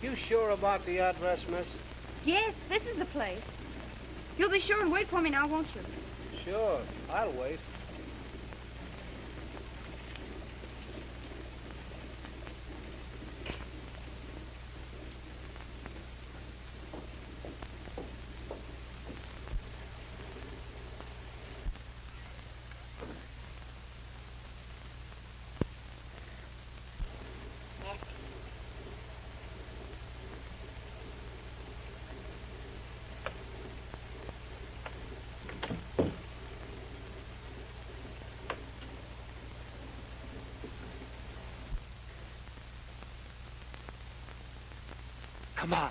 You sure about the address, miss? Yes, this is the place. You'll be sure and wait for me now, won't you? Sure, I'll wait. Come on.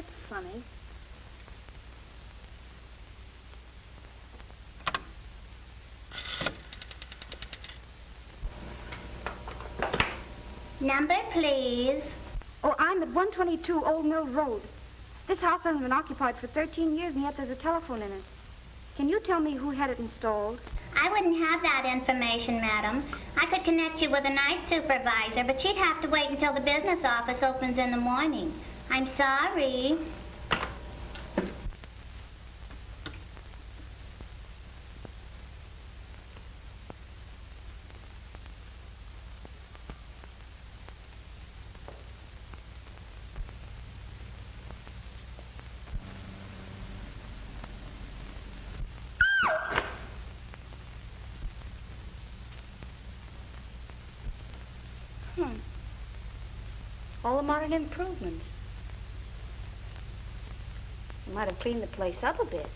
That's funny. Number, please. Oh, I'm at 122 Old Mill Road. This house hasn't been occupied for 13 years, and yet there's a telephone in it. Can you tell me who had it installed? I wouldn't have that information, madam. I could connect you with a night supervisor, but she'd have to wait until the business office opens in the morning. I'm sorry. All the modern improvements. You might have cleaned the place up a bit.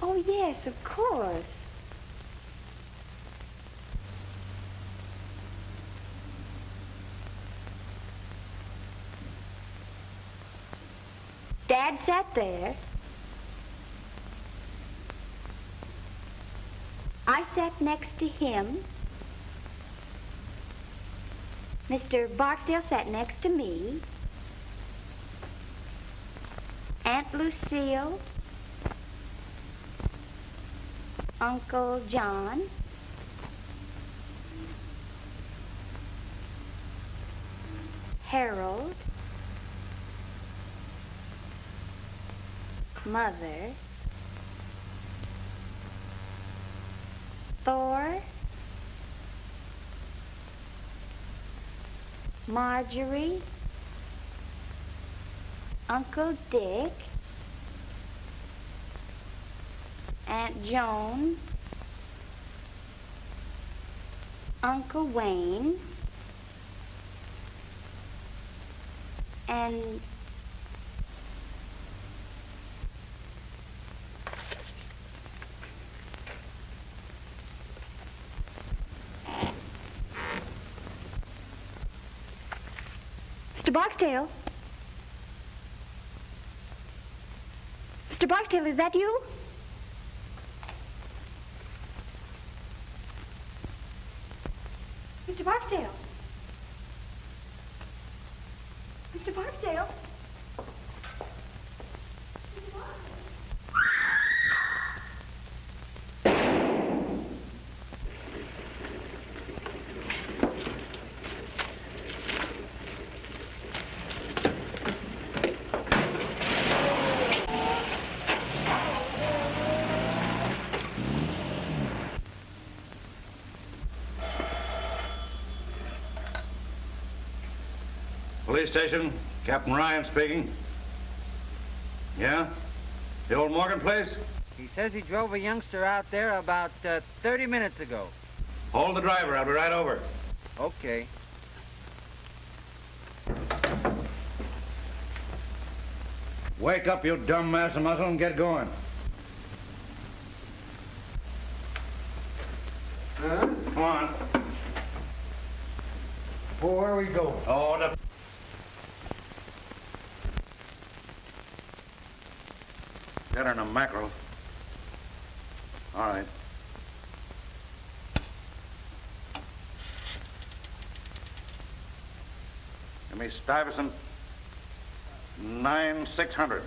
Oh, yes, of course. Dad sat there. I sat next to him. Mr. Barksdale sat next to me. Aunt Lucille. Uncle John. Harold. Mother. Thor. Marjorie. Uncle Dick. Aunt Joan, Uncle Wayne, and Mr. Barksdale. Mr. Barksdale, is that you? Mr. Barksdale. Mr. Barksdale. Police station, Captain Ryan speaking. Yeah? The old Morgan place? He says he drove a youngster out there about 30 minutes ago. Hold the driver. I'll be right over. Okay. Wake up, you dumb mass of muscle, and get going. Huh? Come on. Well, where are we going? Oh, the... Dinner and a mackerel. All right. Give me Stuyvesant 9600.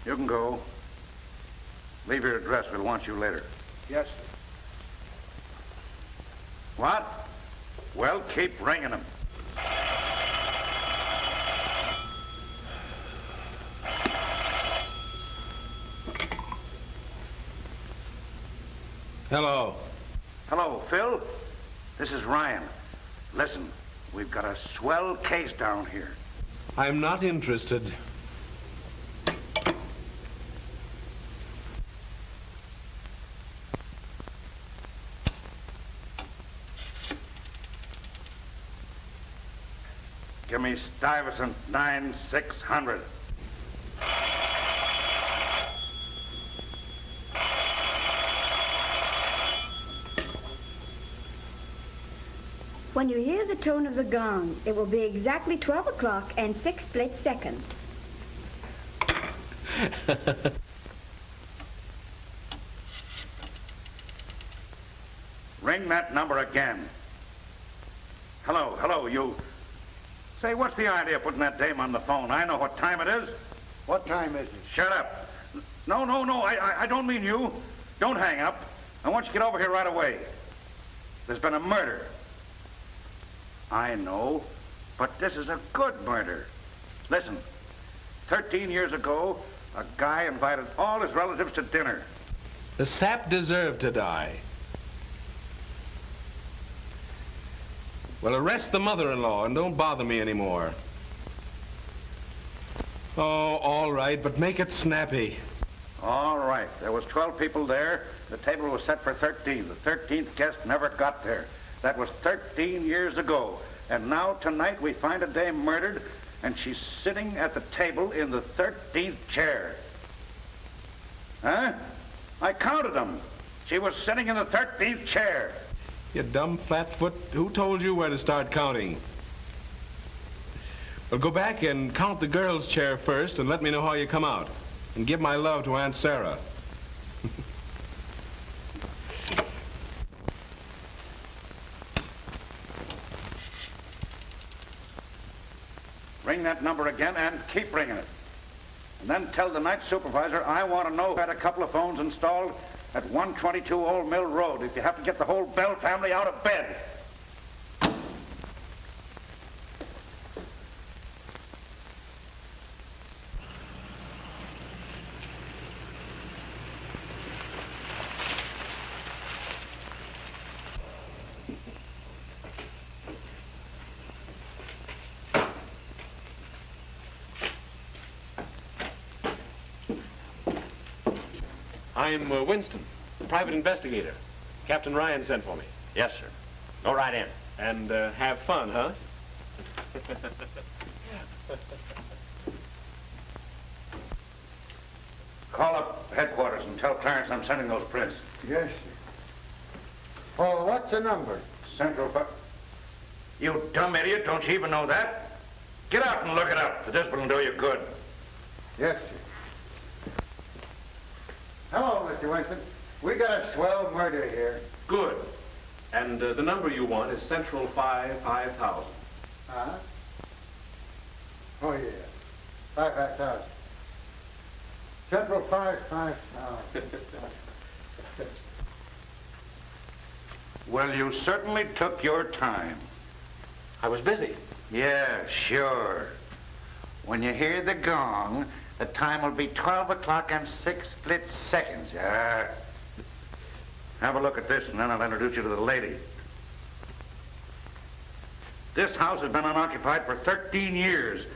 You can go. Leave your address. We'll want you later. Yes, sir. What? Well, keep ringing them. Hello. Hello, Phil. This is Ryan. Listen, we've got a swell case down here. I'm not interested. Give me Stuyvesant 9600. When you hear the tone of the gong, it will be exactly 12 o'clock and 6 split seconds. Ring that number again. Hello, you. Say, what's the idea of putting that dame on the phone? I know what time it is. What time is it? Shut up. No, I don't mean you. Don't hang up. I want you to get over here right away. There's been a murder. I know, but this is a good murder. Listen, 13 years ago, a guy invited all his relatives to dinner. The sap deserved to die. Well, arrest the mother-in-law and don't bother me anymore. Oh, all right, but make it snappy. All right. There was 12 people there. The table was set for 13. The 13th guest never got there. That was 13 years ago. And now tonight we find a dame murdered, and she's sitting at the table in the 13th chair. Huh? I counted them. She was sitting in the 13th chair. You dumb flatfoot. Who told you where to start counting? Well, go back and count the girl's chair first and let me know how you come out. And give my love to Aunt Sarah. Ring that number again and keep ringing it. And then tell the night supervisor I want to know if I had a couple of phones installed at 122 Old Mill Road if you have to get the whole Bell family out of bed. I'm Winston, private investigator. Captain Ryan sent for me. Yes, sir. Go right in. And have fun, huh? Call up headquarters and tell Clarence I'm sending those prints. Yes, sir. Oh, what's the number? Central You dumb idiot, don't you even know that? Get out and look it up. This will do you good. Yes, sir. Hello, Mr. Winston. We got a swell murder here. Good. And the number you want is Central 5000. Huh? Oh, yeah. 5,000. Central 5,000. Well, you certainly took your time. I was busy. Yeah, sure. When you hear the gong, the time will be 12 o'clock and 6 split seconds. Have a look at this, and then I'll introduce you to the lady. This house has been unoccupied for 13 years,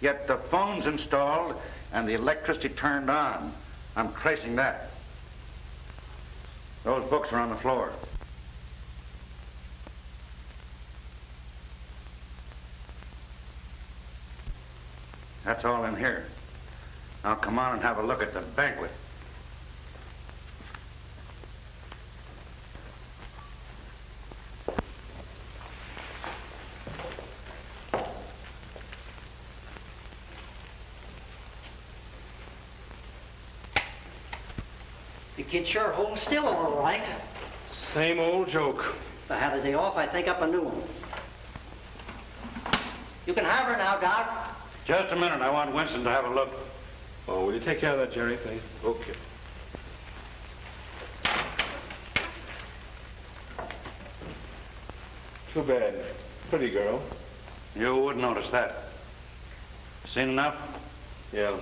yet the phone's installed and the electricity turned on. I'm tracing that. Those books are on the floor. That's all in here. Now come on and have a look at the banquet. The kid sure holds still all right. Same old joke. If I had a day off, I'd think up a new one. You can have her now, Doc. Just a minute. I want Winston to have a look. Oh, will you take care of that, Jerry, please? Okay. Too bad. Pretty girl. You wouldn't notice that. Seen enough? Yeah.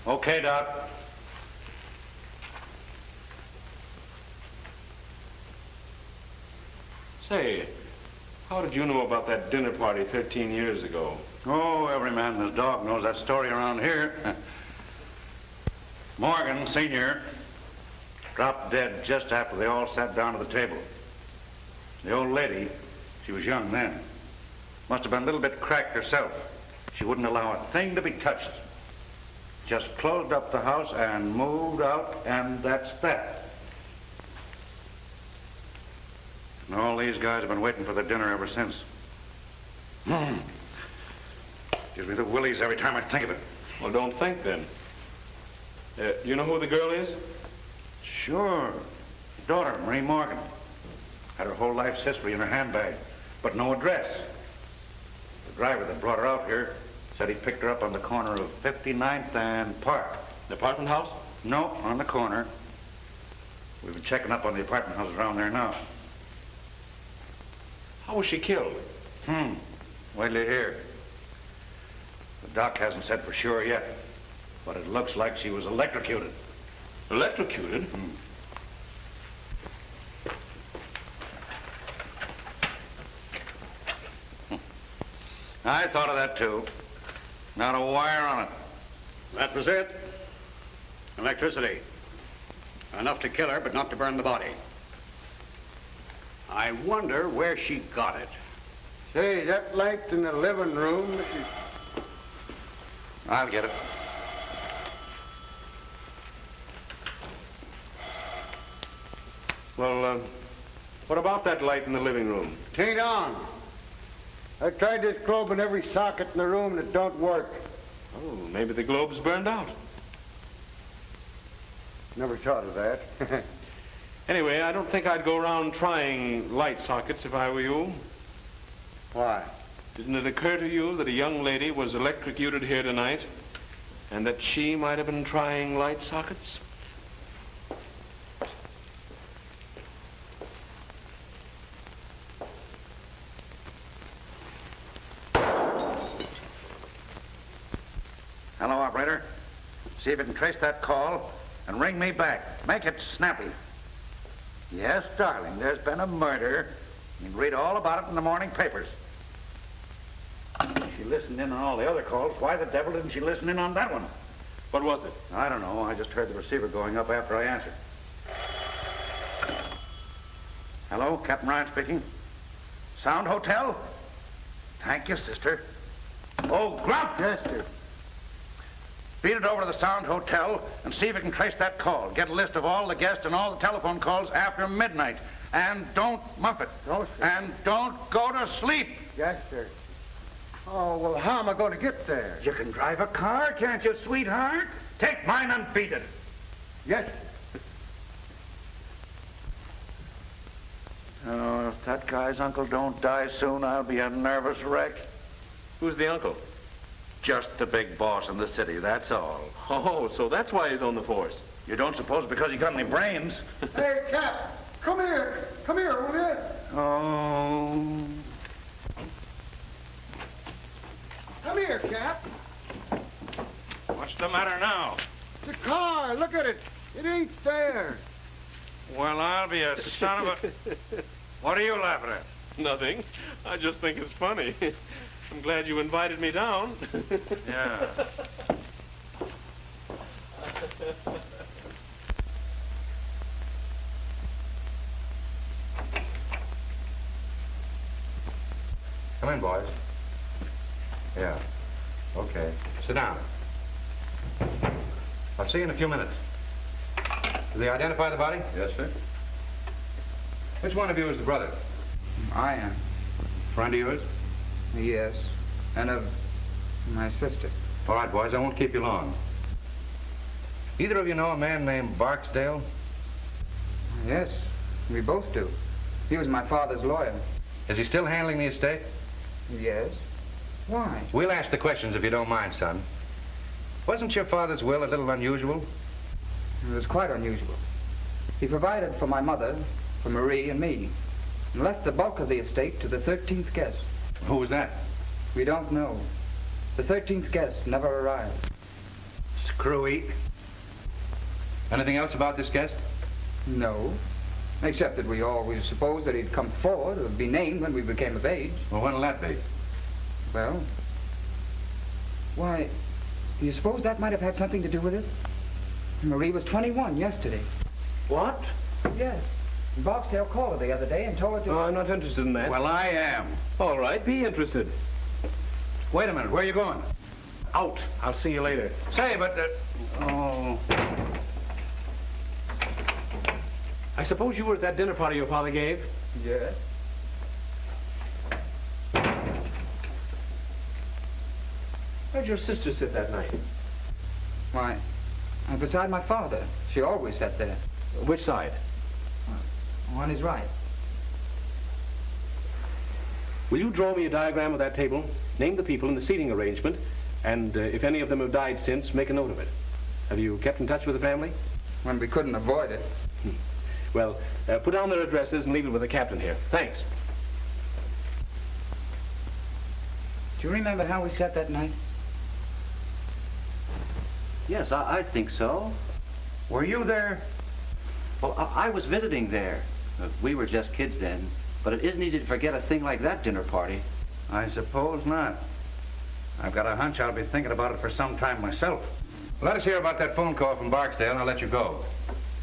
Okay, Doc. Say, how did you know about that dinner party 13 years ago? Oh, every man and his dog knows that story around here. Morgan, Sr., dropped dead just after they all sat down to the table. The old lady, she was young then, must have been a little bit cracked herself. She wouldn't allow a thing to be touched. Just closed up the house and moved out, and that's that. And all these guys have been waiting for the dinner ever since. Gives me the willies every time I think of it. Well, don't think then. You know who the girl is? Sure. Daughter, Marie Morgan. Had her whole life's history in her handbag, but no address. The driver that brought her out here said he picked her up on the corner of 59th and Park. The apartment house? No, on the corner. We've been checking up on the apartment houses around there now. How was she killed? Wait till you hear. The doc hasn't said for sure yet, but it looks like she was electrocuted. Electrocuted? I thought of that too. Not a wire on it. That was it. Electricity. Enough to kill her, but not to burn the body. I wonder where she got it. Say, that light in the living room... I'll get it. Well, what about that light in the living room? Tain't on. I tried this globe in every socket in the room and it don't work. Oh, maybe the globe's burned out. Never thought of that. Anyway, I don't think I'd go around trying light sockets if I were you. Why? Didn't it occur to you that a young lady was electrocuted here tonight and that she might have been trying light sockets? Hello, operator. See if you can trace that call and ring me back. Make it snappy. Yes, darling, there's been a murder. You can read all about it in the morning papers. She listened in on all the other calls. Why the devil didn't she listen in on that one? What was it? I don't know. I just heard the receiver going up after I answered. Hello, Captain Ryan speaking. Sound Hotel? Thank you, sister. Oh, Grunt! Yes, sir. Beat it over to the Sound Hotel and see if you can trace that call. Get a list of all the guests and all the telephone calls after midnight. And don't muff it. No, sir. And don't go to sleep. Yes, sir. Oh, well, how am I going to get there? You can drive a car, can't you, sweetheart? Take mine and beat it. Yes, sir. Oh, if that guy's uncle don't die soon, I'll be a nervous wreck. Who's the uncle? Just the big boss in the city, that's all. Oh, so that's why he's on the force. You don't suppose because he got any brains? Hey, Cap, come here. Come here, will you? Oh. Come here, Cap. What's the matter now? The car, look at it. It ain't there. Well, I'll be a son of a... What are you laughing at? Nothing. I just think it's funny. I'm glad you invited me down. Yeah. Come in, boys. Yeah. Okay. Sit down. I'll see you in a few minutes. Did they identify the body? Yes, sir. Which one of you is the brother? I am. Friend of yours? Yes. And of my sister. All right, boys, I won't keep you long. Either of you know a man named Barksdale? Yes, we both do. He was my father's lawyer. Is he still handling the estate? Yes. Why? We'll ask the questions if you don't mind, son. Wasn't your father's will a little unusual? It was quite unusual. He provided for my mother, for Marie and me, and left the bulk of the estate to the 13th guest. Who was that? We don't know. The 13th guest never arrived. Screwy. Anything else about this guest? No. Except that we always supposed that he'd come forward or be named when we became of age. Well, when'll that be? Well, why, do you suppose that might have had something to do with it? Marie was 21 yesterday. What? Yes. Barksdale called her the other day and told her to... Oh, I'm not interested in that. Well, I am. All right, be interested. Wait a minute. Where are you going? Out. I'll see you later. Say, but... oh... I suppose you were at that dinner party your father gave? Yes. Where'd your sister sit that night? Why, beside my father. She always sat there. Which side? On his right. Will you draw me a diagram of that table, name the people in the seating arrangement, and if any of them have died since, make a note of it. Have you kept in touch with the family? When we couldn't avoid it. Well, put down their addresses and leave it with the captain here. Thanks. Do you remember how we sat that night? Yes, I think so. Were you there? Well, I was visiting there. We were just kids then, but it isn't easy to forget a thing like that dinner party. I suppose not. I've got a hunch I'll be thinking about it for some time myself. Let us hear about that phone call from Barksdale, and I'll let you go.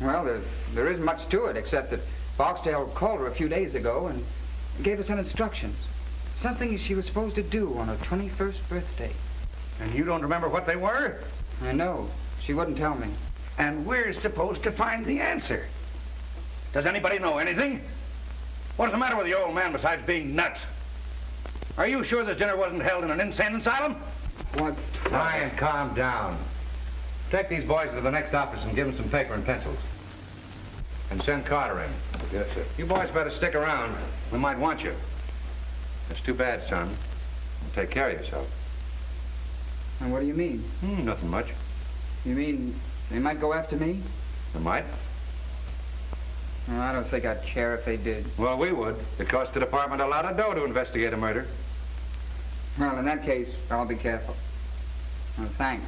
Well, there isn't much to it, except that Barksdale called her a few days ago and gave her some instructions. Something she was supposed to do on her 21st birthday. And you don't remember what they were? I know. She wouldn't tell me. And we're supposed to find the answer. Does anybody know anything? What's the matter with the old man besides being nuts? Are you sure this dinner wasn't held in an insane asylum? What? Ryan, calm down. Take these boys to the next office and give them some paper and pencils. And send Carter in. Yes, sir. You boys better stick around. We might want you. That's too bad, son. Take care of yourself. And what do you mean? Nothing much. You mean they might go after me? They might. Well, I don't think I'd care if they did. Well, we would. It costs the department a lot of dough to investigate a murder. Well, in that case, I'll be careful. Well, thanks.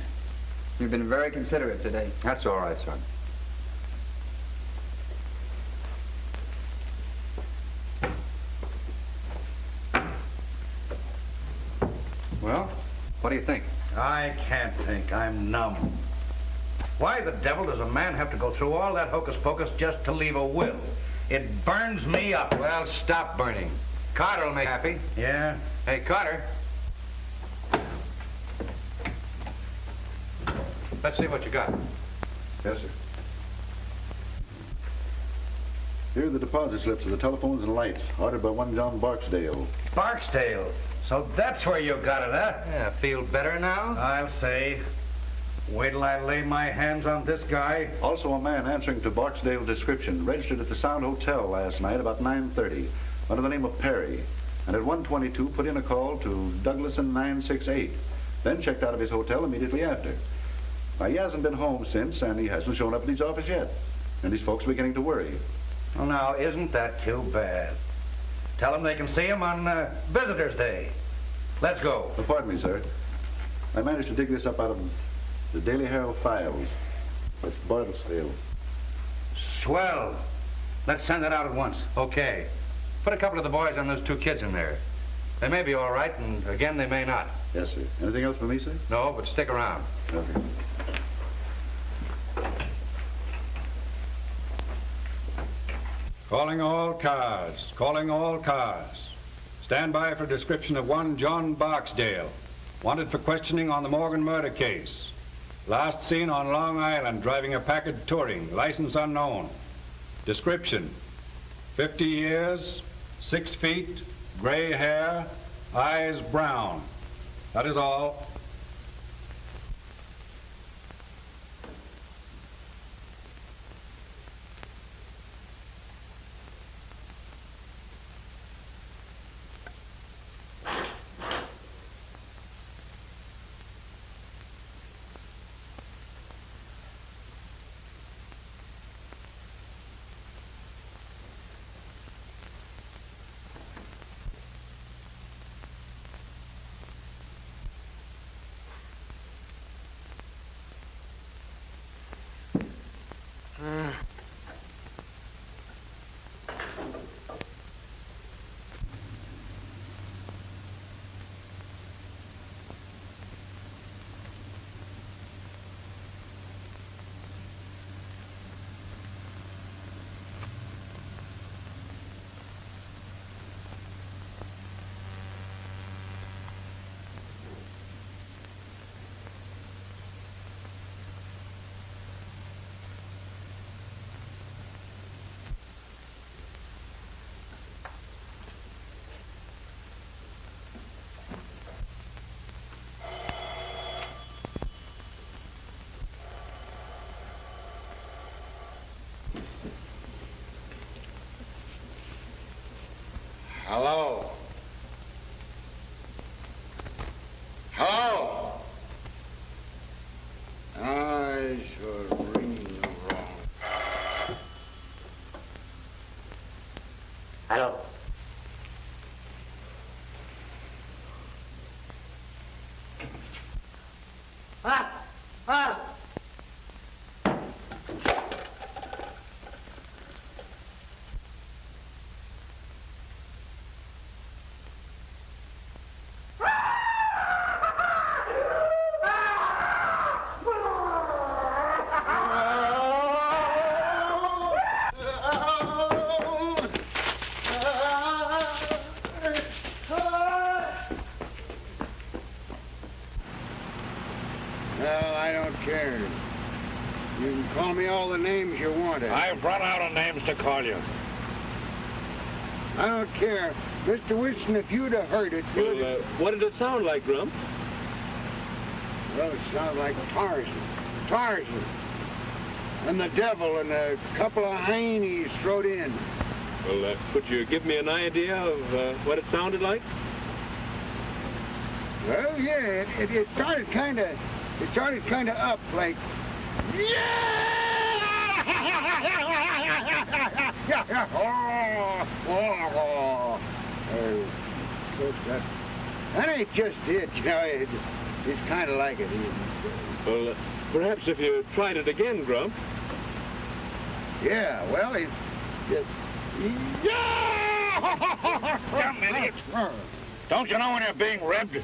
You've been very considerate today. That's all right, son. Well, what do you think? I can't think. I'm numb. Why the devil does a man have to go through all that hocus pocus just to leave a will? It burns me up. Well, stop burning. Carter will make happy. Yeah? Hey, Carter. Let's see what you got. Yes, sir. Here are the deposit slips of the telephones and lights, ordered by one John Barksdale. Barksdale. So that's where you got it, huh? Yeah, feel better now? I'll say. Wait till I lay my hands on this guy. Also a man answering to Barksdale's description, registered at the Sound Hotel last night about 9:30, under the name of Perry, and at 1:22 put in a call to Douglason 968, then checked out of his hotel immediately after. Now, he hasn't been home since, and he hasn't shown up at his office yet, and his folks are beginning to worry. Well, now, isn't that too bad? Tell them they can see him on Visitor's Day. Let's go. Pardon me, sir. I managed to dig this up out of the Daily Herald files. It's Barksdale. Swell. Let's send it out at once. Okay. Put a couple of the boys on those two kids in there. They may be all right, and again, they may not. Yes, sir. Anything else for me, sir? No, but stick around. Okay. Calling all cars. Calling all cars. Stand by for description of one John Barksdale, wanted for questioning on the Morgan murder case. Last seen on Long Island driving a Packard Touring, license unknown. Description: 50 years, 6 feet, gray hair, eyes brown. That is all. Hello? Hello? Eyes were ringing wrong. Hello? Well, I don't care. You can call me all the names you want. I've run out of names to call you. I don't care. Mr. Wilson, if you'd have heard it, you'd have... What did it sound like, Grump? Well, it sounded like Tarzan. Tarzan. And the devil and a couple of hyenies thrown in. Well, could you give me an idea of what it sounded like? Well, yeah, it started kind of... It started kind of up, like... That ain't just it, you know. It's kind of like it. Well, perhaps if you tried it again, Grump. Yeah, well, it's... Dumb idiot. Don't you know when you're being ribbed?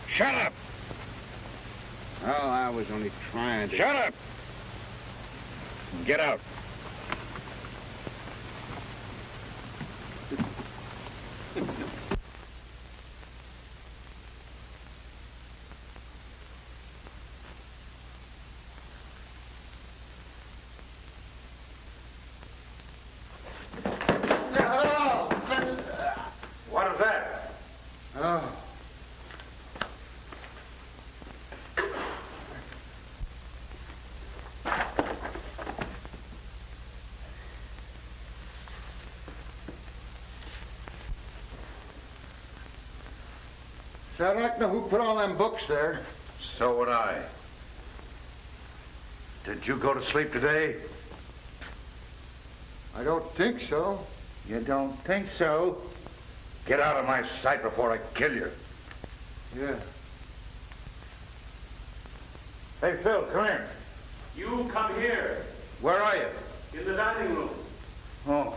Shut up. Oh, I was only trying to... Shut up. Get out. What is that? Oh. So I'd like to know who put all them books there. So would I. Did you go to sleep today? I don't think so. You don't think so? Get out of my sight before I kill you. Yeah. Hey, Phil, come here. You come here. Where are you? In the dining room. Oh.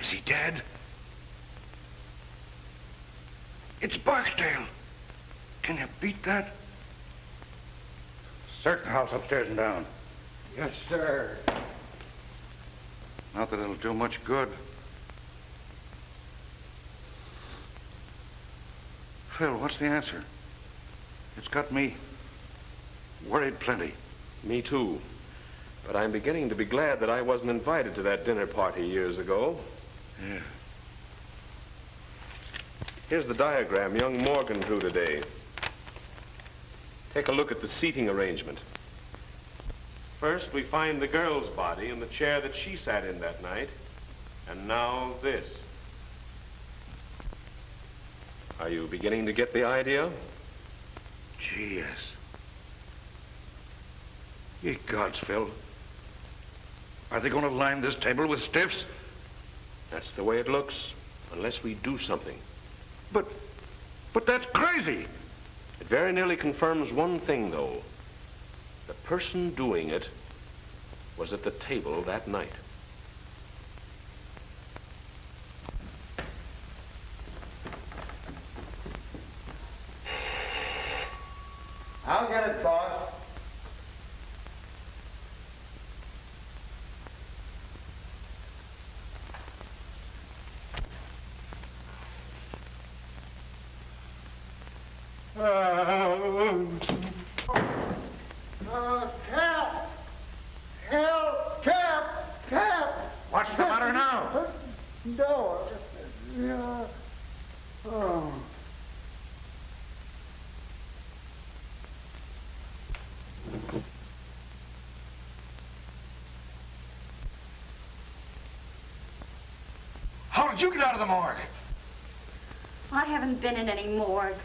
Is he dead? It's Barksdale. Can you beat that? Search the house upstairs and down. Yes, sir. Not that it'll do much good. Phil, what's the answer? It's got me worried plenty. Me too. But I'm beginning to be glad that I wasn't invited to that dinner party years ago. Yeah. Here's the diagram young Morgan drew today. Take a look at the seating arrangement. First, we find the girl's body in the chair that she sat in that night. And now this. Are you beginning to get the idea? Gee, yes. Ye gods, Phil. Are they going to line this table with stiffs? That's the way it looks, unless we do something. But that's crazy. It very nearly confirms one thing, though. The person doing it was at the table that night. I'll get it, boss. Cap! Help! Cap! What's the matter now? No. Yeah. Oh. How did you get out of the morgue? I haven't been in any morgue.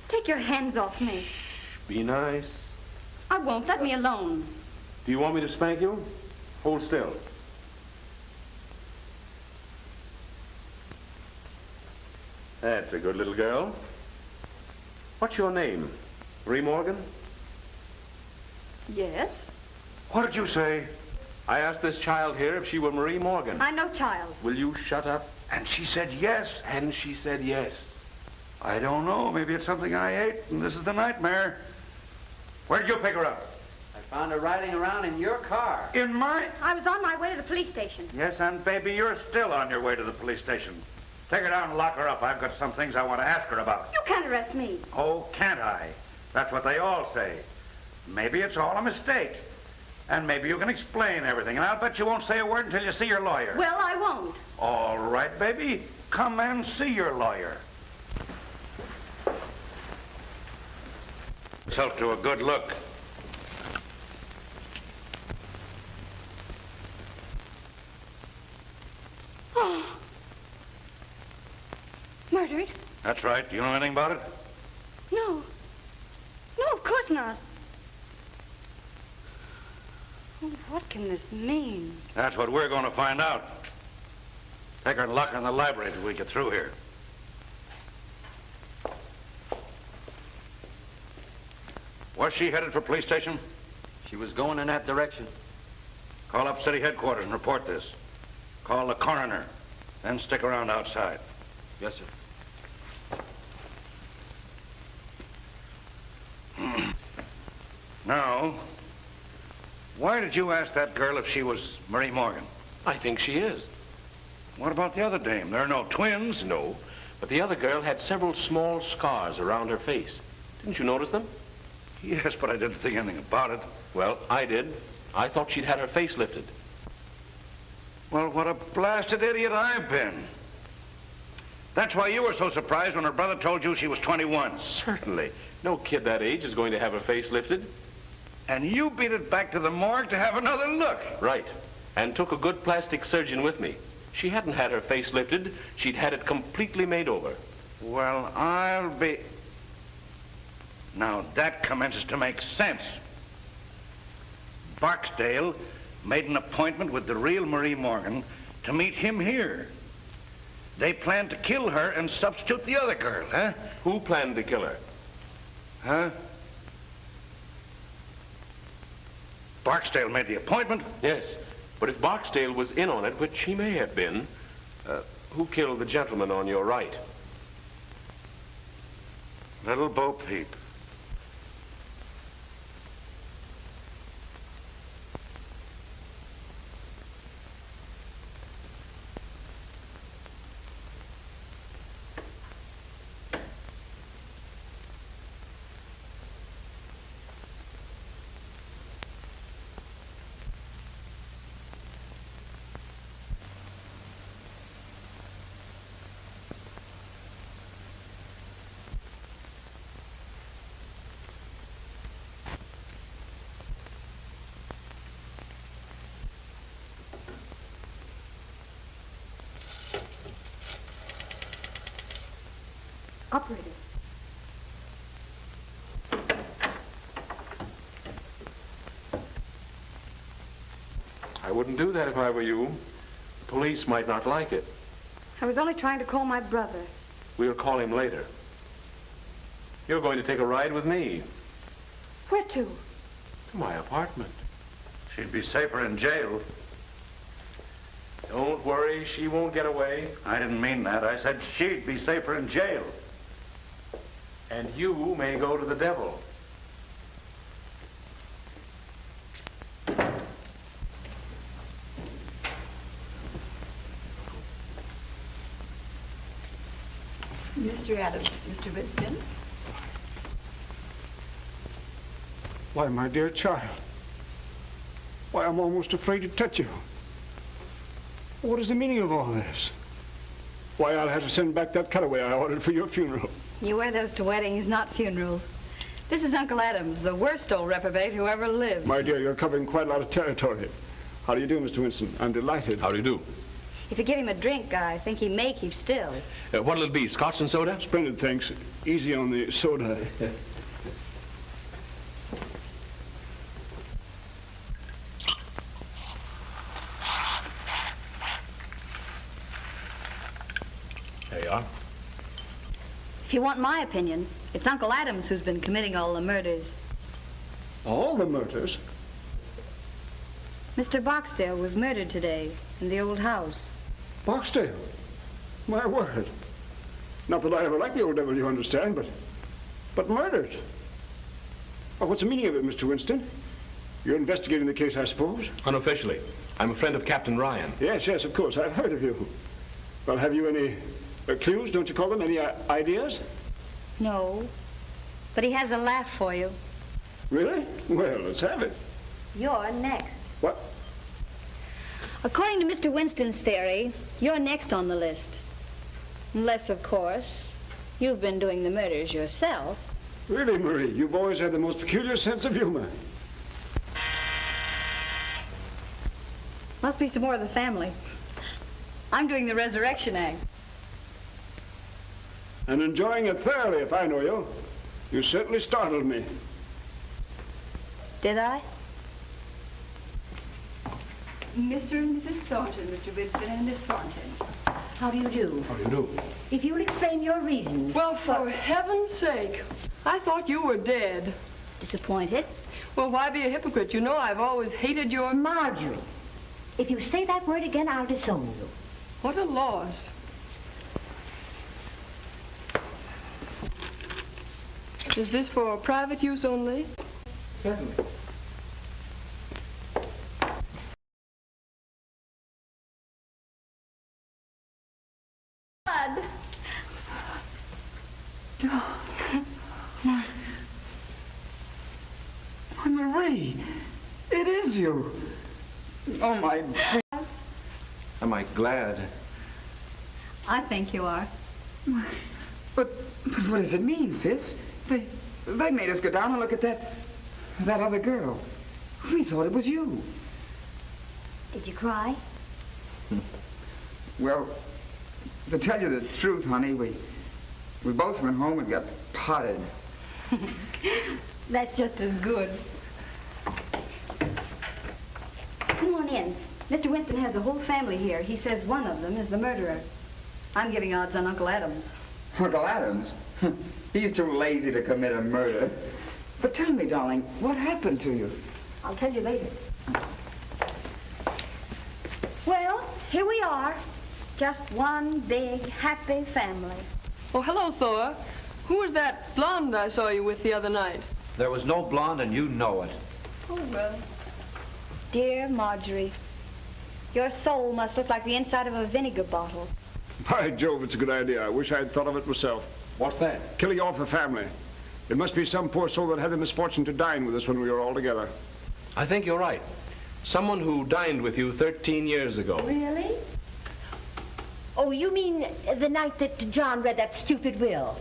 Take your hands off me. Be nice. I won't. Let me alone. Do you want me to spank you? Hold still. That's a good little girl. What's your name? Marie Morgan? Yes? What did you say? I asked this child here if she were Marie Morgan. I'm no child. Will you shut up? And she said yes. And she said yes. I don't know. Maybe it's something I ate, and this is the nightmare. Where did you pick her up? I found her riding around in your car. In my... I was on my way to the police station. Yes, and baby, you're still on your way to the police station. Take her down and lock her up. I've got some things I want to ask her about. You can't arrest me. Oh, can't I? That's what they all say. Maybe it's all a mistake. And maybe you can explain everything. And I'll bet you won't say a word until you see your lawyer. Well, I won't. All right, baby. Come and see your lawyer. Yourself to a good look. Oh. Murdered? That's right. Do you know anything about it? No. No, of course not. Oh, what can this mean? That's what we're going to find out. Take her and lock her in the library till we get through here. Was she headed for police station? She was going in that direction. Call up city headquarters and report this. Call the coroner. Then stick around outside. Yes, sir. Now, why did you ask that girl if she was Marie Morgan? I think she is. What about the other dame? There are no twins. No, but the other girl had several small scars around her face. Didn't you notice them? Yes, but I didn't think anything about it. Well, I did. I thought she'd had her face lifted. Well, what a blasted idiot I've been. That's why you were so surprised when her brother told you she was 21. Certainly. No kid that age is going to have her face lifted. And you beat it back to the morgue to have another look. Right. And took a good plastic surgeon with me. She hadn't had her face lifted. She'd had it completely made over. Well, I'll be... Now, that commences to make sense. Barksdale made an appointment with the real Marie Morgan to meet him here. They planned to kill her and substitute the other girl, huh? Who planned to kill her? Huh? Barksdale made the appointment? Yes, but if Barksdale was in on it, which he may have been, who killed the gentleman on your right? Little Bo Peep. Operator. I wouldn't do that if I were you. The police might not like it. I was only trying to call my brother. We'll call him later. You're going to take a ride with me. Where to? To my apartment. She'd be safer in jail. Don't worry, she won't get away. I didn't mean that. I said she'd be safer in jail. And you may go to the devil. Mr. Adams, Mr. Winston. Why, my dear child. Why, I'm almost afraid to touch you. What is the meaning of all this? Why, I'll have to send back that cutaway I ordered for your funeral. You wear those to weddings, not funerals. This is Uncle Adams, the worst old reprobate who ever lived. My dear, you're covering quite a lot of territory. How do you do, Mr. Winston? I'm delighted. How do you do? If you give him a drink, I think he may keep still. What'll it be, scotch and soda? Splendid, thanks. Easy on the soda. There you are. If you want my opinion, it's Uncle Adams who's been committing all the murders. All the murders? Mr. Barksdale was murdered today in the old house. Barksdale? My word. Not that I ever liked the old devil, you understand, but murdered. Well, what's the meaning of it, Mr. Winston? You're investigating the case, I suppose? Unofficially. I'm a friend of Captain Ryan. Yes, yes, of course. I've heard of you. Well, have you any clues, don't you call them? Any ideas? No, but he has a laugh for you. Really? Well, let's have it. You're next. What? According to Mr. Winston's theory, you're next on the list. Unless, of course, you've been doing the murders yourself. Really, Marie, you've always had the most peculiar sense of humor. Must be some more of the family. I'm doing the resurrection act. And enjoying it thoroughly, if I know you. You certainly startled me. Did I? Mr. and Mrs. Thornton, Mr. Winston and Miss Thornton. How do you do? How do you do? If you'll explain your reasons. Well, for heaven's sake, I thought you were dead. Disappointed? Well, why be a hypocrite? You know I've always hated your... Marjorie, if you say that word again, I'll disown you. What a loss. Is this for private use only? Certainly. Blood. Why, Marie, it is you. Oh, my... Am I glad? I think you are. But what does it mean, sis? They made us go down and look at that other girl. We thought it was you. Did you cry? Well, to tell you the truth, honey, we both went home and got potted. That's just as good. Come on in. Mr. Winston has the whole family here. He says one of them is the murderer. I'm getting odds on Uncle Adams. Uncle Adams? He's too lazy to commit a murder. But tell me, darling, what happened to you? I'll tell you later. Well, here we are. Just one big, happy family. Oh, hello, Thor. Who was that blonde I saw you with the other night? There was no blonde, and you know it. Oh, well. Dear Marjorie, your soul must look like the inside of a vinegar bottle. By Jove, it's a good idea. I wish I had thought of it myself. What's that? Killing off the family. It must be some poor soul that had the misfortune to dine with us when we were all together. I think you're right. Someone who dined with you 13 years ago. Really? Oh, you mean the night that John read that stupid will?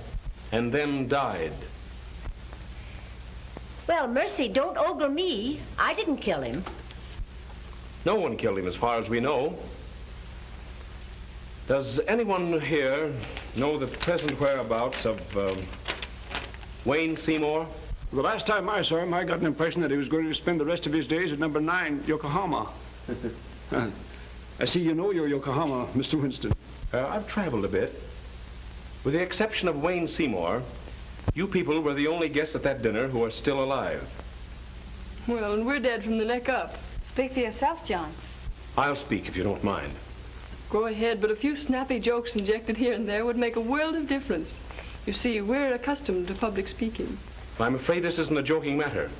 And then died. Well, mercy, don't ogle me. I didn't kill him. No one killed him as far as we know. Does anyone here know the present whereabouts of Wayne Seymour? The last time I saw him, I got an impression that he was going to spend the rest of his days at number 9, Yokohama. I see you know your Yokohama, Mr. Winston. I've traveled a bit. With the exception of Wayne Seymour, you people were the only guests at that dinner who are still alive. Well, and we're dead from the neck up. Speak for yourself, John. I'll speak if you don't mind. Go ahead, but a few snappy jokes injected here and there would make a world of difference. You see, we're accustomed to public speaking. I'm afraid this isn't a joking matter.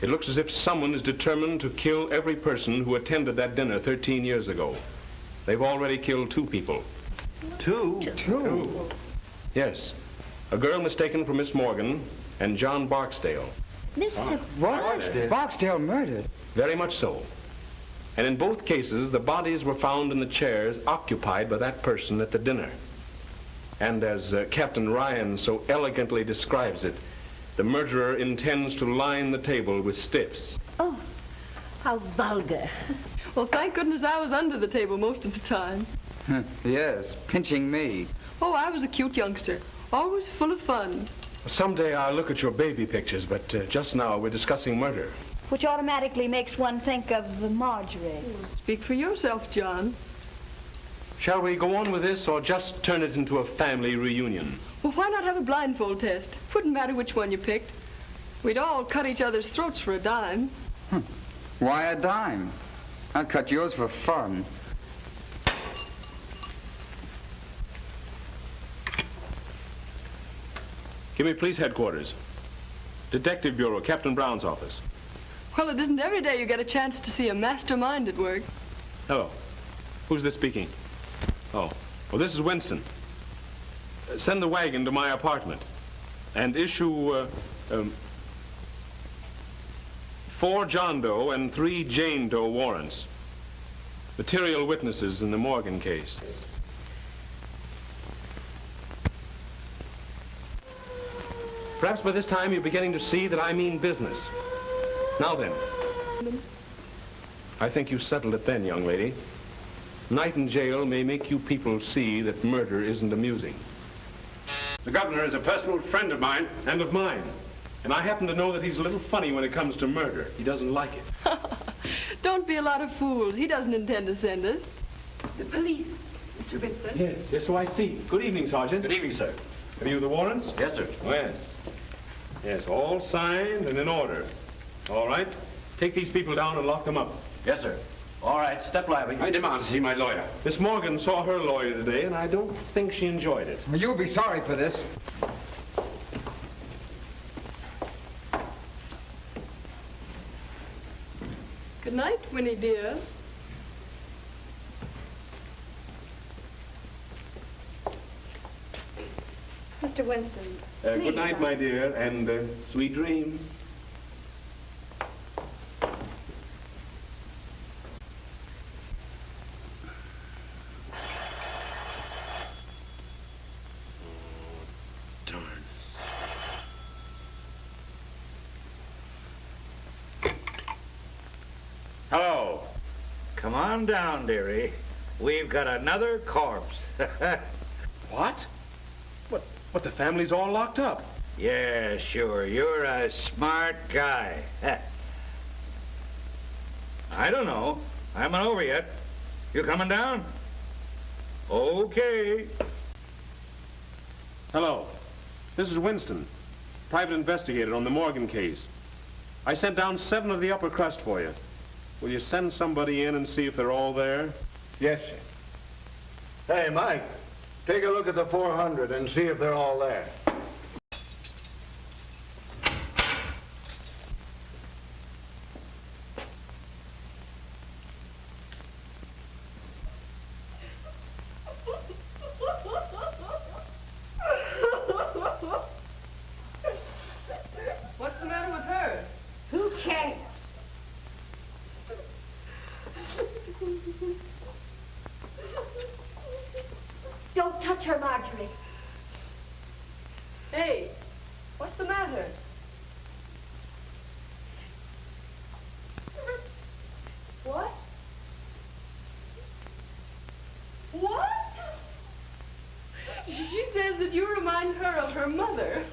It looks as if someone is determined to kill every person who attended that dinner 13 years ago. They've already killed 2 people. Two? Two. Yes. A girl mistaken for Miss Morgan and John Barksdale. Mr. What? Barksdale murdered? Very much so. And in both cases, the bodies were found in the chairs occupied by that person at the dinner. And as Captain Ryan so elegantly describes it, the murderer intends to line the table with stiffs. Oh, how vulgar. Well, thank goodness I was under the table most of the time. Yes, pinching me. Oh, I was a cute youngster. Always full of fun. Someday I'll look at your baby pictures, but just now we're discussing murder. Which automatically makes one think of Marjorie. Speak for yourself, John. Shall we go on with this or just turn it into a family reunion? Well, why not have a blindfold test? Wouldn't matter which one you picked. We'd all cut each other's throats for a dime. Why a dime? I'd cut yours for fun. Give me police headquarters. Detective Bureau, Captain Brown's office. Well, it isn't every day you get a chance to see a mastermind at work. Hello. Who's this speaking? Oh, well, this is Winston. Send the wagon to my apartment and issue 4 John Doe and 3 Jane Doe warrants. Material witnesses in the Morgan case. Perhaps by this time you're beginning to see that I mean business. Now then. I think you settled it then, young lady. Night in jail may make you people see that murder isn't amusing. The governor is a personal friend of mine. And of mine. And I happen to know that he's a little funny when it comes to murder. He doesn't like it. Don't be a lot of fools. He doesn't intend to send us. The police, Mr. Vincent. Yes, so I see. Good evening, Sergeant. Good evening, sir. Have you the warrants? Yes, sir. Yes. Yes, all signed and in order. All right. Take these people down and lock them up. Yes, sir. All right, step lively. I demand to see my lawyer. Miss Morgan saw her lawyer today, and I don't think she enjoyed it. Well, you'll be sorry for this. Good night, Winnie dear. Mr. Winston. Good night, my dear, and sweet dreams. Hello. Come on down, dearie. We've got another corpse. What? But the family's all locked up. Yeah, sure. You're a smart guy. I don't know. I haven't over yet. You coming down? Okay. Hello. This is Winston, private investigator on the Morgan case. I sent down 7 of the upper crust for you. Will you send somebody in and see if they're all there? Yes, sir. Hey, Mike, take a look at the 400 and see if they're all there. What's the matter with her? Who cares? Don't touch her, Marjorie. Hey, what's the matter? What? What? She says that you remind her of her mother.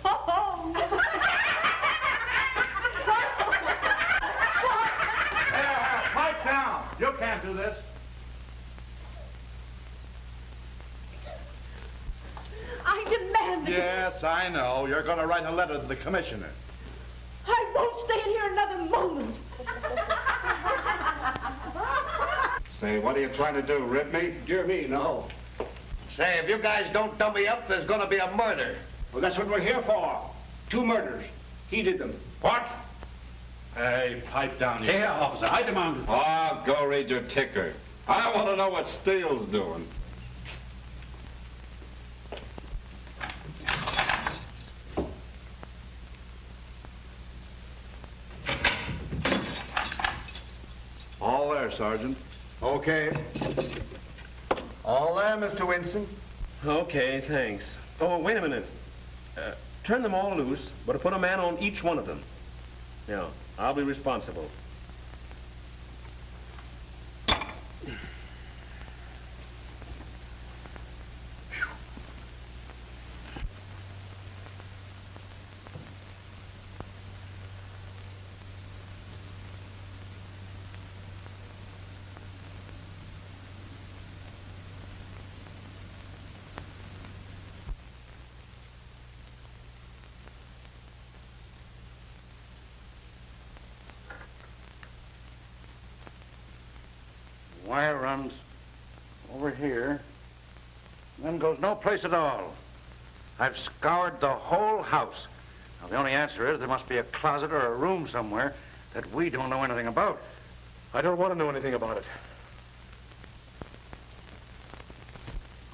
Pipe down. You can't do this. I demand that Yes, I know. You're going to write a letter to the commissioner. I won't stay in here another moment. Say, what are you trying to do, rip me? Dear me, no. Say, if you guys don't dump me up, there's going to be a murder. Well, that's what we're here for. 2 murders. He did them. What? Hey, pipe down here. Yeah, officer, I demand it. Oh, go read your ticker. I want to know what Steele's doing. All there, Sergeant. Okay. All there, Mr. Winston? Okay, thanks. Oh, wait a minute. Turn them all loose, but put a man on each one of them. Yeah, I'll be responsible. Wire runs over here, then goes no place at all. I've scoured the whole house. Now, the only answer is there must be a closet or a room somewhere that we don't know anything about. I don't want to know anything about it.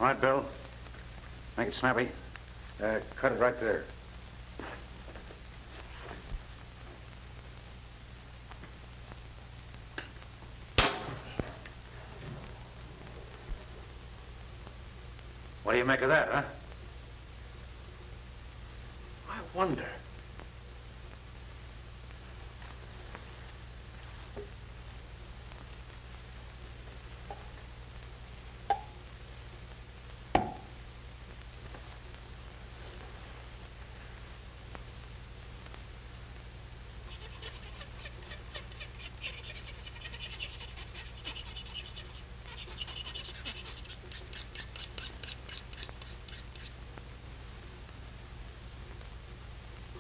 All right, Bill. Make it snappy. Cut it right there. What do you make of that, huh? I wonder.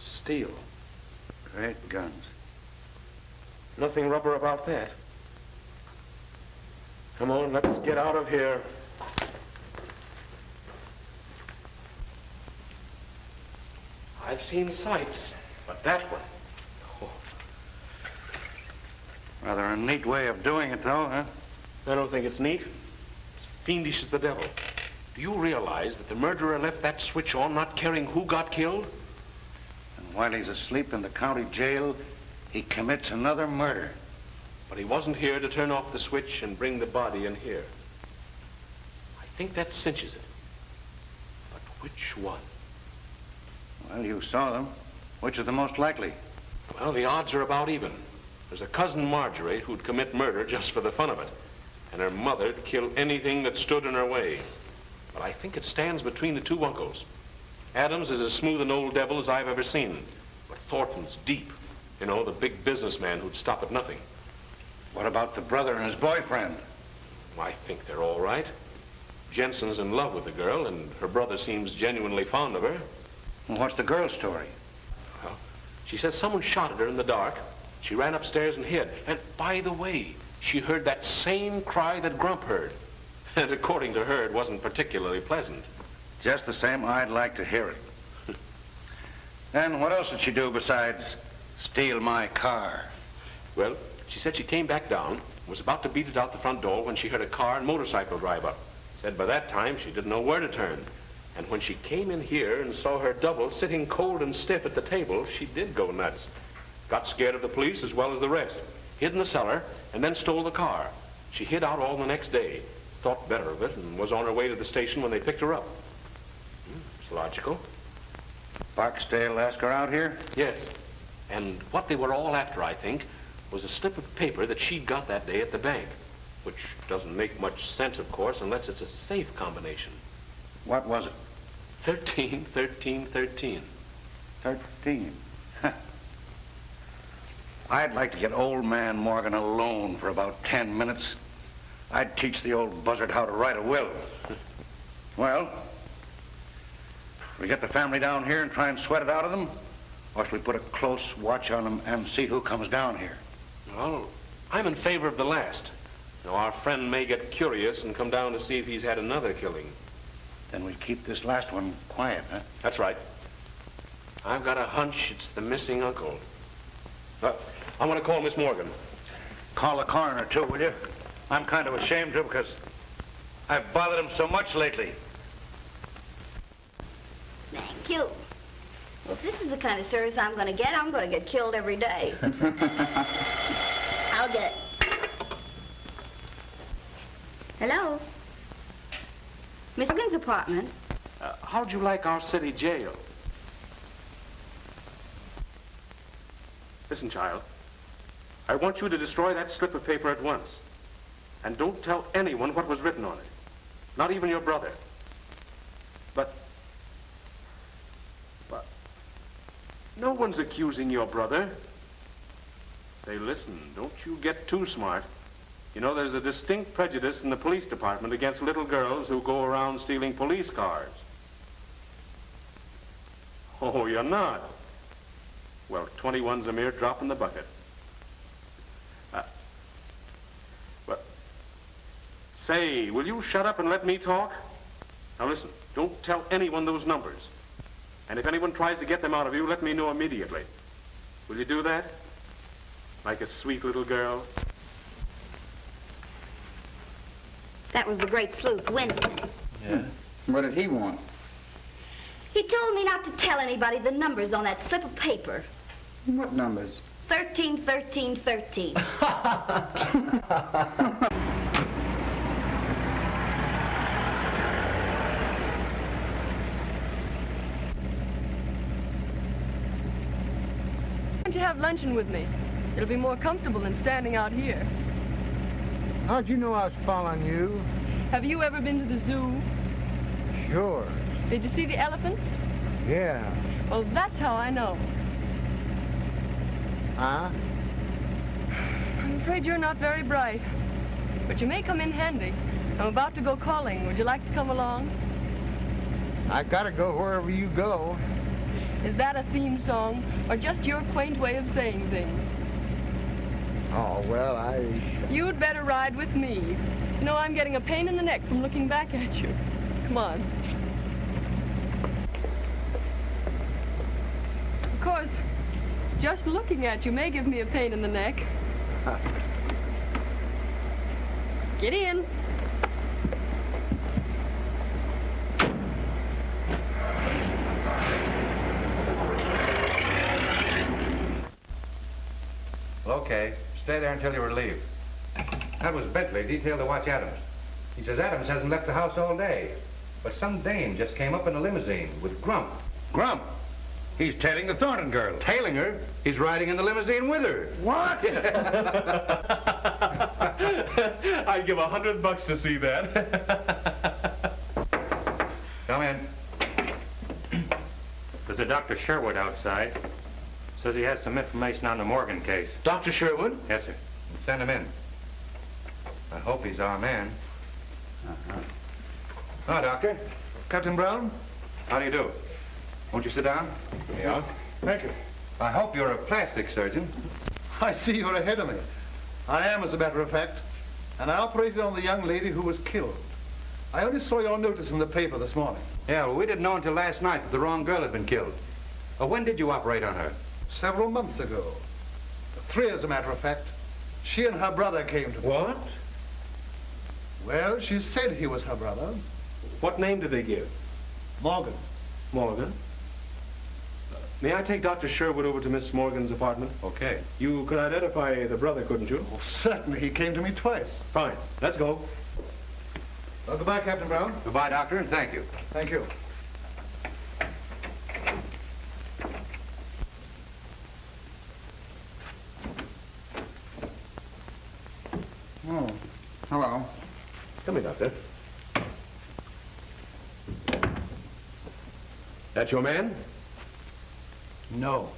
Steel. Great guns. Nothing rubber about that. Come on, let's get out of here. I've seen sights, but that one. Oh. Rather a neat way of doing it, though, huh? I don't think it's neat. It's fiendish as the devil. Do you realize that the murderer left that switch on not caring who got killed? And while he's asleep in the county jail, he commits another murder. But he wasn't here to turn off the switch and bring the body in here. I think that cinches it. But which one? Well, you saw them. Which is the most likely? Well, the odds are about even. There's a cousin Marjorie who'd commit murder just for the fun of it. And her mother'd kill anything that stood in her way. But I think it stands between the two uncles. Adams is as smooth an old devil as I've ever seen. But Thornton's deep. You know, the big businessman who'd stop at nothing. What about the brother and his boyfriend? I think they're all right. Jensen's in love with the girl, and her brother seems genuinely fond of her. Well, what's the girl's story? Well, she says someone shot at her in the dark. She ran upstairs and hid. And by the way, she heard that same cry that Grump heard. And according to her, it wasn't particularly pleasant. Just the same, I'd like to hear it. And what else did she do besides steal my car? Well, she said she came back down, was about to beat it out the front door when she heard a car and motorcycle drive up. Said by that time she didn't know where to turn. And when she came in here and saw her double sitting cold and stiff at the table, she did go nuts. Got scared of the police as well as the rest. Hid in the cellar and then stole the car. She hid out all the next day, thought better of it, and was on her way to the station when they picked her up. It's logical. Barksdale asked her out here? Yes. And what they were all after, I think, was a slip of paper that she'd got that day at the bank. Which doesn't make much sense, of course, unless it's a safe combination. What was it? 13, 13, 13. 13. I'd like to get old man Morgan alone for about 10 minutes. I'd teach the old buzzard how to write a will. Well, shall we get the family down here and try and sweat it out of them? Or shall we put a close watch on them and see who comes down here? Well, I'm in favor of the last. Now, our friend may get curious and come down to see if he's had another killing. Then we keep this last one quiet, huh? That's right. I've got a hunch it's the missing uncle. I want to call Miss Morgan. Call the coroner, too, will you? I'm kind of ashamed to because I've bothered him so much lately. Thank you. Well, if this is the kind of service I'm going to get killed every day. I'll get it. Hello? Miss Morgan's apartment. How'd you like our city jail? Listen, child. I want you to destroy that slip of paper at once. And don't tell anyone what was written on it. Not even your brother. But no one's accusing your brother. Say, listen, don't you get too smart. You know, there's a distinct prejudice in the police department against little girls who go around stealing police cars. Oh, you're not? Well, 21's a mere drop in the bucket. Say, will you shut up and let me talk? Now listen, don't tell anyone those numbers. And if anyone tries to get them out of you, let me know immediately. Will you do that? Like a sweet little girl? That was the great sleuth, Winston. Yeah? What did he want? He told me not to tell anybody the numbers on that slip of paper. What numbers? 13, 13, 13. Why don't you have luncheon with me? It'll be more comfortable than standing out here. How'd you know I was following you? Have you ever been to the zoo? Sure. Did you see the elephants? Yeah. Well, that's how I know. Huh? I'm afraid you're not very bright, but you may come in handy. I'm about to go calling. Would you like to come along? I gotta go wherever you go. Is that a theme song, or just your quaint way of saying things? Oh, well, You'd better ride with me. You know, I'm getting a pain in the neck from looking back at you. Come on. Of course, just looking at you may give me a pain in the neck. Get in. Well, okay. Stay there until you're relieved. That was Bentley, detailed to watch Adams. He says Adams hasn't left the house all day. But some dame just came up in a limousine with Grump. Grump? He's tailing the Thornton girl. Tailing her? He's riding in the limousine with her. What? I'd give $100 to see that. Come in. There's a Dr. Sherwood outside. Says he has some information on the Morgan case. Dr. Sherwood? Yes, sir. Send him in. I hope he's our man. Hi, Doctor. Captain Brown? How do you do? Won't you sit down? Yeah. Thank you. I hope you're a plastic surgeon. I see you're ahead of me. I am, as a matter of fact. And I operated on the young lady who was killed. I only saw your notice in the paper this morning. Yeah, well, we didn't know until last night that the wrong girl had been killed. When did you operate on her? Several months ago. 3, as a matter of fact. She and her brother came to me. What? Well, she said he was her brother. What name did they give? Morgan. Morgan? May I take Dr. Sherwood over to Miss Morgan's apartment? Okay. You could identify the brother, couldn't you? Oh, certainly. He came to me twice. Fine. Let's go. Well, goodbye, Captain Brown. Goodbye, Doctor, and thank you. Thank you. Oh, hello. Come here, Doctor. That your man? No.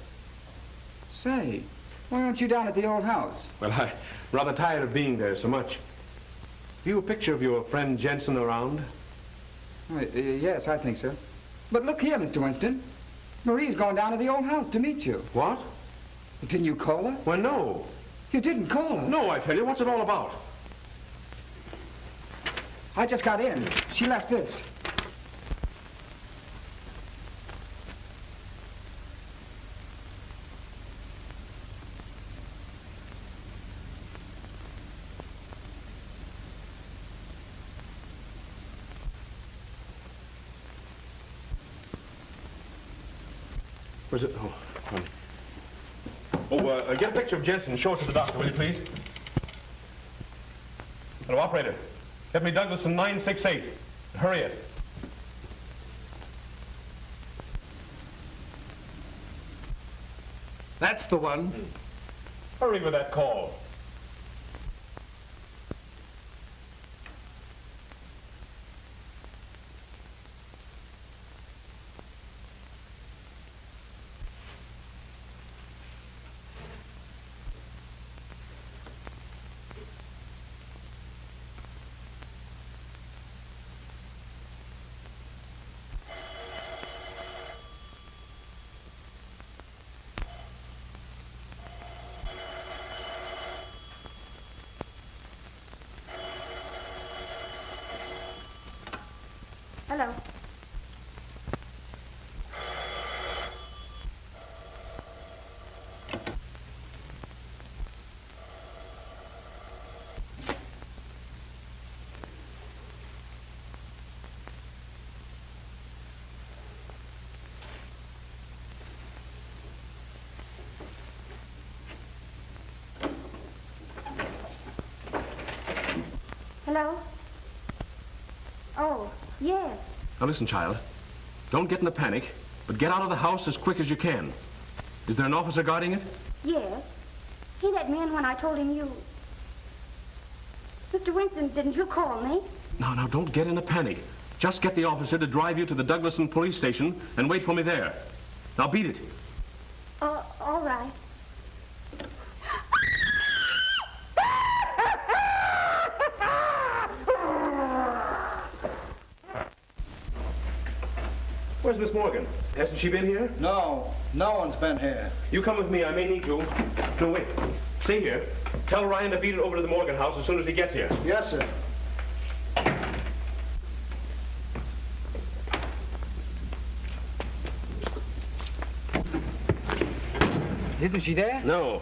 Say, why aren't you down at the old house? Well, I'm rather tired of being there so much. Have you a picture of your friend Jensen around? Yes, I think so. But look here, Mr. Winston. Marie's gone down to the old house to meet you. What? Didn't you call her? Well, no. You didn't call her? No, I tell you. What's it all about? I just got in. She left this. Where's it? Oh, honey. Oh, get a picture of Jensen and show it to the doctor, will you, please? Hello, operator. Get me Douglas in 968. Hurry it. That's the one. Hurry with that call. Hello. Hello? Oh, yes. Now listen, child. Don't get in a panic, but get out of the house as quick as you can. Is there an officer guarding it? Yes. He let me in when I told him you... Mr. Winston, didn't you call me? Now, don't get in a panic. Just get the officer to drive you to the Douglaston police station and wait for me there. Now beat it. All right. Where's Miss Morgan? Hasn't she been here? No, no one's been here. You come with me. I may need you. No, wait. Stay here. Tell Ryan to beat it over to the Morgan house as soon as he gets here. Yes, sir. Isn't she there? No.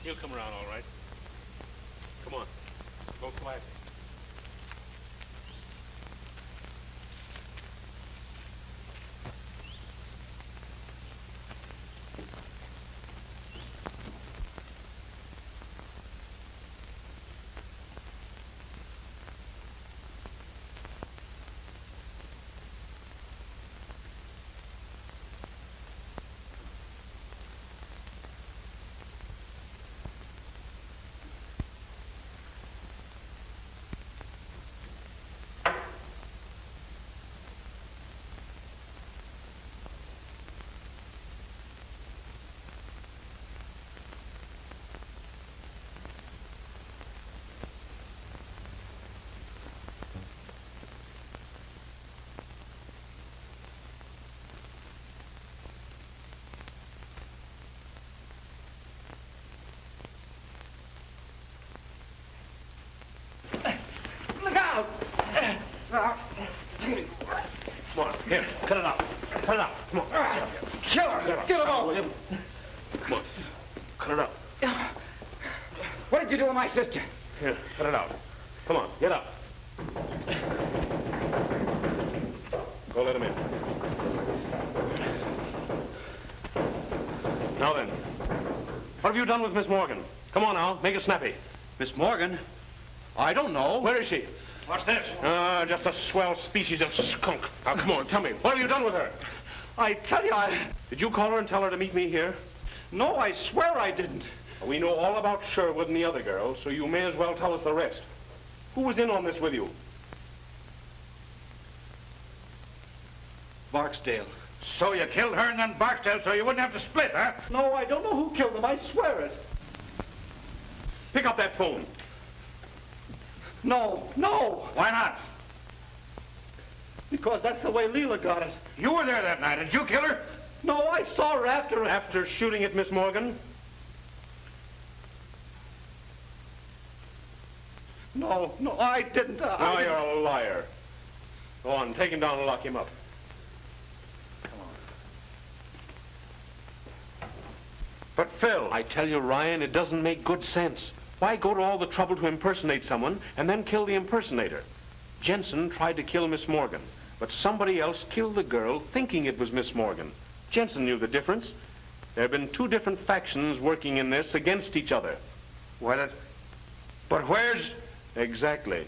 He'll come around all right. Come on. Go quietly. Come on, here, cut it out. Cut it out. Come on. Kill her! Get him off! Come on. Cut it out. What did you do with my sister? Here, cut it out. Come on, get up. Go let him in. Now then, what have you done with Miss Morgan? Come on now, make it snappy. Miss Morgan? I don't know. Where is she? What's this? Just a swell species of skunk. Now, come on, tell me. What have you done with her? I tell you, Did you call her and tell her to meet me here? No, I swear I didn't. We know all about Sherwood and the other girls, so you may as well tell us the rest. Who was in on this with you? Barksdale. So you killed her and then Barksdale so you wouldn't have to split, huh? No, I don't know who killed them. I swear it. Pick up that phone. No. Why not? Because that's the way Leela got it. You were there that night. Did you kill her? No, I saw her after... After shooting at Miss Morgan? No, I didn't. Now you're a liar. Go on, take him down and lock him up. But Phil... I tell you, Ryan, it doesn't make good sense. Why go to all the trouble to impersonate someone and then kill the impersonator? Jensen tried to kill Miss Morgan, but somebody else killed the girl thinking it was Miss Morgan. Jensen knew the difference. There have been two different factions working in this against each other. But where's... Exactly.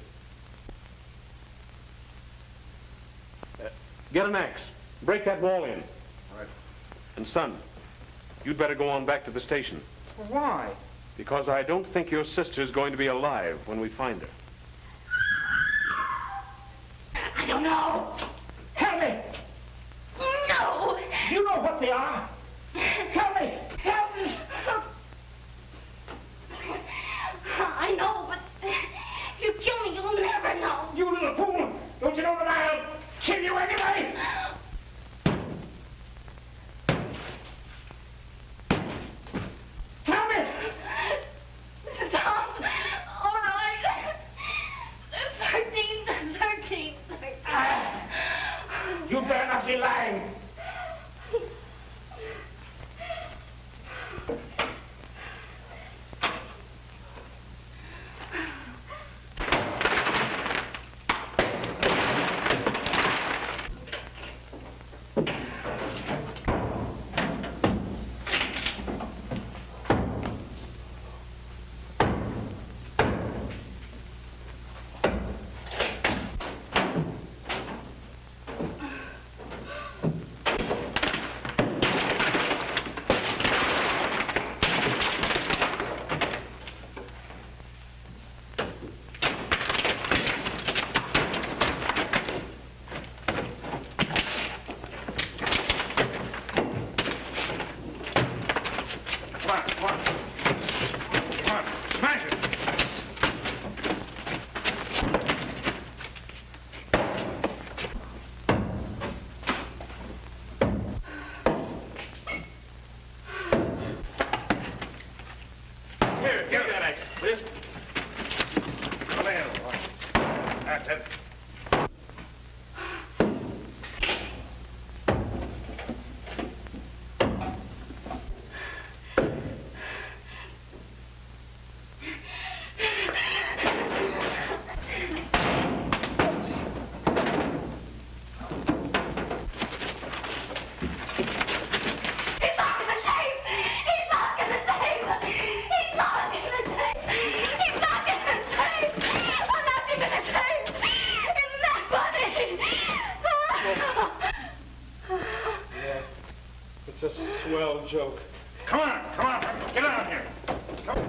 Get an axe. Break that wall in. All right. And son, you'd better go on back to the station. Why? Because I don't think your sister's going to be alive when we find her. I don't know. Help me! No. You know what they are. Help me! Help me! I know, but if you kill me, you'll never know. You little fool! Don't you know that I'll kill you anyway? Tell me! Stop. All right. 13. You better not be lying. It's a swell joke. Come on. Get out here. Come on.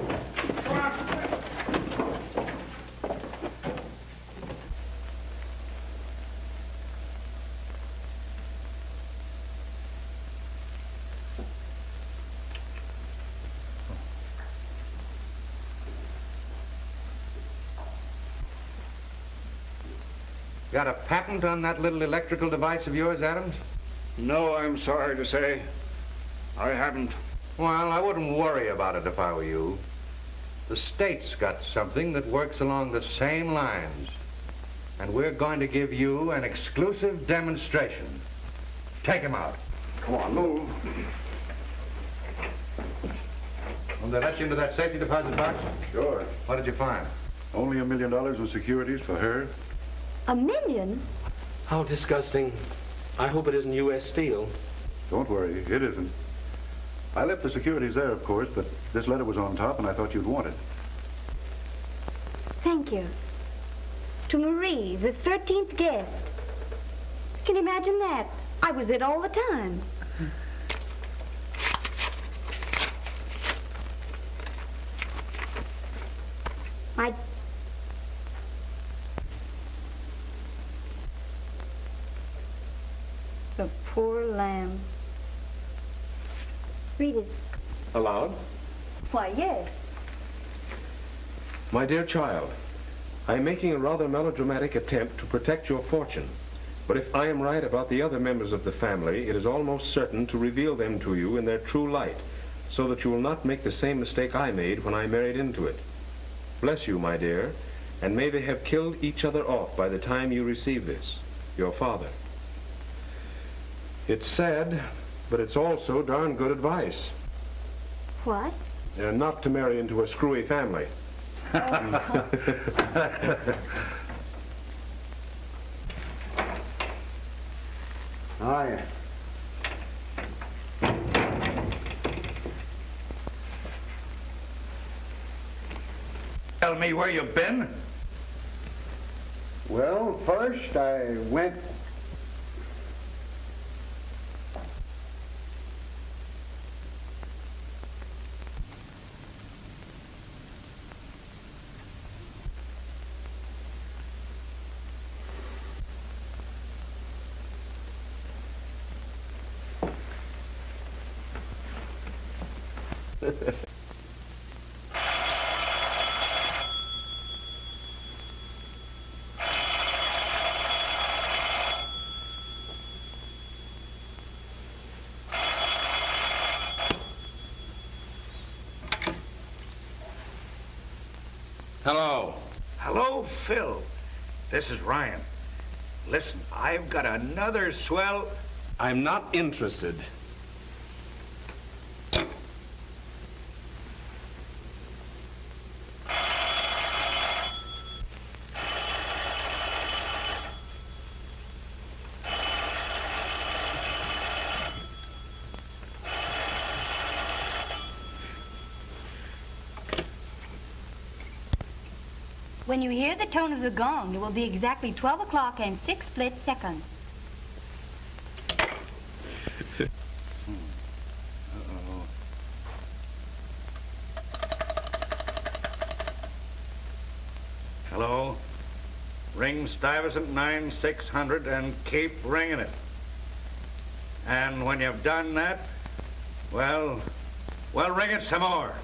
Got a patent on that little electrical device of yours, Adams? No, I'm sorry to say. I haven't. Well, I wouldn't worry about it if I were you. The state's got something that works along the same lines. And we're going to give you an exclusive demonstration. Take him out. Come on, move. Will they let you into that safety deposit box? Sure. What did you find? Only $1 million in securities for her. $1 million? How disgusting. I hope it isn't U.S. Steel. Don't worry, it isn't. I left the securities there, of course, but this letter was on top, and I thought you'd want it. Thank you. To Marie, the 13th guest. Can you imagine that? I was it all the time. The poor lamb. Read it. Aloud? Why, yes. My dear child, I am making a rather melodramatic attempt to protect your fortune. But if I am right about the other members of the family, it is almost certain to reveal them to you in their true light, so that you will not make the same mistake I made when I married into it. Bless you, my dear, and may they have killed each other off by the time you receive this, your father. It's sad, but it's also darn good advice. What? Not to marry into a screwy family. Hiya. Tell me where you've been? Well, first I went... Hello. Hello, Phil. This is Ryan. Listen, I've got another swell... I'm not interested. When you hear the tone of the gong, it will be exactly 12 o'clock and 6 split seconds. Hello? Ring Stuyvesant 9600 and keep ringing it. And when you've done that, well, ring it some more.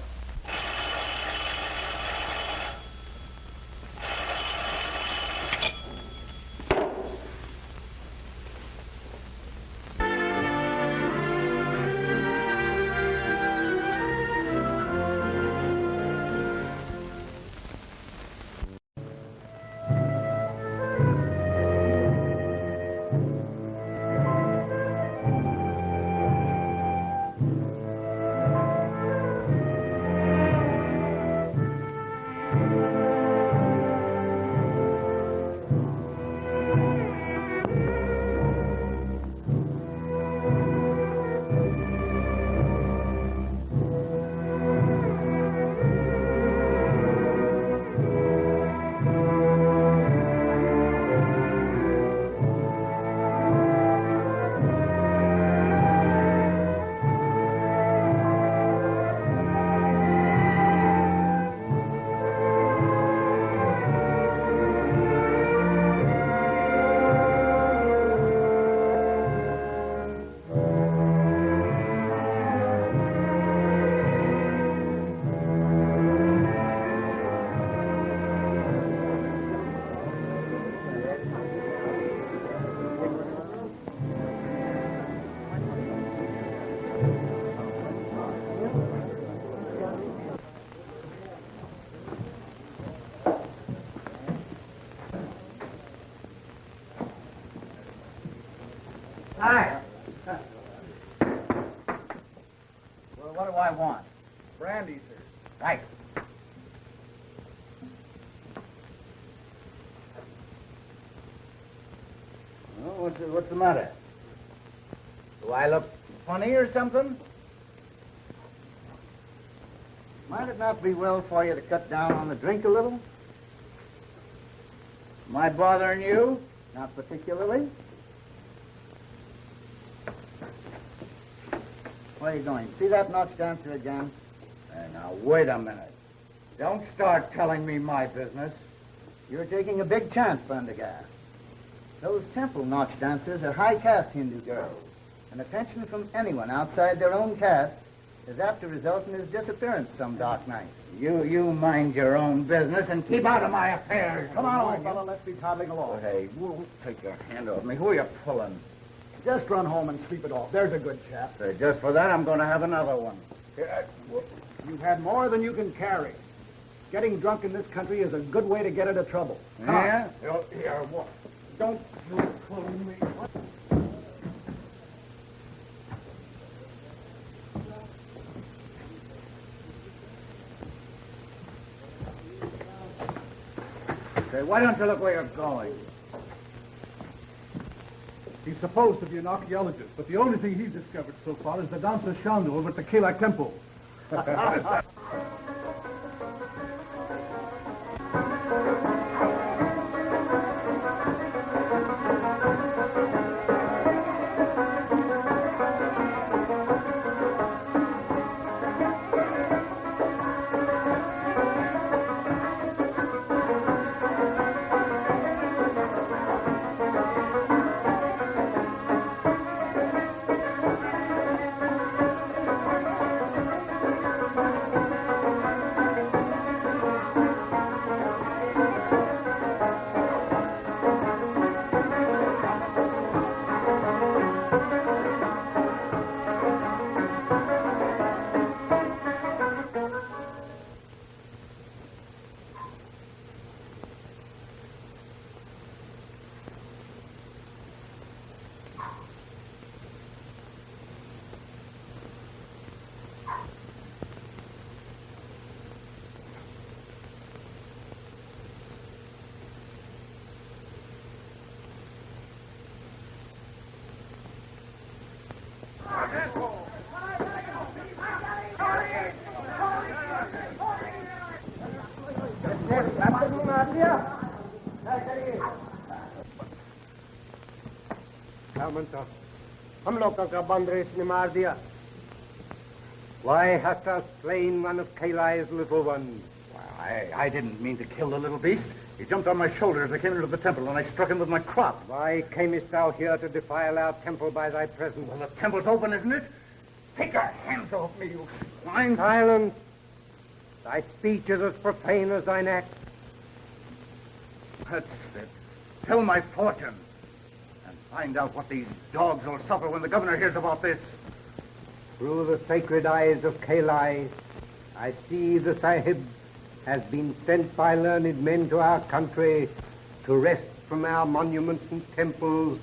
What do I want? Brandy, sir. Right. Well, what's the matter? Do I look funny or something? Might it not be well for you to cut down on the drink a little? Am I bothering you? Not particularly. Where are you going? See that notch dancer again? Now, wait a minute. Don't start telling me my business. You're taking a big chance, Prendergast. Those temple notch dancers are high-caste Hindu girls, and attention from anyone outside their own caste is apt to result in his disappearance some dark night. You mind your own business and keep out of my affairs. Come on, old fellow, let's be toddling along. Hey, take your hand off me. Who are you pulling? Just run home and sleep it off. There's a good chap. Just for that, I'm going to have another one. You've had more than you can carry. Getting drunk in this country is a good way to get into trouble. Come on. Yeah? Here, what? Don't you pull me. Say, why don't you look where you're going? He's supposed to be an archaeologist, but the only thing he's discovered so far is the dancer Shandu over at the Kelai Temple. हम लोगों का बंदरेश ने मार दिया. Why hast thou slain one of Kalai's little ones? I didn't mean to kill the little beast. He jumped on my shoulder as I came into the temple, and I struck him with my crop. Why camest thou here to defile our temple by thy presence? Well, the temple's open, isn't it? Take your hands off me, you swine. Silence. Thy speech is as profane as thine act. That's it. Tell my fortune. And find out what these dogs will suffer when the governor hears about this. Through the sacred eyes of Kalai, I see the Sahib has been sent by learned men to our country to wrest from our monuments and temples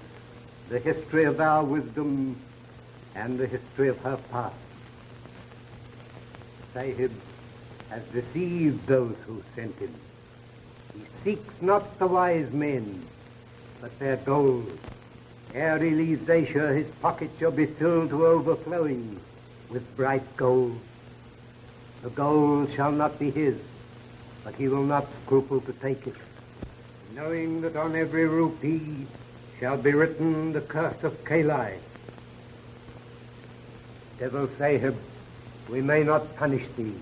the history of our wisdom and the history of her past. Sahib has deceived those who sent him. He seeks not the wise men, but their gold. Ere he leaves Asia, his pocket shall be filled to overflowing with bright gold. The gold shall not be his, but he will not scruple to take it, knowing that on every rupee shall be written the curse of Kalai. Devil Sahib, we may not punish thee,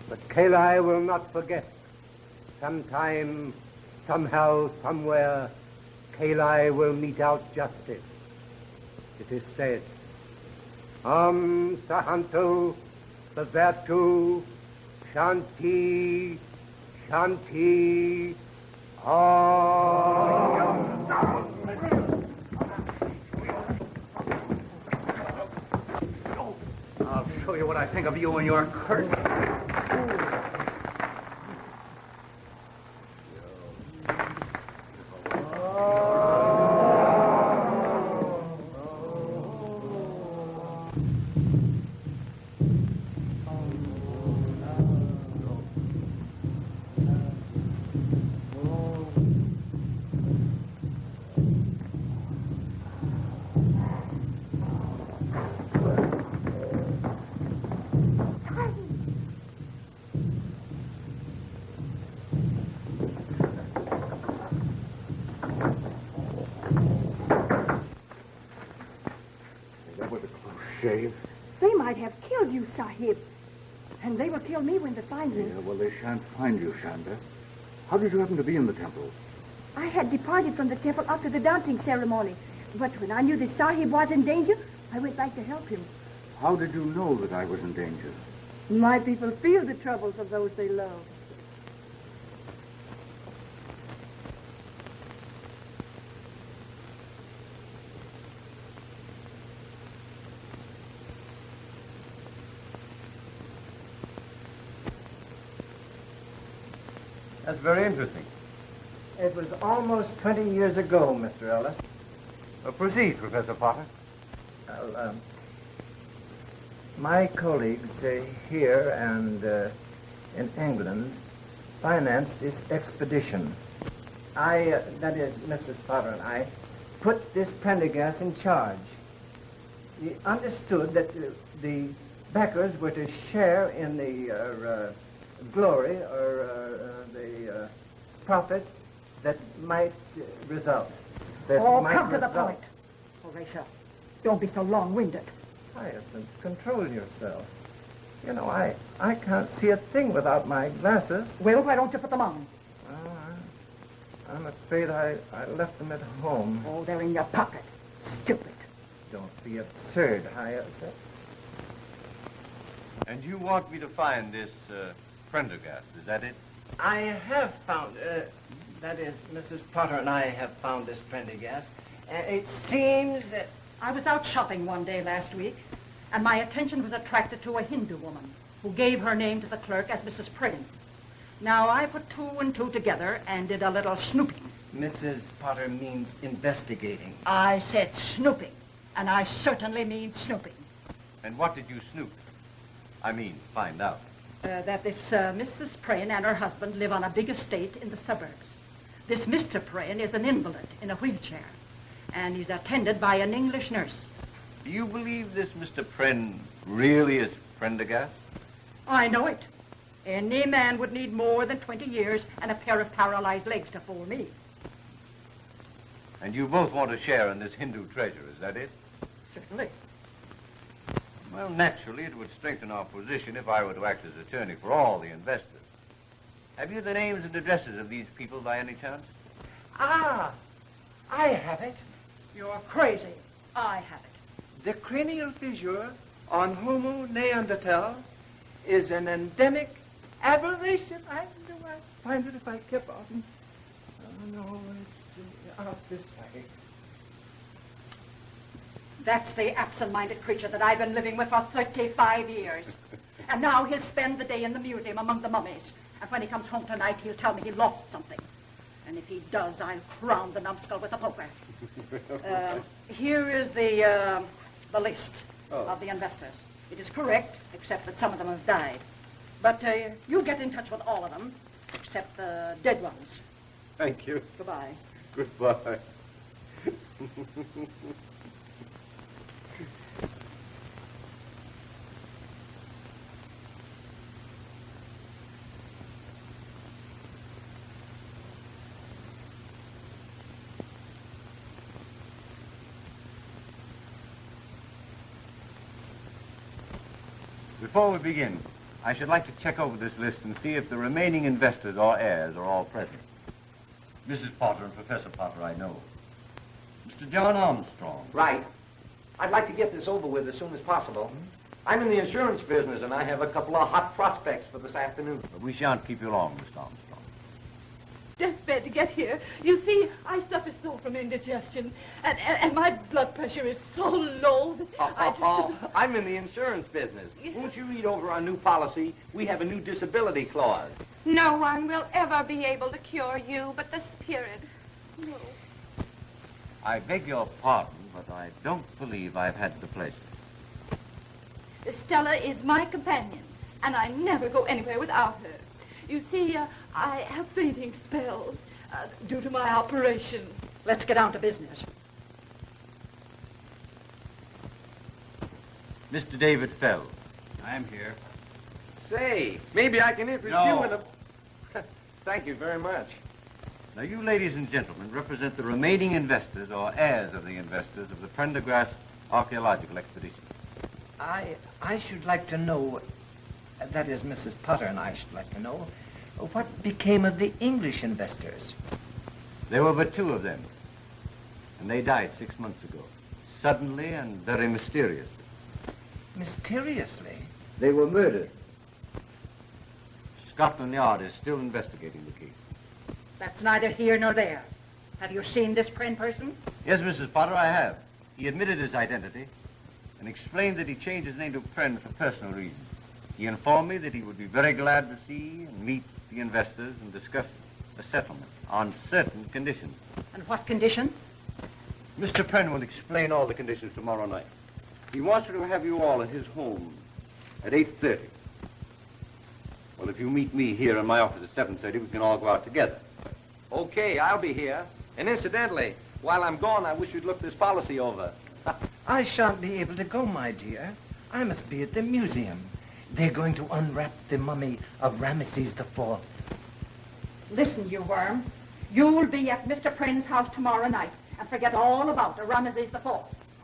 but Kalai will not forget. Sometime, somehow, somewhere, Kalai will mete out justice. It is said, Sahanto, Bhavatu, Shanti, Shanti, Om. I'll show you what I think of you and your curse. That was a close shave. They might have killed you, Sahib. And they will kill me when they find me. Yeah, well, they shan't find you, Shanda. How did you happen to be in the temple? I had departed from the temple after the dancing ceremony. But when I knew the Sahib was in danger, I went back to help him. How did you know that I was in danger? My people feel the troubles of those they love. That's very interesting. It was almost 20 years ago, Mr. Ellis. Proceed, Professor Potter. Well, my colleagues here and in England financed this expedition. That is, Mrs. Potter and I, put this Prendergast in charge. We understood that the backers were to share in the glory or the profits that might result. Come to the point. Horatio, don't be so long-winded. Hyacinth, control yourself. You know, I can't see a thing without my glasses. Well, why don't you put them on? I'm afraid I left them at home. Oh, they're in your pocket. Stupid. Don't be absurd, Hyacinth. And you want me to find this Prendergast, is that it? I have found, that is, Mrs. Potter and I have found this Prendergast. It seems that... I was out shopping one day last week, and my attention was attracted to a Hindu woman who gave her name to the clerk as Mrs. Prynne. Now, I put two and two together and did a little snooping. Mrs. Potter means investigating. I said snooping, and I certainly mean snooping. And what did you snoop? I mean, find out. That this Mrs. Prynne and her husband live on a big estate in the suburbs. This Mr. Prynne is an invalid in a wheelchair, and he's attended by an English nurse. Do you believe this Mr. Prynne really is Prendergast? I know it. Any man would need more than 20 years and a pair of paralyzed legs to fool me. And you both want to share in this Hindu treasure, is that it? Certainly. Well, naturally, it would strengthen our position if I were to act as attorney for all the investors. Have you the names and addresses of these people by any chance? Ah, I have it. You're crazy. I have it. The cranial fissure on Homo neanderthal is an endemic aberration. I know I'd find it if I kept on. Oh, no, it's out this way. That's the absent-minded creature that I've been living with for 35 years. And now he'll spend the day in the museum among the mummies. And when he comes home tonight, he'll tell me he lost something. And if he does, I'll crown the numbskull with a poker. Here is the list of the investors. It is correct, except that some of them have died. But you'll get in touch with all of them, except the dead ones. Thank you. Goodbye. Goodbye. Before we begin, I should like to check over this list and see if the remaining investors or heirs are all present. Mrs. Potter and Professor Potter, I know. Mr. John Armstrong. Right. I'd like to get this over with as soon as possible. I'm in the insurance business, and I have a couple of hot prospects for this afternoon. But we shan't keep you long, Mr. Armstrong. Deathbed to get here. You see, I suffer so from indigestion, and my blood pressure is so low that I'm in the insurance business. Won't you read over our new policy? We have a new disability clause. No one will ever be able to cure you but the spirit. No. I beg your pardon, but I don't believe I've had the pleasure. Stella is my companion, and I never go anywhere without her. You see, I have fainting spells due to my operation. Let's get down to business. Mr. David Fell. I'm here. Say, maybe I can interest you in a... Thank you very much. Now, you ladies and gentlemen represent the remaining investors or heirs of the investors of the Prendergast archaeological expedition. I should like to know, that is, Mrs. Potter and I should like to know, what became of the English investors? There were but 2 of them, and they died 6 months ago, suddenly and very mysteriously. Mysteriously? They were murdered. Scotland Yard is still investigating the case. That's neither here nor there. Have you seen this Pren person? Yes, Mrs. Potter, I have. He admitted his identity and explained that he changed his name to Pren for personal reasons. He informed me that he would be very glad to see and meet the investors and discuss a settlement on certain conditions. And what conditions? Mr. Pren will explain all the conditions tomorrow night. He wants to have you all at his home at 8:30. Well, if you meet me here in my office at 7:30, we can all go out together. Okay, I'll be here. And incidentally, while I'm gone, I wish you'd look this policy over. I shan't be able to go, my dear. I must be at the museum. They're going to unwrap the mummy of Ramesses IV. Listen, you worm. You'll be at Mr. Pren's house tomorrow night and forget all about the Ramesses IV,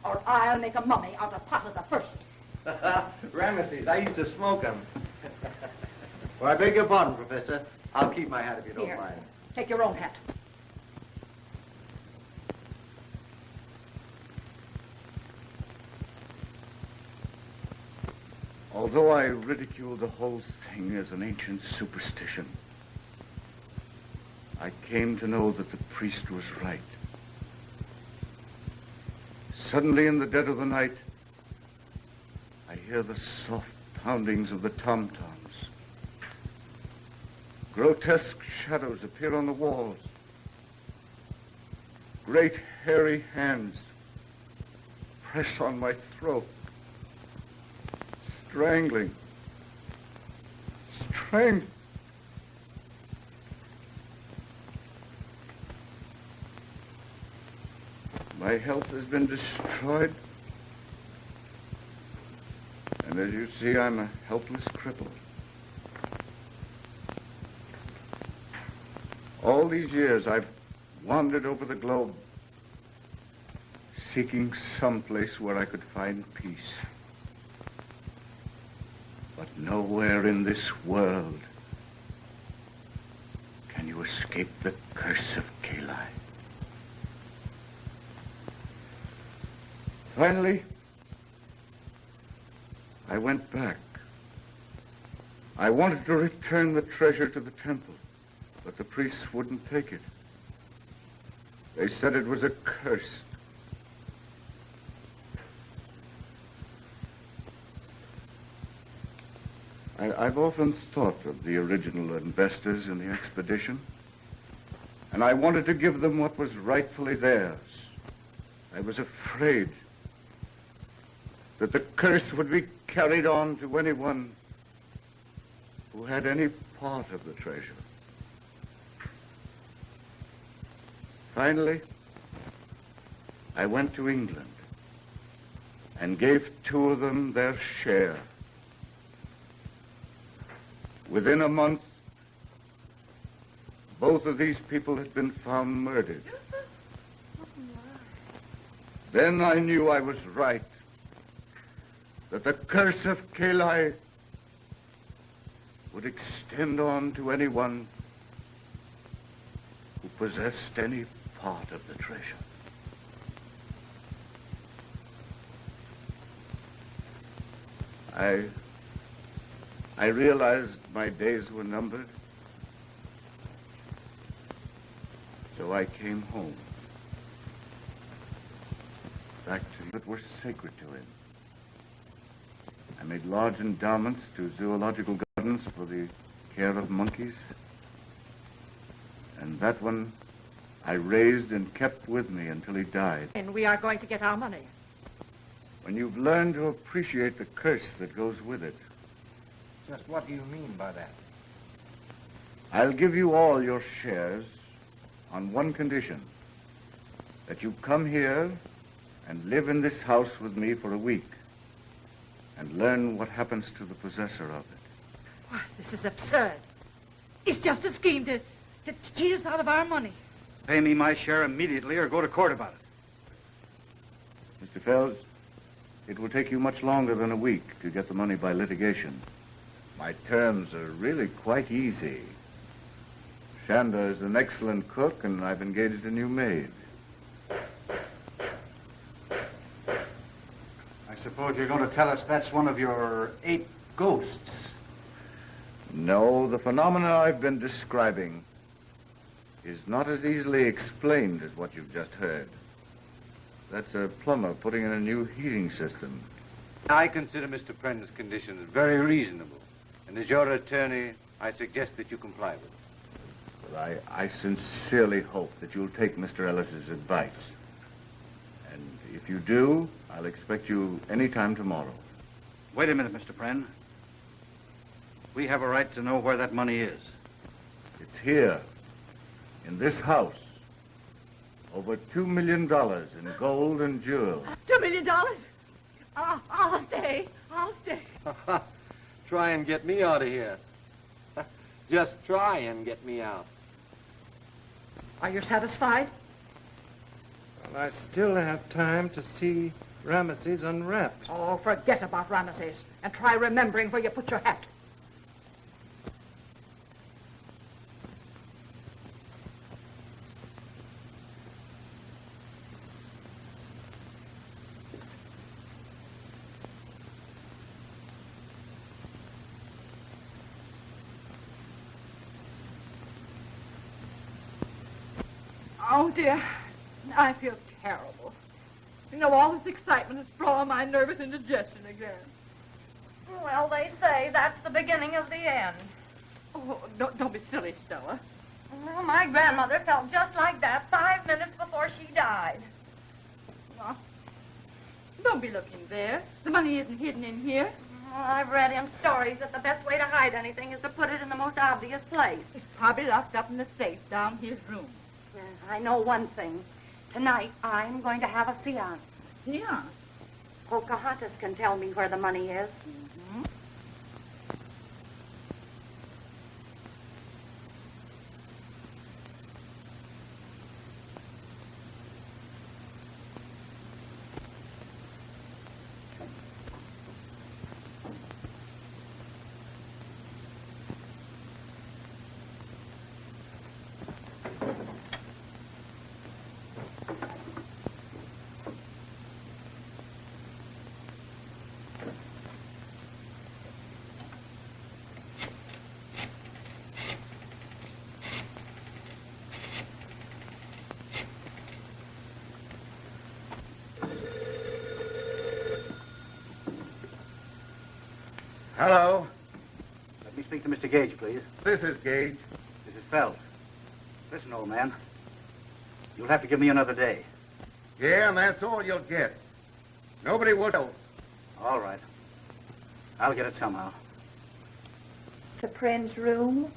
or I'll make a mummy out of Potter the First. Ramesses, I used to smoke them. Well, I beg your pardon, Professor. I'll keep my hat if you don't Here, mind. take your own hat. Although I ridicule the whole thing as an ancient superstition, I came to know that the priest was right. Suddenly, in the dead of the night, I hear the soft poundings of the tom-toms. Grotesque shadows appear on the walls. Great hairy hands press on my throat. Strangling. My health has been destroyed. And as you see, I'm a helpless cripple. All these years, I've wandered over the globe, seeking some place where I could find peace. But nowhere in this world can you escape the curse of Kali. Finally, I went back. I wanted to return the treasure to the temple, but the priests wouldn't take it. They said it was a curse. I've often thought of the original investors in the expedition, and I wanted to give them what was rightfully theirs. I was afraid that the curse would be carried on to anyone who had any part of the treasure. Finally, I went to England and gave 2 of them their share. Within a month, both of these people had been found murdered. Then I knew I was right, that the curse of Kali would extend on to anyone who possessed any part of the treasure. I realized my days were numbered, so I came home, back to what were sacred to him. I made large endowments to zoological gardens for the care of monkeys, and that one I raised and kept with me until he died. And we are going to get our money. When you've learned to appreciate the curse that goes with it, Just what do you mean by that? I'll give you all your shares on one condition, that you come here and live in this house with me for a week and learn what happens to the possessor of it. Why, this is absurd. It's just a scheme to cheat us out of our money. Pay me my share immediately or go to court about it. Mr. Fells, it will take you much longer than a week to get the money by litigation. My terms are really quite easy. Shanda is an excellent cook, and I've engaged a new maid. I suppose you're going to tell us that's one of your 8 ghosts. No, the phenomena I've been describing is not as easily explained as what you've just heard. That's a plumber putting in a new heating system. I consider Mr. Prend's conditions very reasonable. And as your attorney, I suggest that you comply with it. Well, I sincerely hope that you'll take Mr. Ellis's advice. And if you do, I'll expect you any time tomorrow. Wait a minute, Mr. Prend. We have a right to know where that money is. It's here, in this house. Over $2 million in gold and jewels. $2 million? I'll stay. I'll stay. Try and get me out of here. Just try and get me out. Are you satisfied? Well, I still have time to see Ramesses unwrapped. Oh, forget about Ramesses and try remembering where you put your hat. Oh, dear. I feel terrible. You know, all this excitement is throwing my nervous indigestion again. Well, they say that's the beginning of the end. Oh, don't be silly, Stella. Well, my grandmother felt just like that 5 minutes before she died. Well, don't be looking there. The money isn't hidden in here. Well, I've read in stories that the best way to hide anything is to put it in the most obvious place. It's probably locked up in the safe down his room. Yes, I know one thing. Tonight, I'm going to have a seance. Seance? Pocahontas can tell me where the money is. Mm-hmm. Hello. Let me speak to Mr. Gage, please. This is Gage. This is Phelps. Listen, old man. You'll have to give me another day. Yeah, and that's all you'll get. Nobody will else. All right. I'll get it somehow. The Prend's room?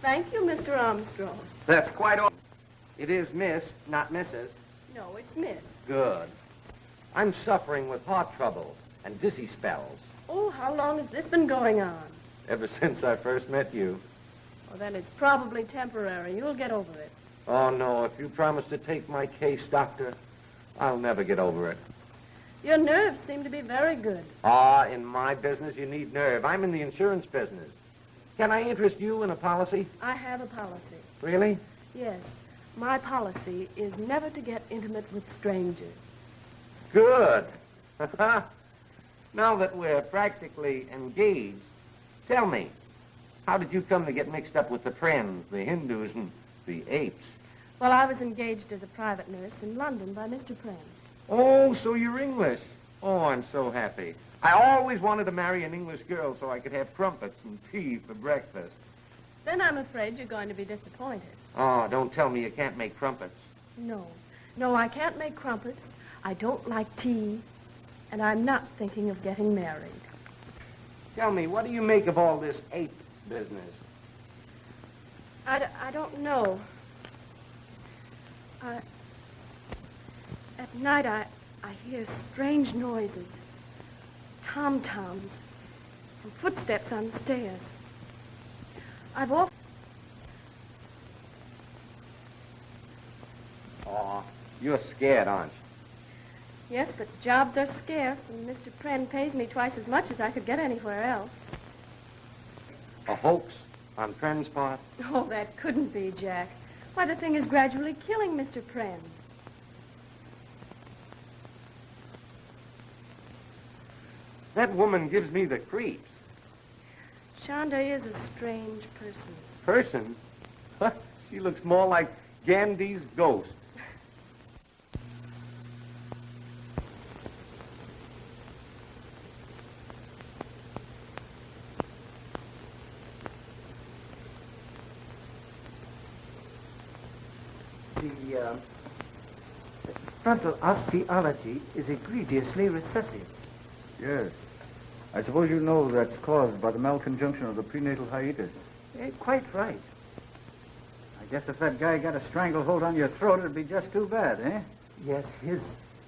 Thank you, Mr. Armstrong. That's quite all. It is Miss, not Mrs. No, it's Miss. Good. I'm suffering with heart trouble and dizzy spells Oh, how long has this been going on? ever since I first met you. Well, then it's probably temporary. You'll get over it. Oh, no, if you promise to take my case, Doctor, I'll never get over it. Your nerves seem to be very good. Ah, in my business, you need nerve. I'm in the insurance business. Can I interest you in a policy? I have a policy. Really? Yes. My policy is never to get intimate with strangers. Good. Now that we're practically engaged, tell me, how did you come to get mixed up with the Friends, the Hindus, and the apes? Well, I was engaged as a private nurse in London by Mr. Prend. Oh, so you're English. Oh, I'm so happy. I always wanted to marry an English girl so I could have crumpets and tea for breakfast. Then I'm afraid you're going to be disappointed. Oh, don't tell me you can't make crumpets. No. No, I can't make crumpets. I don't like tea. And I'm not thinking of getting married. Tell me, what do you make of all this ape business? I don't know. At night, I hear strange noises. Tom-toms and footsteps on the stairs. I've often... Aw, you're scared, aren't you? Yes, but jobs are scarce, and Mr. Pren pays me twice as much as I could get anywhere else. A hoax on Pren's part? Oh, that couldn't be, Jack. Why, the thing is gradually killing Mr. Pren. That woman gives me the creeps. Shonda is a strange person. Person? Huh? She looks more like Gandhi's ghost. The frontal osteology is egregiously recessive. Yes. I suppose you know that's caused by the malconjunction of the prenatal hiatus. Quite right. I guess if that guy got a stranglehold on your throat, it'd be just too bad, eh? Yes, his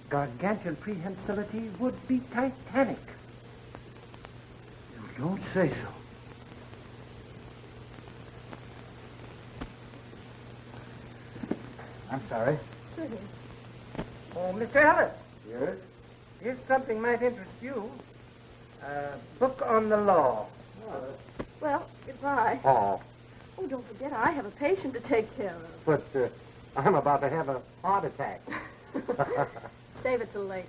gargantuan prehensility would be titanic. You don't say so. I'm sorry. Oh, Mr. Ellis, Yes? here's something might interest you. A book on the law. Well, goodbye. Oh, Oh, don't forget, I have a patient to take care of. but I'm about to have a heart attack. Save it till later.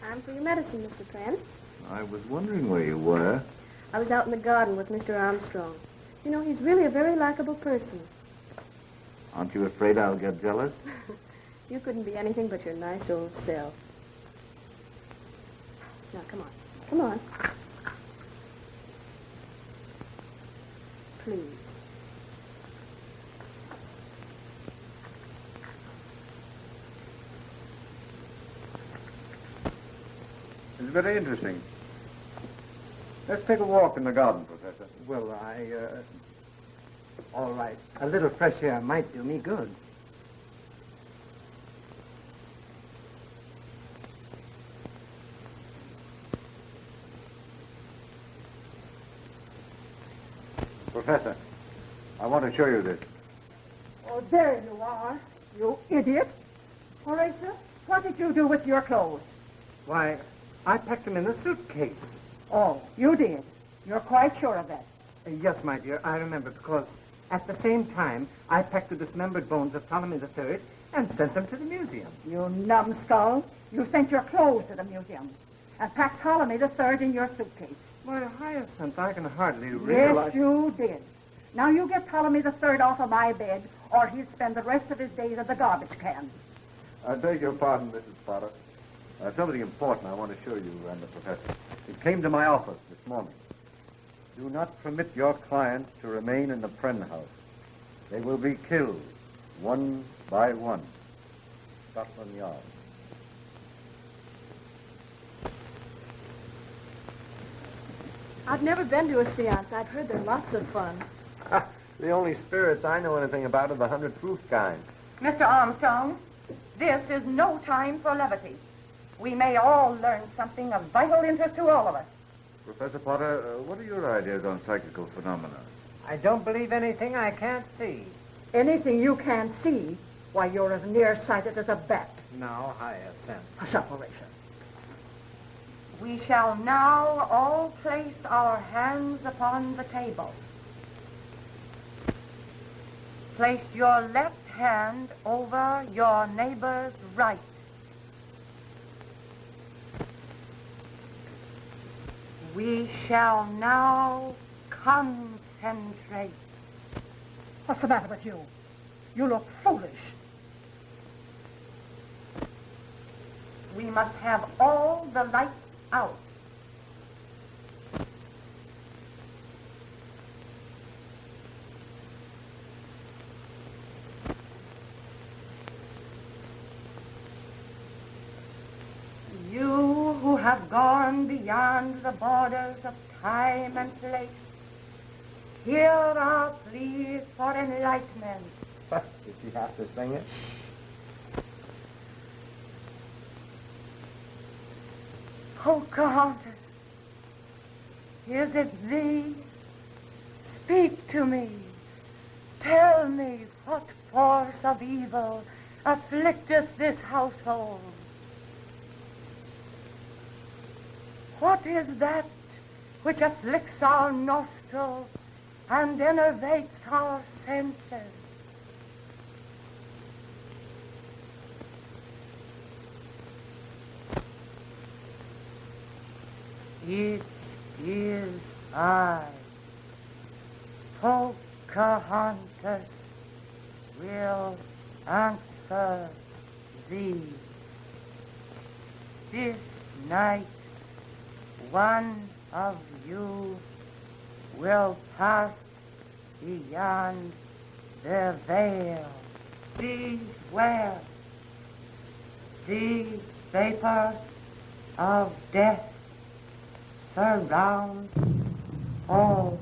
Time for your medicine, Mr. Pren. I was wondering where you were. I was out in the garden with Mr. Armstrong. You know, he's really a very likable person. Aren't you afraid I'll get jealous? You couldn't be anything but your nice old self. Now, come on. Come on. Please. It's very interesting. Let's take a walk in the garden, Professor. Well, all right. A little fresh air might do me good. Professor, I want to show you this. Oh, there you are, you idiot. Horatio, what did you do with your clothes? Why, I packed them in a suitcase. Oh, you did. You're quite sure of that. Yes, my dear, I remember, because at the same time, I packed the dismembered bones of Ptolemy III and sent them to the museum. You numbskull. You sent your clothes to the museum and packed Ptolemy III in your suitcase. Why, Hyacinth, I can hardly realize... Yes, you did. Now you get Ptolemy III off of my bed, or he'll spend the rest of his days at the garbage can. I beg your pardon, Mrs. Potter. Something important I want to show you and the professor. It came to my office this morning. Do not permit your clients to remain in the Pren house. They will be killed, one by one. Scotland Yard. I've never been to a seance. I've heard they're lots of fun. The only spirits I know anything about are the 100 proof kind. Mr. Armstrong, this is no time for levity. We may all learn something of vital interest to all of us. Professor Potter, what are your ideas on psychical phenomena? I don't believe anything I can't see. Anything you can't see, why, you're as nearsighted as a bat. Now, Hyacinth. Hush up, Horatio. We shall now all place our hands upon the table. Place your left hand over your neighbor's right. We shall now concentrate. What's the matter with you? You look foolish. We must have all the lights out. You who have gone beyond the borders of time and place, here are pleas for enlightenment. Did she have to sing it? Pocahontas, is it thee? Speak to me. Tell me what force of evil afflicteth this household. What is that which afflicts our nostrils and enervates our senses? It is I, Pocahontas, will answer thee. This night one of you will pass beyond the veil. Beware. The vapor of death surround all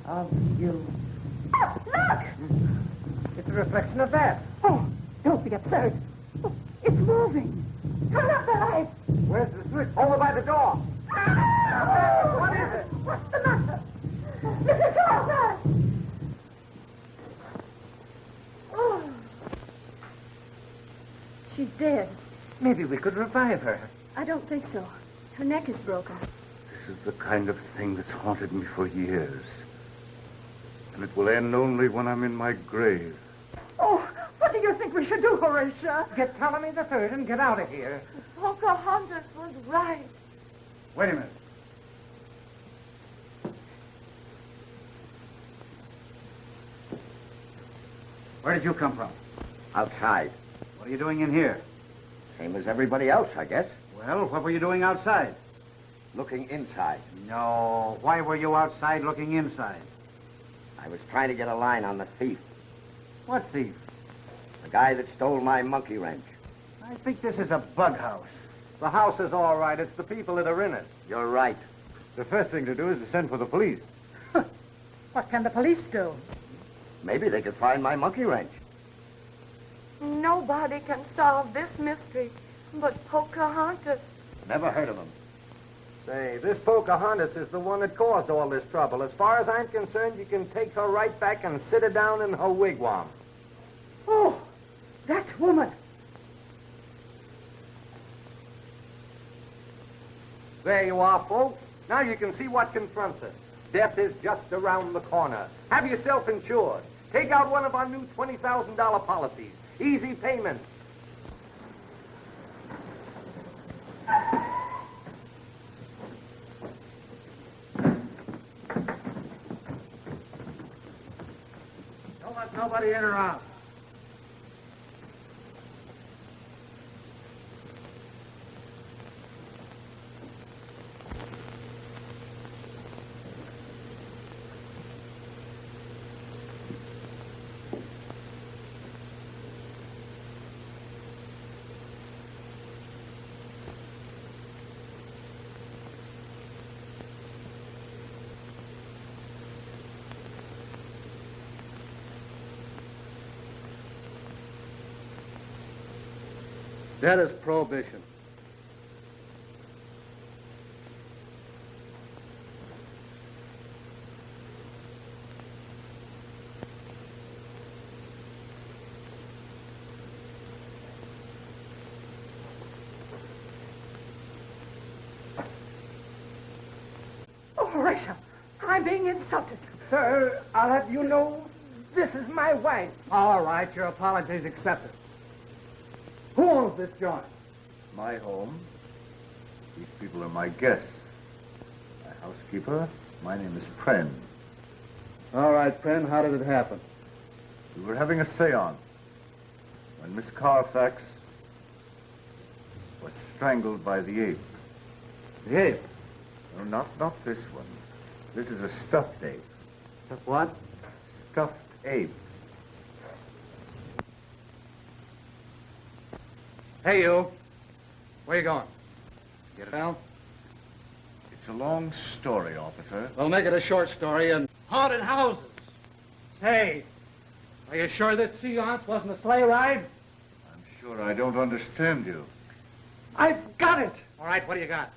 of you. Oh, look! It's a reflection of that. Oh, don't be absurd. Oh, it's moving. Turn up the light. Where's the switch? Over by the door. What is it? What's the matter? Mrs. Carter! Oh. She's dead. Maybe we could revive her. I don't think so. Her neck is broken. This is the kind of thing that's haunted me for years. And it will end only when I'm in my grave. Oh, what do you think we should do, Horatia? Get Ptolemy the Third and get out of here. Pocahontas was right. Wait a minute. Where did you come from? Outside. What are you doing in here? Same as everybody else, I guess. Well, what were you doing outside? Looking inside. No. Why were you outside looking inside? I was trying to get a line on the thief. What thief? The guy that stole my monkey wrench. I think this is a bug house. The house is all right. It's the people that are in it. You're right. The first thing to do is to send for the police. What can the police do? Maybe they could find my monkey wrench. Nobody can solve this mystery but Pocahontas. Never heard of him. Say, this Pocahontas is the one that caused all this trouble. As far as I'm concerned, you can take her right back and sit her down in her wigwam. Oh, that woman. There you are, folks. Now you can see what confronts us. Death is just around the corner. Have yourself insured. Take out one of our new $20,000 policies. Easy payments. Don't let nobody in or out. That is prohibition. Oh, Horatio, I'm being insulted. Sir, I'll have you know, this is my wife. All right, your apology is accepted. Who owns this joint? My home. These people are my guests. My housekeeper. My name is Pren. All right, Pren, how did it happen? We were having a seance when Miss Carfax was strangled by the ape. The ape? No, not this one. This is a stuffed ape. What? Stuffed ape. Hey, you. Where you going? Get it down? It's a long story, officer. We'll make it a short story and... Haunted houses. Say, Are you sure this seance wasn't a sleigh ride? I'm sure I don't understand you. I've got it. All right, what do you got?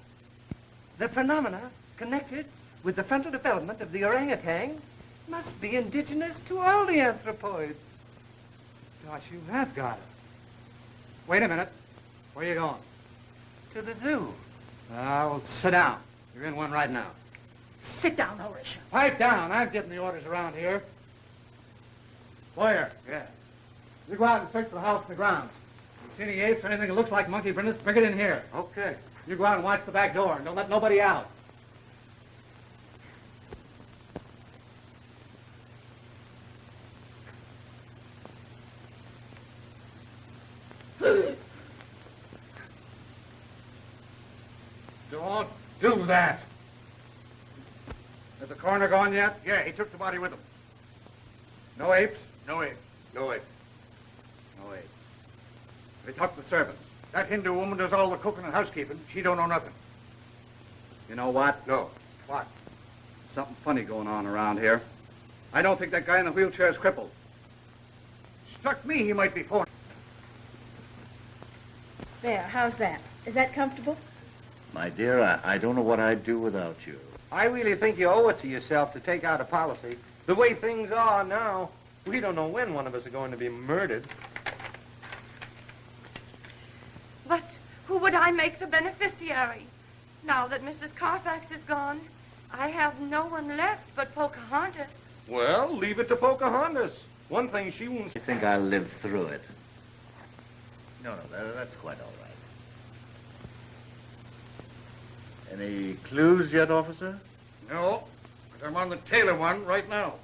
The phenomena connected with the frontal development of the orangutan must be indigenous to all the anthropoids. Gosh, you have got it. Wait a minute. Where are you going? To the zoo. Well, sit down. You're in one right now. Sit down, Horatio. Pipe down. I'm getting the orders around here. Boyer. Yeah. You go out and search for the house and the grounds. If you see any apes or anything that looks like monkey brindles, bring it in here. Okay. You go out and watch the back door and don't let nobody out. Don't do that. Is the coroner gone yet? Yeah, he took the body with him. No apes? No ape. No ape. No apes. They talked to the servants. That Hindu woman does all the cooking and housekeeping. She don't know nothing. You know what? No. What? Something funny going on around here. I don't think that guy in the wheelchair is crippled. Struck me he might be 40. There, how's that? Is that comfortable? My dear, I don't know what I'd do without you. I really think you owe it to yourself to take out a policy. The way things are now, we don't know when one of us are going to be murdered. But who would I make the beneficiary? Now that Mrs. Carfax is gone, I have no one left but Pocahontas. Well, leave it to Pocahontas. One thing she won't... I think I'll live through it. No, that's quite all right. Any clues yet, officer? No, but I'm on the tail of one right now.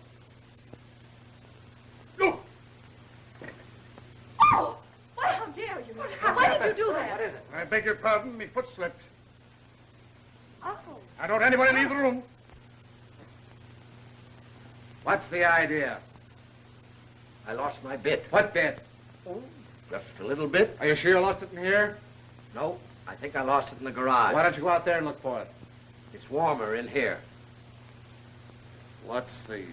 Look! Oh! Why, how dare you? Why did you do that? What is it? I beg your pardon, my foot slipped. Oh. I don't want anybody leave the room. What's the idea? I lost my bit. What bit? Just a little bit. Are you sure you lost it in here? No, I think I lost it in the garage. Why don't you go out there and look for it? It's warmer in here. What's the use?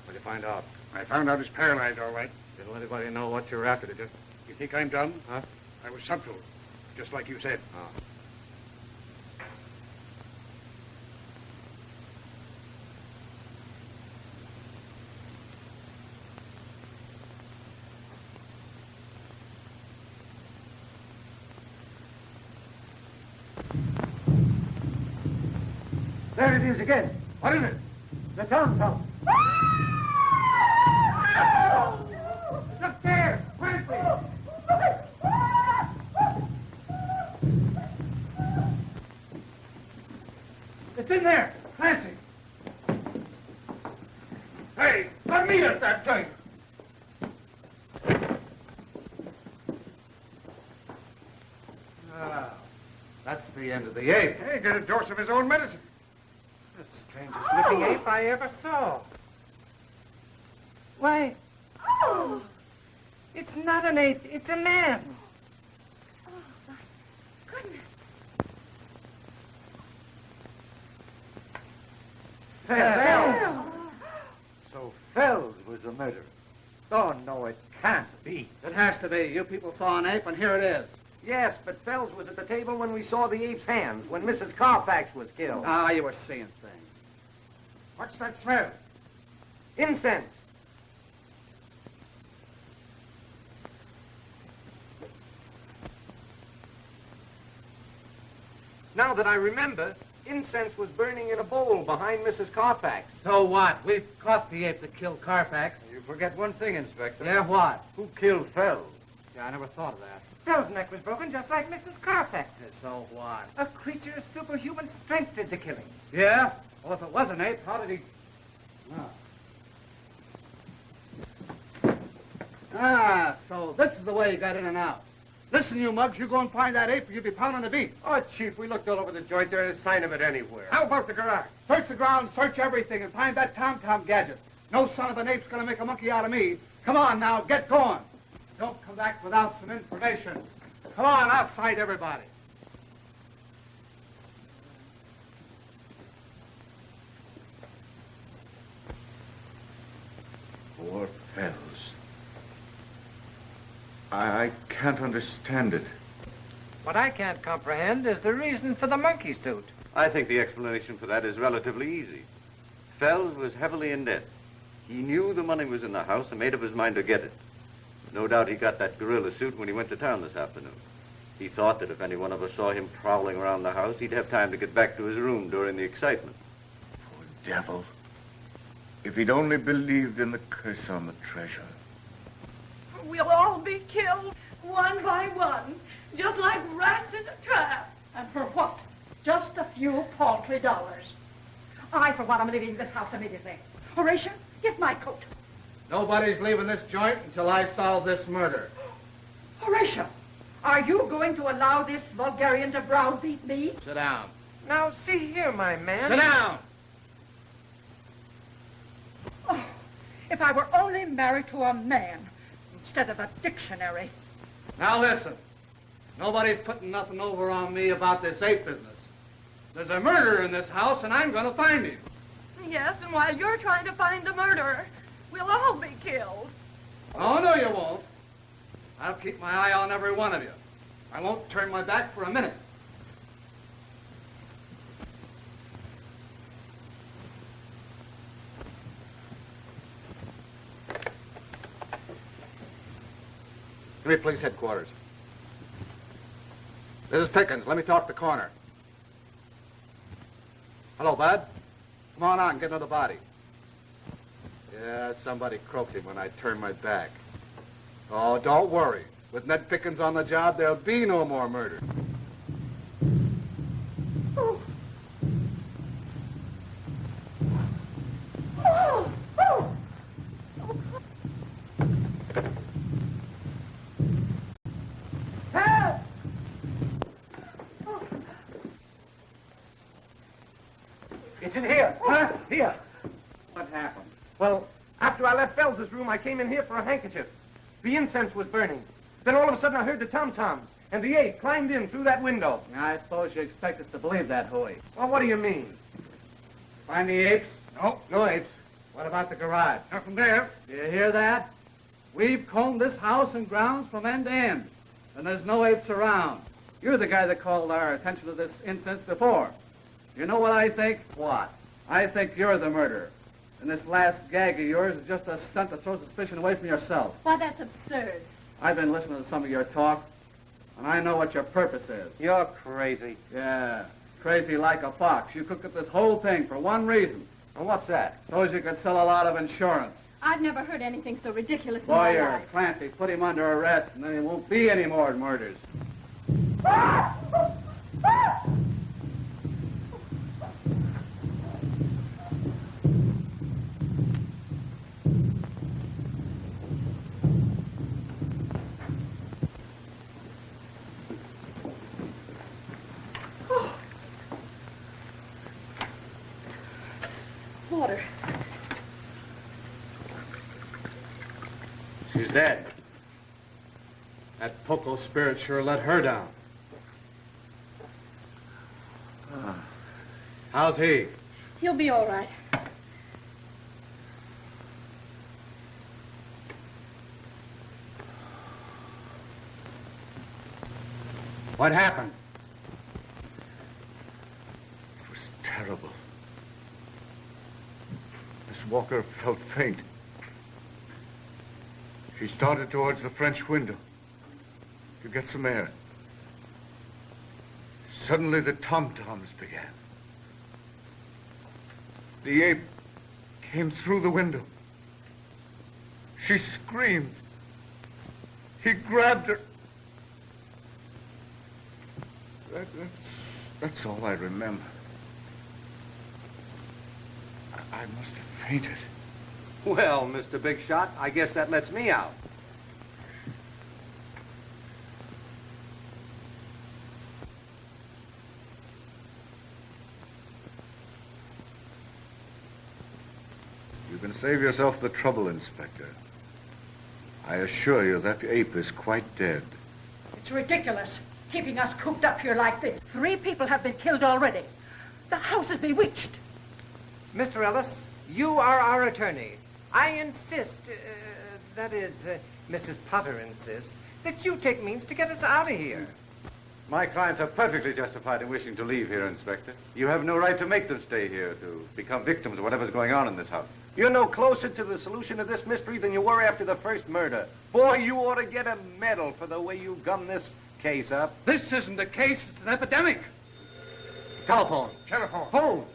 What'd you find out? I found out he's paralyzed, all right. Didn't let anybody know what you're after, did you? You think I'm dumb? Huh? I was subtle, just like you said. Oh. There it is again. What is it? The tom-tom. Look there! Clancy! It's in there! Clancy! Hey, let me at that thing! Ah, that's the end of the ape. Hey, get a dose of his own medicine. The strangest looking ape I ever saw. Why, Oh! it's not an ape, it's a man. Oh, my goodness. Fells. So Fells was the murderer. Oh, no, it can't be. It has to be. You people saw an ape, and here it is. Yes, but Fells was at the table when we saw the ape's hands, when Mrs. Carfax was killed. Ah, you were seeing things. What's that smell? Incense. Now that I remember, incense was burning in a bowl behind Mrs. Carfax. So what? We've caught the ape that killed Carfax. You forget one thing, Inspector. Yeah, what? Who killed Fells? Yeah, I never thought of that. Fells' neck was broken just like Mrs. Carfax's. So what? A creature of superhuman strength did the killing. Yeah? Well, if it was an ape, how did he... Ah, so this is the way you got in and out. Listen, you mugs, you go and find that ape or you'll be pounding the beat. Oh, Chief, we looked all over the joint. There ain't a sign of it anywhere. How about the garage? Search the ground, search everything, and find that tom-tom gadget. No son of an ape's gonna make a monkey out of me. Come on now, get going. Don't come back without some information. Come on, outside everybody. Poor Fells. I can't understand it. What I can't comprehend is the reason for the monkey suit. I think the explanation for that is relatively easy. Fells was heavily in debt. He knew the money was in the house and made up his mind to get it. No doubt he got that gorilla suit when he went to town this afternoon. He thought that if any one of us saw him prowling around the house, he'd have time to get back to his room during the excitement. Poor devil. If he'd only believed in the curse on the treasure. We'll all be killed, one by one, just like rats in a trap. And for what? Just a few paltry dollars. I, for one, am leaving this house immediately. Horatio, get my coat. Nobody's leaving this joint until I solve this murder. Horatio, are you going to allow this vulgarian to browbeat me? Sit down. Now, see here, my man. Sit down! Oh, if I were only married to a man instead of a dictionary. Now listen. Nobody's putting nothing over on me about this ape business. There's a murderer in this house, and I'm going to find him. Yes, and while you're trying to find the murderer, we'll all be killed. Oh, no, you won't. I'll keep my eye on every one of you. I won't turn my back for a minute. Give me police headquarters. This is Pickens. Let me talk to the coroner. Hello, Bud. Come on out and get another body. Yeah, somebody croaked him when I turned my back. Oh, don't worry. With Ned Pickens on the job, there'll be no more murder. Oh. Oh. Oh. Help! It's in here. Huh? Here. What happened? Well, after I left Fells's room, I came in here for a handkerchief. The incense was burning. Then all of a sudden I heard the tom-toms, and the ape climbed in through that window. I suppose you expect us to believe that, Hoey. Well, what do you mean? Find the apes? No, no apes. What about the garage? Nothing there. Do you hear that? We've combed this house and grounds from end to end, and there's no apes around. You're the guy that called our attention to this instance before. You know what I think? What? I think you're the murderer. And this last gag of yours is just a stunt to throw suspicion away from yourself. Why, that's absurd. I've been listening to some of your talk, and I know what your purpose is. You're crazy. Yeah, crazy like a fox. You cooked up this whole thing for one reason. And what's that? So as you could sell a lot of insurance. I've never heard anything so ridiculous in my Lawyer life. Clancy, put him under arrest, and then there won't be any more murders. Water. She's dead. That Poco spirit sure let her down. How's he? He'll be all right. What happened? It was terrible. Miss Walker felt faint. She started towards the French window to get some air. Suddenly the tom-toms began. The ape came through the window. She screamed. He grabbed her. That's all I remember. I must have fainted. Well, Mr. Big Shot, I guess that lets me out. You can save yourself the trouble, Inspector. I assure you that ape is quite dead. It's ridiculous, keeping us cooped up here like this. 3 people have been killed already. The house is bewitched. Mr. Ellis, you are our attorney. I insist, that is, Mrs. Potter insists, that you take means to get us out of here. My clients are perfectly justified in wishing to leave here, Inspector. You have no right to make them stay here, to become victims of whatever's going on in this house. You're no closer to the solution of this mystery than you were after the first murder. Boy, you ought to get a medal for the way you gummed this case up. This isn't a case, it's an epidemic. Telephone. Telephone. Phone.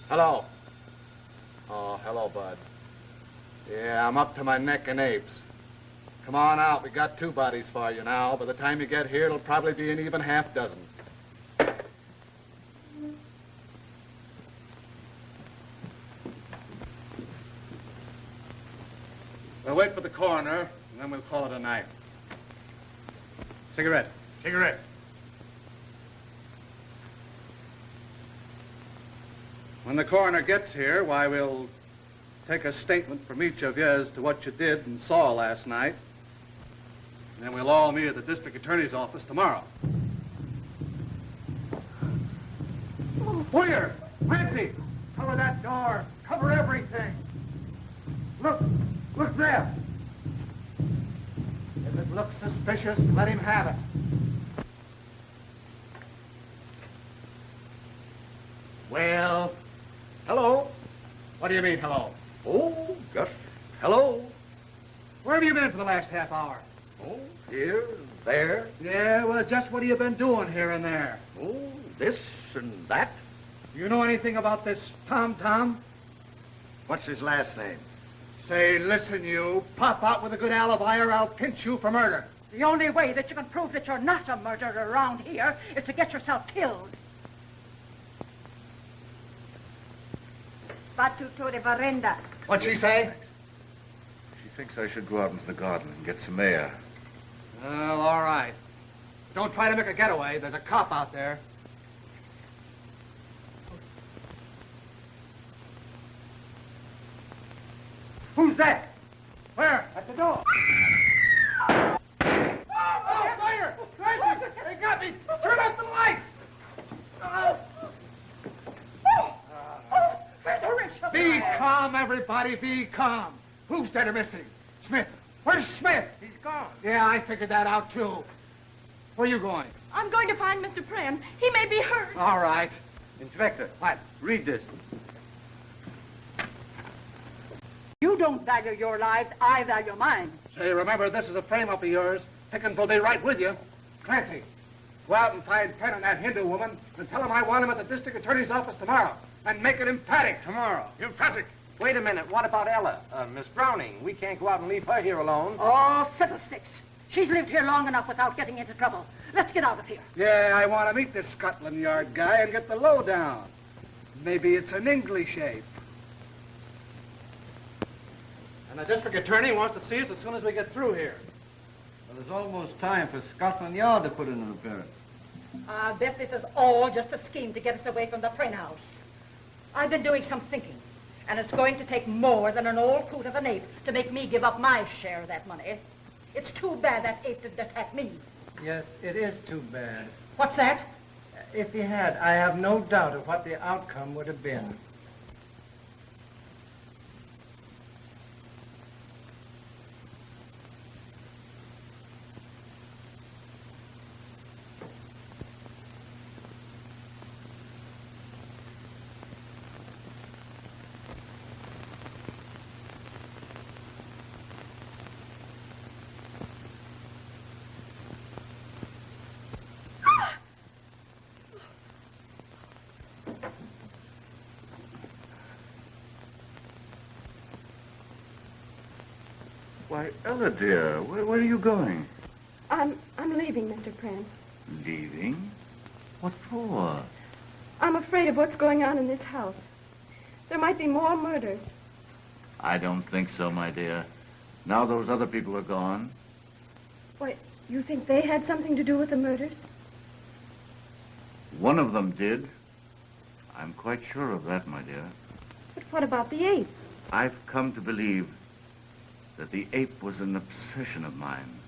Hello. Oh, hello, Bud. Yeah, I'm up to my neck in apes. Come on out. We got 2 bodies for you now. By the time you get here, it'll probably be an even half dozen. We'll wait for the coroner, and then we'll call it a night. Cigarette. Cigarette. When the coroner gets here, why, we'll take a statement from each of you as to what you did and saw last night. And then we'll all meet at the district attorney's office tomorrow. Where? Clancy! Cover that door. Cover everything. Look. Look there. If it looks suspicious, let him have it. Well, hello. What do you mean, hello? Oh, just hello. Where have you been for the last half hour? Oh, here and there. Yeah, well, just what have you been doing here and there? Oh, this and that. You know anything about this Tom? What's his last name? Say, listen, you. Pop out with a good alibi or I'll pinch you for murder. The only way that you can prove that you're not a murderer around here is to get yourself killed. Batuto de Barrenda. What'd she say? She thinks I should go out into the garden and get some air. Well, all right. Don't try to make a getaway. There's a cop out there. Who's that? Where? At the door. Oh, fire! Clancy! They got me! Turn off the lights! Be calm, everybody. Be calm. Who's dead or missing? Smith. Where's Smith? He's gone. Yeah, I figured that out, too. Where are you going? I'm going to find Mr. Prem. He may be hurt. All right. Inspector. What? Read this. You don't value your lives, I value mine. Say, remember, this is a frame-up of yours. Pickens will be right with you. Clancy, go out and find Penn and that Hindu woman and tell him I want him at the district attorney's office tomorrow. And make it emphatic tomorrow. Emphatic. Wait a minute. What about Ella? Miss Browning. We can't go out and leave her here alone. Oh, fiddlesticks. She's lived here long enough without getting into trouble. Let's get out of here. Yeah, I want to meet this Scotland Yard guy and get the lowdown. Maybe it's an English ape. And the district attorney wants to see us as soon as we get through here. Well, it's almost time for Scotland Yard to put in an appearance. I bet this is all just a scheme to get us away from the Prynne house. I've been doing some thinking, and it's going to take more than an old coot of an ape to make me give up my share of that money. It's too bad that ape didn't attack me. Yes, it is too bad. What's that? If he had, I have no doubt of what the outcome would have been. Why, Ella, dear, where are you going? I'm leaving, Mr. Prynne. Leaving? What for? I'm afraid of what's going on in this house. There might be more murders. I don't think so, my dear. Now those other people are gone. Why, you think they had something to do with the murders? One of them did. I'm quite sure of that, my dear. But what about the ape? I've come to believe that the ape was an obsession of mine,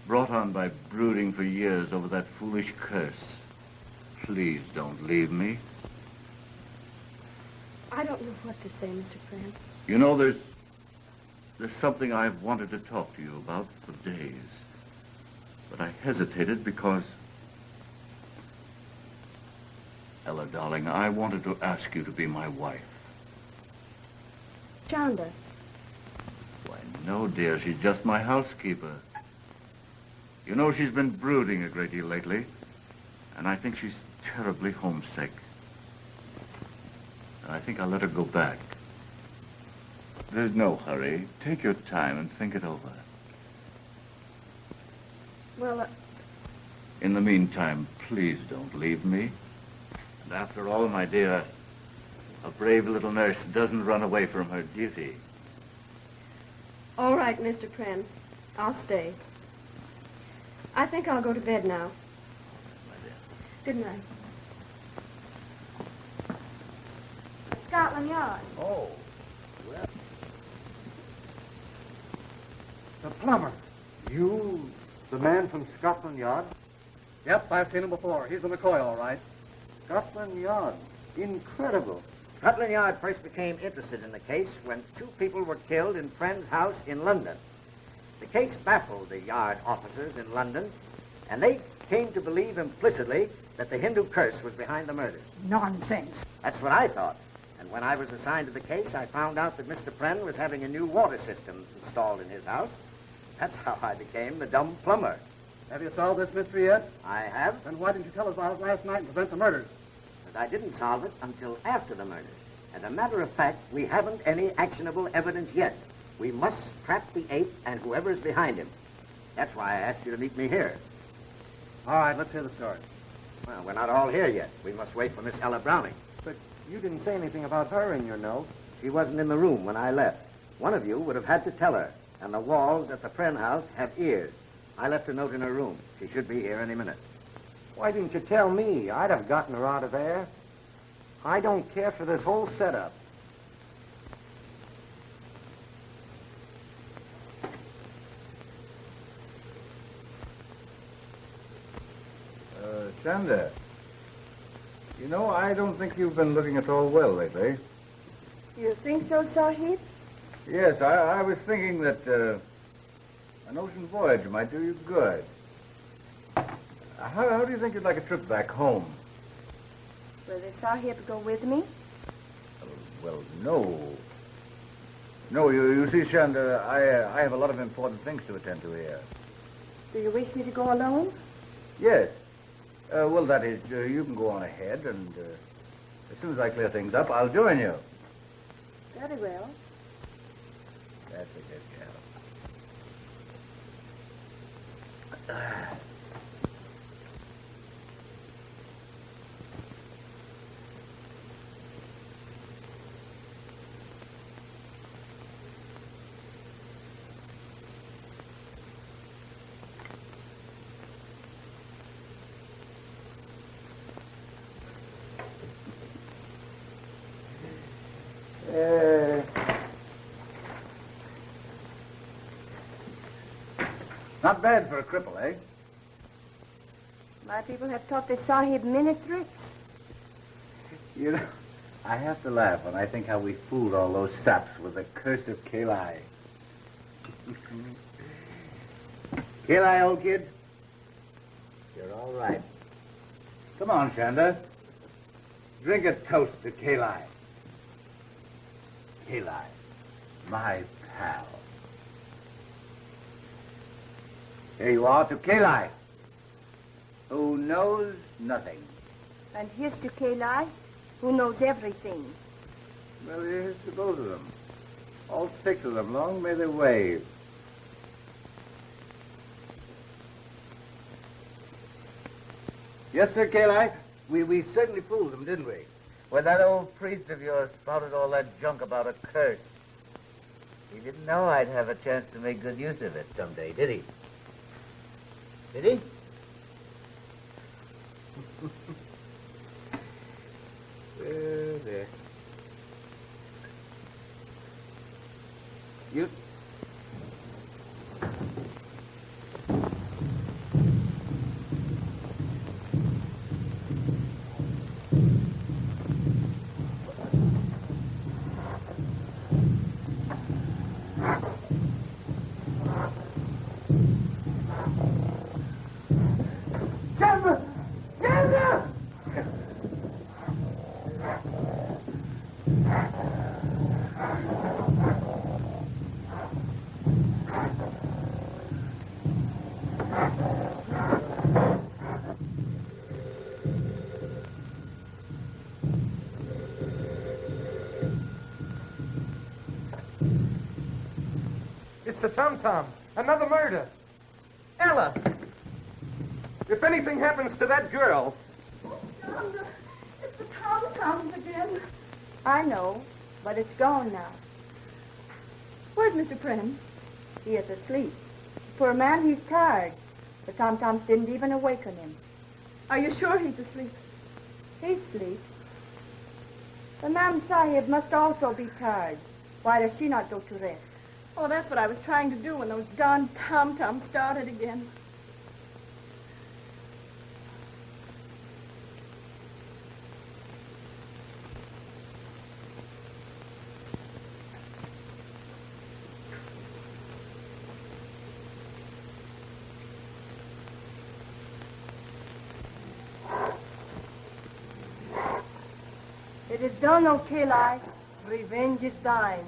brought on by brooding for years over that foolish curse. please don't leave me. I don't know what to say, Mr. Friend. You know, there's something I've wanted to talk to you about for days. But I hesitated because... Ella, darling, I wanted to ask you to be my wife. Chanda. Why, no, dear, she's just my housekeeper. You know, she's been brooding a great deal lately, and I think she's terribly homesick. And I think I'll let her go back. There's no hurry. Take your time and think it over. Well, In the meantime, please don't leave me. And after all, my dear, a brave little nurse doesn't run away from her duty. all right, Mr. Friend. I'll stay. I think I'll go to bed now. Good night. Scotland Yard. Oh, well. The plumber. You, the man from Scotland Yard? Yep, I've seen him before. He's the McCoy, all right. Scotland Yard. Incredible. Scotland Yard first became interested in the case when 2 people were killed in Friend's house in London. The case baffled the Yard officers in London, and they came to believe implicitly that the Hindu curse was behind the murders. Nonsense. That's what I thought. And when I was assigned to the case, I found out that Mr. Friend was having a new water system installed in his house. That's how I became the dumb plumber. Have you solved this mystery yet? I have. Then why didn't you tell us about it last night and prevent the murders? But I didn't solve it until after the murders. As a matter of fact, we haven't any actionable evidence yet. We must trap the ape and whoever's behind him. That's why I asked you to meet me here. All right, let's hear the story. Well, we're not all here yet. We must wait for Miss Ella Browning. But you didn't say anything about her in your note. She wasn't in the room when I left. One of you would have had to tell her. And the walls at the Friend house have ears. I left a note in her room. She should be here any minute. Why didn't you tell me? I'd have gotten her out of there. I don't care for this whole setup. Chanda, you know, I don't think you've been looking at all well lately. You think so, Sahib? Yes, I was thinking that an ocean voyage might do you good. How do you think you'd like a trip back home? Will the Sahib go with me? Well, no. No, you see, Chanda, I have a lot of important things to attend to here. Do you wish me to go alone? Yes. Well, that is, you can go on ahead, and as soon as I clear things up, I'll join you. Very well. That's a good girl. Not bad for a cripple, eh? My people have taught the Sahib many tricks. You know, I have to laugh when I think how we fooled all those saps with the curse of Kalai. Kalai, old kid, you're all right. Come on, Chanda. Drink a toast to Kalai. Kalai, my pal. Here you are to Kalai, who knows nothing. And here's to Kalai, who knows everything. Well, here's to both of them. All 6 of them. Long may they wave. Yes, sir, Kalai. We certainly fooled them, didn't we? When that old priest of yours spouted all that junk about a curse. He didn't know I'd have a chance to make good use of it someday, did he? Did he? There. You... the tom-tom. Another murder. Ella, if anything happens to that girl... John, it's the tom-toms again. I know, but it's gone now. Where's Mr. Prem? He is asleep. Poor man, he's tired. The tom-toms didn't even awaken him. Are you sure he's asleep? He's asleep. The Ma'am Sahib must also be tired. Why does she not go to rest? Oh, that's what I was trying to do when those darn tom-toms started again. It is done, O Kali. Revenge is thine.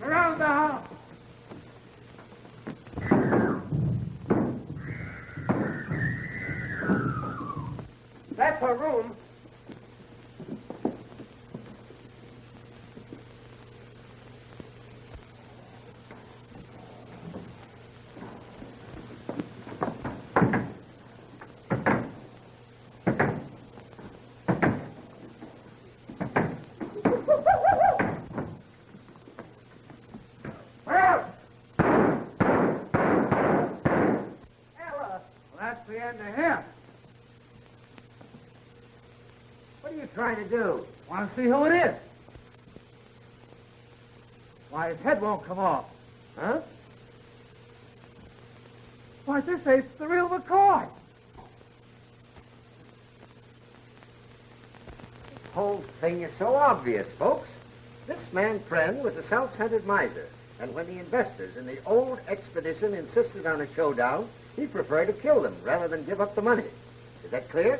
Around the house. That's her room. That's the end of him. What are you trying to do? Want to see who it is? Why, his head won't come off. Huh? Why, this ain't the real McCoy. The whole thing is so obvious, folks. This man, Friend, was a self-centered miser. And when the investors in the old expedition insisted on a showdown, he preferred to kill them rather than give up the money. Is that clear?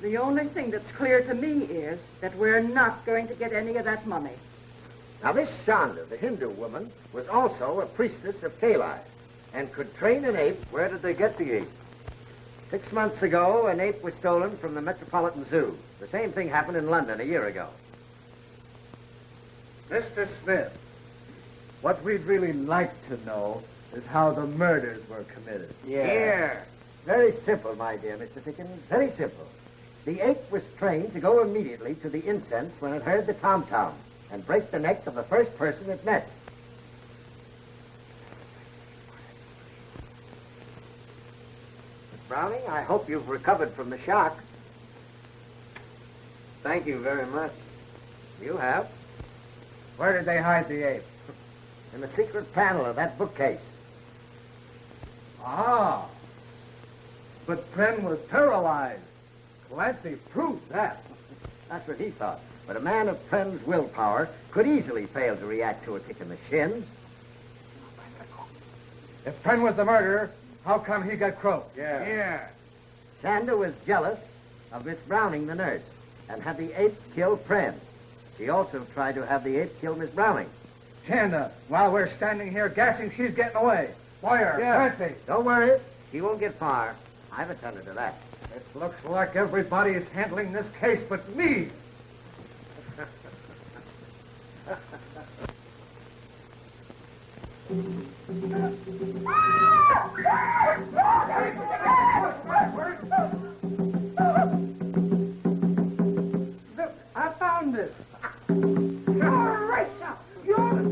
The only thing that's clear to me is that we're not going to get any of that money. Now, this Shonda, the Hindu woman, was also a priestess of Kali and could train an ape. Where did they get the ape? 6 months ago, an ape was stolen from the Metropolitan Zoo. The same thing happened in London a year ago. Mr. Smith, what we'd really like to know is how the murders were committed. Here. Very simple, my dear Mr. Dickens. Very simple. The ape was trained to go immediately to the incense when it heard the tom-tom and break the neck of the first person it met. Miss Browning, I hope you've recovered from the shock. Thank you very much. You have? Where did they hide the ape? In the secret panel of that bookcase. Ah. But Prem was paralyzed. Clancy proved that. That's what he thought. But a man of Prenn's willpower could easily fail to react to a kick in the shins. If Prenn was the murderer, how come he got croaked? Yeah. Chanda was jealous of Miss Browning, the nurse, and had the ape kill Prenn. She also tried to have the ape kill Miss Browning. Chanda, while we're standing here gassing, she's getting away. Boyer, Nancy. Don't worry. She won't get far. I've attended to that. It looks like everybody is handling this case but me. Look, I found this. You're Rachel. You're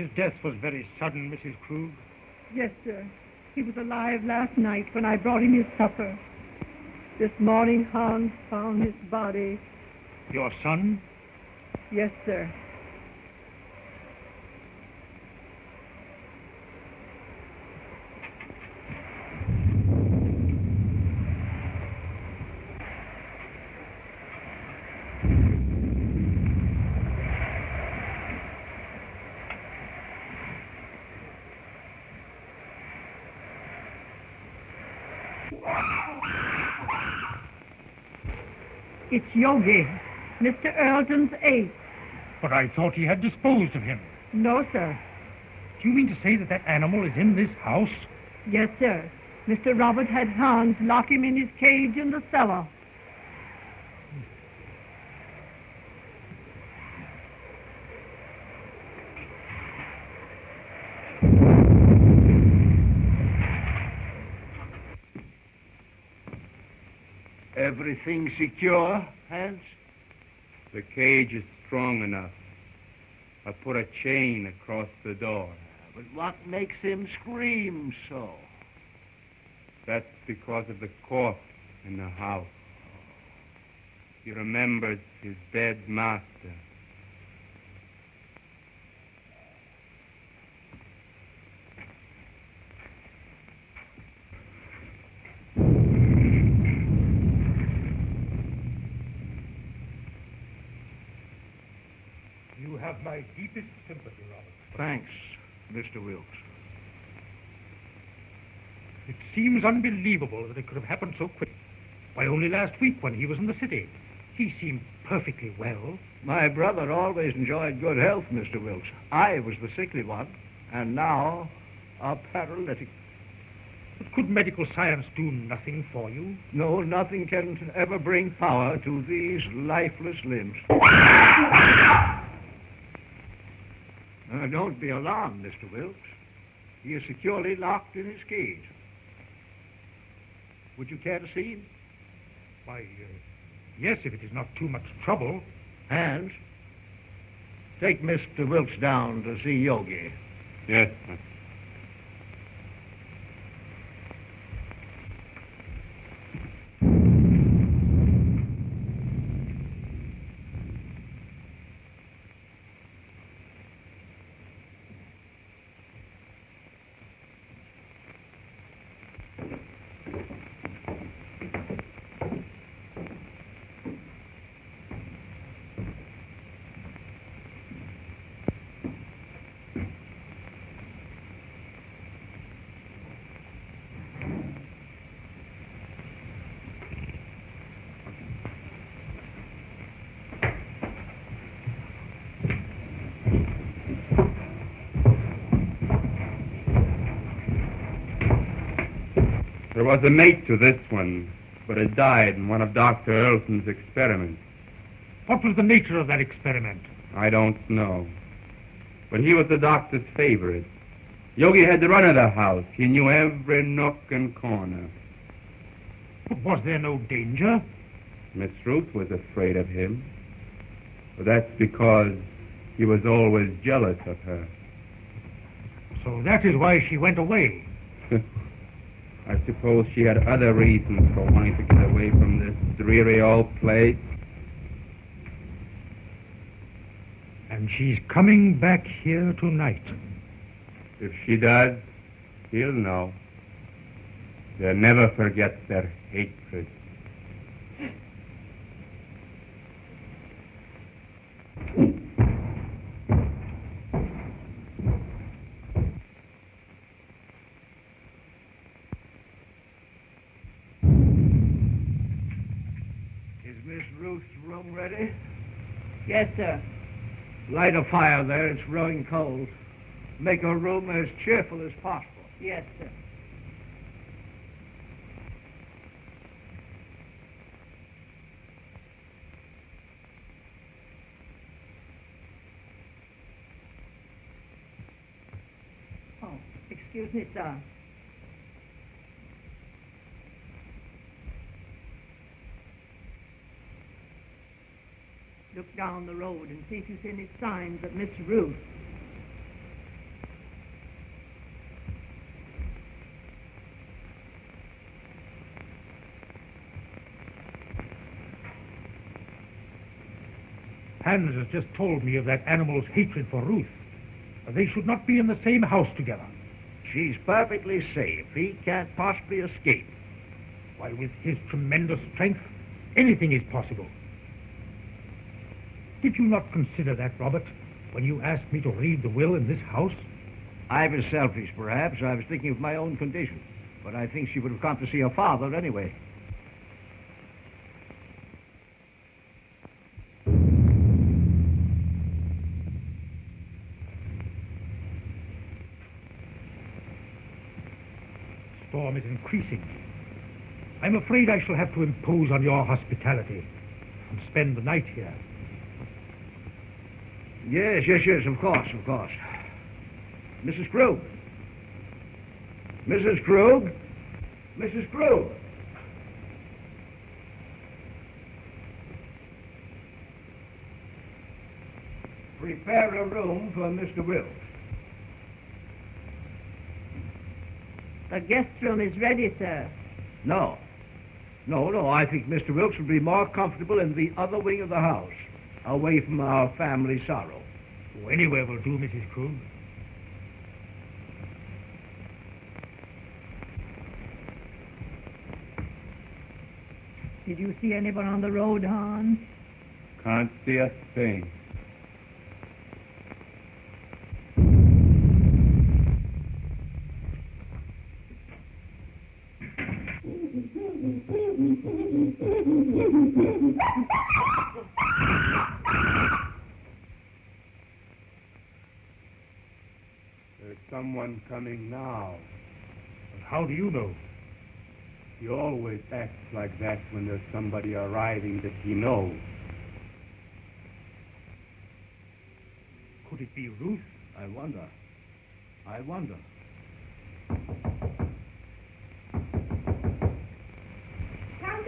His death was very sudden, Mrs. Krug. Yes, sir. He was alive last night when I brought him his supper. This morning, Hans found his body. Your son? Yes, sir. It's Yogi, Mr. Earleton's ape. But I thought he had disposed of him. No, sir. Do you mean to say that that animal is in this house? Yes, sir. Mr. Robert had Hans lock him in his cage in the cellar. Everything secure, Hans? The cage is strong enough. I put a chain across the door. But what makes him scream so? That's because of the cough in the house. He remembers his dead master. You have my deepest sympathy, Robert. Thanks, Mr. Wilkes. It seems unbelievable that it could have happened so quick. Why, only last week when he was in the city. He seemed perfectly well. My brother always enjoyed good health, Mr. Wilkes. I was the sickly one, and now a paralytic. But could medical science do nothing for you? No, nothing can ever bring power to these lifeless limbs. Don't be alarmed, Mr. Wilkes. He is securely locked in his cage. Would you care to see him? Why, yes, if it is not too much trouble. And take Mr. Wilkes down to see Yogi. Yes, sir. There was a mate to this one, but it died in one of Dr. Earlson's experiments. What was the nature of that experiment? I don't know. But he was the doctor's favorite. Yogi had the run of the house. He knew every nook and corner. But was there no danger? Miss Ruth was afraid of him. But that's because he was always jealous of her. So that is why she went away. I suppose she had other reasons for wanting to get away from this dreary old place. And she's coming back here tonight. If she does, he'll know. They'll never forget their hatred. Is Miss Ruth's room ready? Yes, sir. Light a fire there. It's growing cold. Make her room as cheerful as possible. Yes, sir. Oh, excuse me, sir. Look down the road and see if you see any signs of Miss Ruth. Hans has just told me of that animal's hatred for Ruth. They should not be in the same house together. She's perfectly safe. He can't possibly escape. Why, with his tremendous strength, anything is possible. Did you not consider that, Robert, when you asked me to read the will in this house? I was selfish, perhaps. I was thinking of my own condition. But I think she would have come to see her father anyway. Storm is increasing. I'm afraid I shall have to impose on your hospitality and spend the night here. Yes, of course. Mrs. Krug. Mrs. Krug? Mrs. Krug? Prepare a room for Mr. Wilkes. The guest room is ready, sir. No. I think Mr. Wilkes would be more comfortable in the other wing of the house, away from our family sorrow. Oh, anywhere will do, Mrs. Krug. Did you see anyone on the road, Hans? Can't see a thing. There's someone coming now. How do you know? He always acts like that when there's somebody arriving that he knows. Could it be Ruth? I wonder.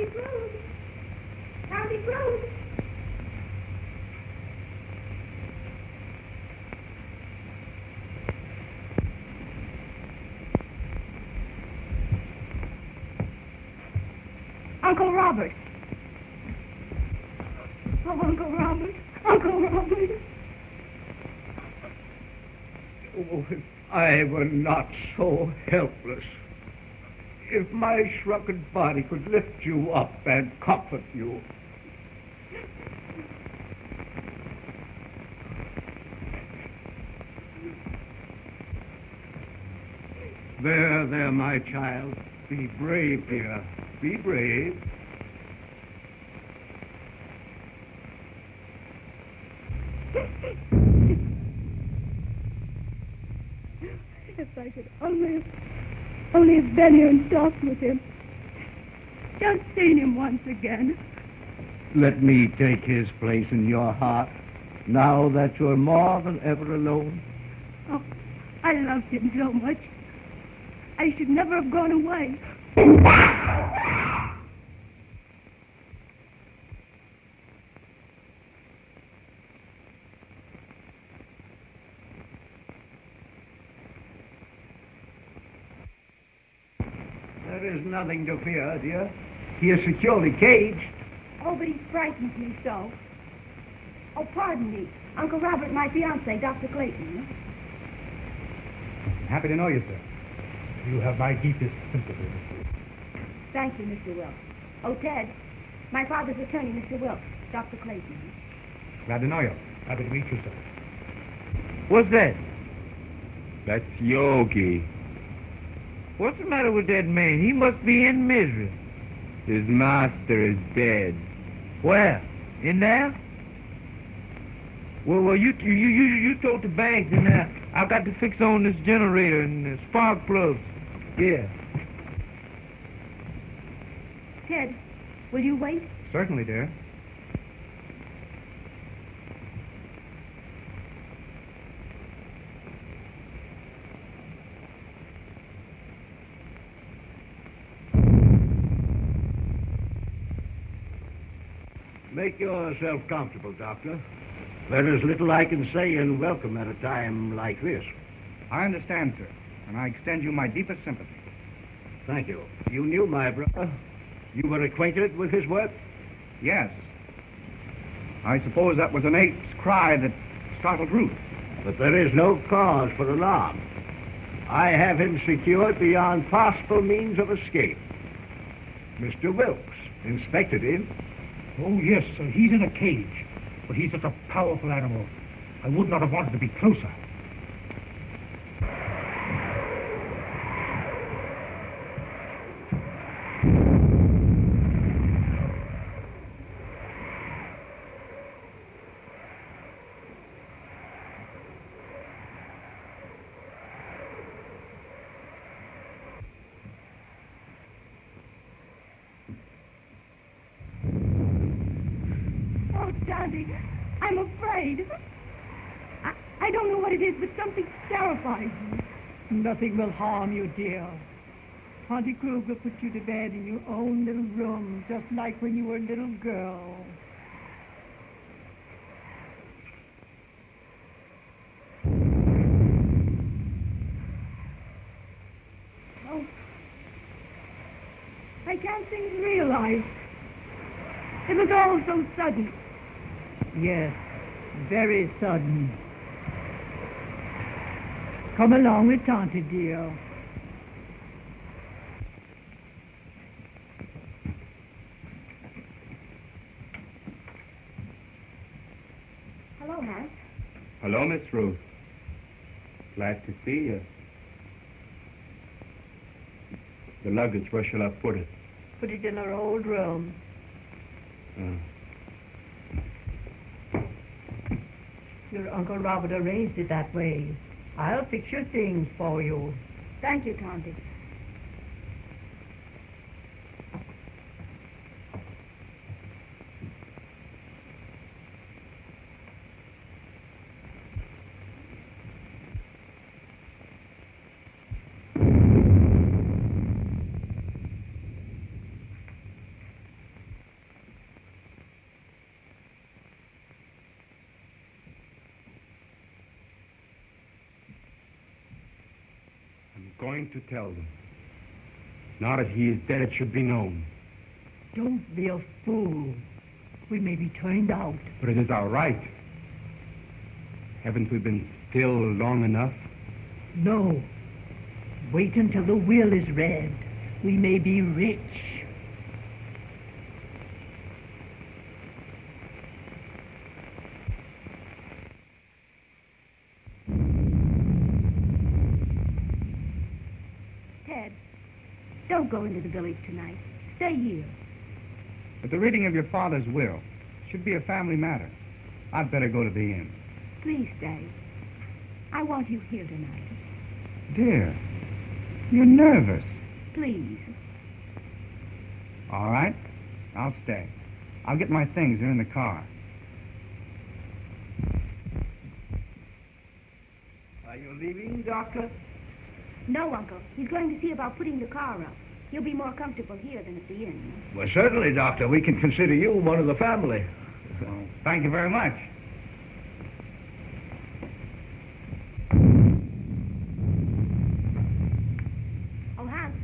County Road. County Road. Uncle Robert. Oh, Uncle Robert. Uncle Robert. Oh, if I were not so helpless. If my shrunken body could lift you up and comfort you. There, my child. Be brave, dear. Be brave. If I could only have been here and talked with him. Just seen him once again. Let me take his place in your heart, now that you're more than ever alone. Oh, I loved him so much. I should never have gone away. There is nothing to fear, dear. He is securely caged. Oh, but he frightens me so. Oh, pardon me. Uncle Robert, my fiancé, Dr. Clayton. I'm happy to know you, sir. You have my deepest sympathy. Thank you, Mr. Wilkes. Oh, Ted, my father's attorney, Mr. Wilkes, Dr. Clayton. Glad to know you. Happy to meet you, sir. What's that? That's Yogi. What's the matter with that man? He must be in misery. His master is dead. Where? In there? Well, you told the bank, and I've got to fix on this generator and the spark plugs. Yeah. Ted, will you wait? Certainly, dear. Make yourself comfortable, Doctor. There is little I can say in welcome at a time like this. I understand, sir, and I extend you my deepest sympathy. Thank you. You knew my brother. You were acquainted with his work? Yes. I suppose that was an ape's cry that startled Ruth. But there is no cause for alarm. I have him secured beyond possible means of escape. Mr. Wilkes inspected him. Oh, yes, sir. He's in a cage. But he's such a powerful animal. I would not have wanted to be closer. Oh, Daddy, I'm afraid. I don't know what it is, but something terrifies me. Nothing will harm you, dear. Auntie Kruger put you to bed in your own little room, just like when you were a little girl. Oh, I can't seem to realize. It was all so sudden. Yes, very sudden. Come along with Tante, dear. Hello, Hank. Hello, Miss Ruth. Glad to see you. The luggage, where shall I put it? Put it in our old room. Your Uncle Robert arranged it that way. I'll fix your things for you. Thank you, Tante. going to tell them. Now that he is dead, it should be known. Don't be a fool. We may be turned out. But it is our right. Haven't we been still long enough? No. Wait until the will is read. We may be rich. Ted, don't go into the village tonight. Stay here. But the reading of your father's will should be a family matter. I'd better go to the inn. Please stay. I want you here tonight. Dear, you're nervous. Please. All right, I'll stay. I'll get my things. They're in the car. Are you leaving, Doctor? No, Uncle. He's going to see about putting the car up. You'll be more comfortable here than at the inn. Well, certainly, Doctor. We can consider you one of the family. Well, thank you very much. Oh, Hans,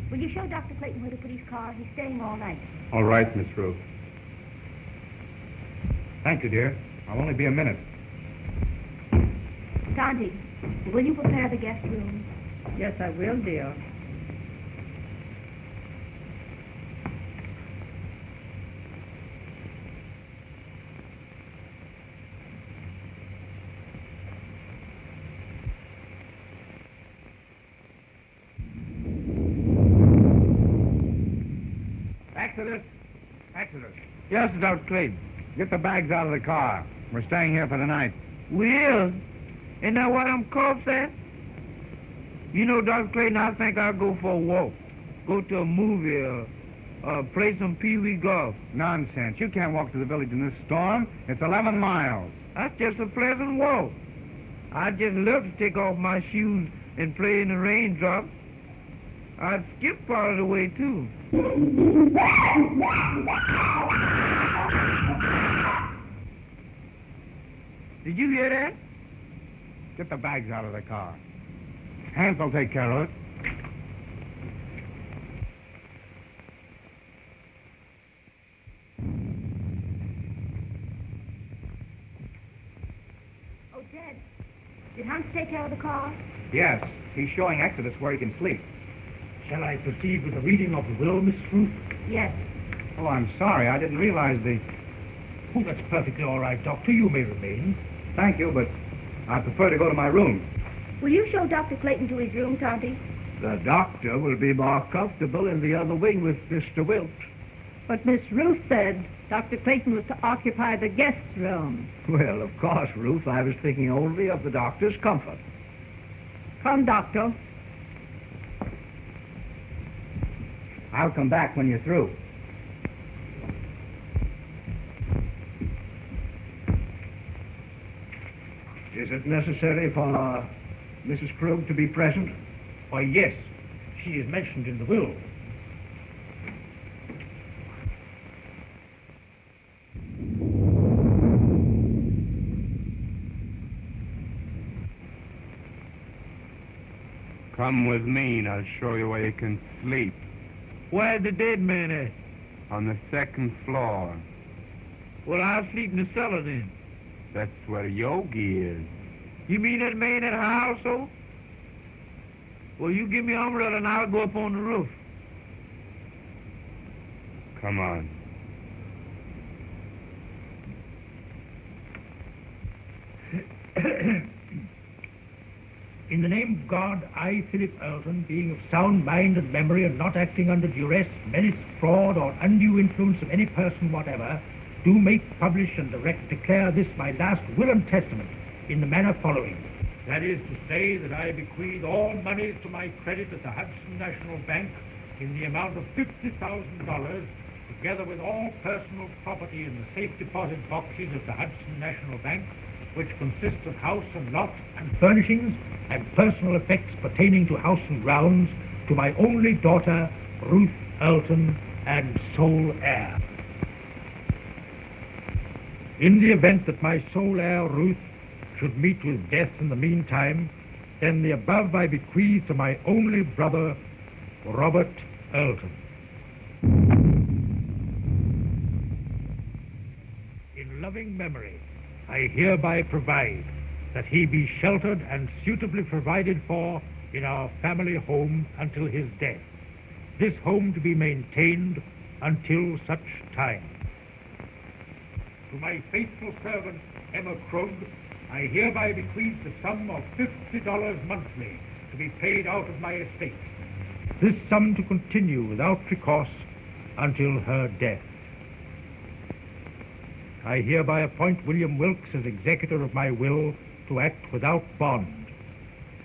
will you show Dr. Clayton where to put his car? He's staying all night. All right, Miss Ruth. Thank you, dear. I'll only be a minute. Tonty, will you prepare the guest room? Yes, I will, dear. Exodus. Yes, Dr. Clayton. Get the bags out of the car. We're staying here for the night. Will? Isn't that what them cops said? You know, Dr. Clayton, I think I'll go for a walk. Go to a movie or play some pee-wee golf. Nonsense. You can't walk to the village in this storm. It's 11 miles. That's just a pleasant walk. I'd just love to take off my shoes and play in the raindrops. I'd skip part of the way, too. Did you hear that? Get the bags out of the car. Hans will take care of it. Oh, Ted, did Hans take care of the car? Yes. He's showing Exodus where he can sleep. Shall I proceed with the reading of the will, Miss Ruth? Yes. Oh, I'm sorry. I didn't realize the... Oh, that's perfectly all right, Doctor. You may remain. Thank you, but I prefer to go to my room. Will you show Dr. Clayton to his room, Tonty? The doctor will be more comfortable in the other wing with Mr. Wilkes. But Miss Ruth said Dr. Clayton was to occupy the guest room. Well, of course, Ruth, I was thinking only of the doctor's comfort. Come, Doctor. I'll come back when you're through. Is it necessary for Mrs. Krug to be present? Why, yes. She is mentioned in the will. Come with me and I'll show you where you can sleep. Where's the dead man at? On the second floor. Well, I'll sleep in the cellar then. That's where Yogi is. You mean that man at her household? Well, you give me an umbrella and I'll go up on the roof. Come on. In the name of God, I, Philip Elton, being of sound mind and memory and not acting under duress, menace, fraud, or undue influence of any person whatever, do make, publish, and direct declare this my last will and testament in the manner following. That is to say that I bequeath all monies to my credit at the Hudson National Bank in the amount of $50,000, together with all personal property in the safe deposit boxes of the Hudson National Bank, which consists of house and lot and furnishings and personal effects pertaining to house and grounds, to my only daughter, Ruth Elton, and sole heir. In the event that my sole heir, Ruth, should meet with death in the meantime, then the above I bequeath to my only brother, Robert Elton. In loving memory, I hereby provide that he be sheltered and suitably provided for in our family home until his death. This home to be maintained until such time. To my faithful servant, Emma Krug, I hereby bequeath the sum of $50 monthly to be paid out of my estate. This sum to continue without recourse until her death. I hereby appoint William Wilkes as executor of my will to act without bond.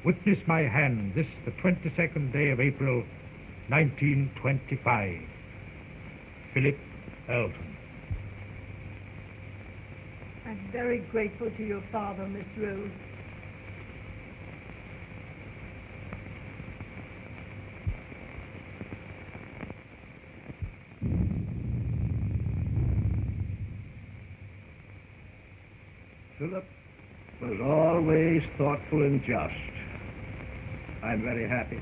Witness my hand this the 22nd day of April, 1925. Philip Elton. I'm very grateful to your father, Miss Rose. Philip was always thoughtful and just. I'm very happy.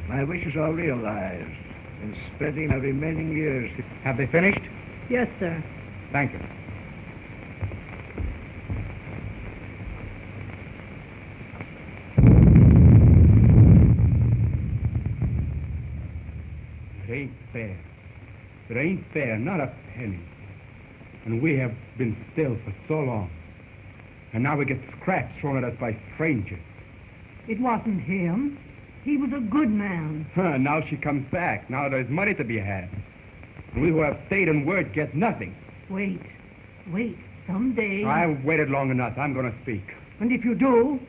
My wishes are realized in spending the remaining years. Have they finished? Yes, sir. Thank you. It ain't fair. It ain't fair, not a penny. And we have been still for so long. And now we get scraps thrown at us by strangers. It wasn't him. He was a good man. Now she comes back. Now there's money to be had. And we who have stayed in word get nothing. Wait. Someday... I've waited long enough. I'm going to speak. And if you do,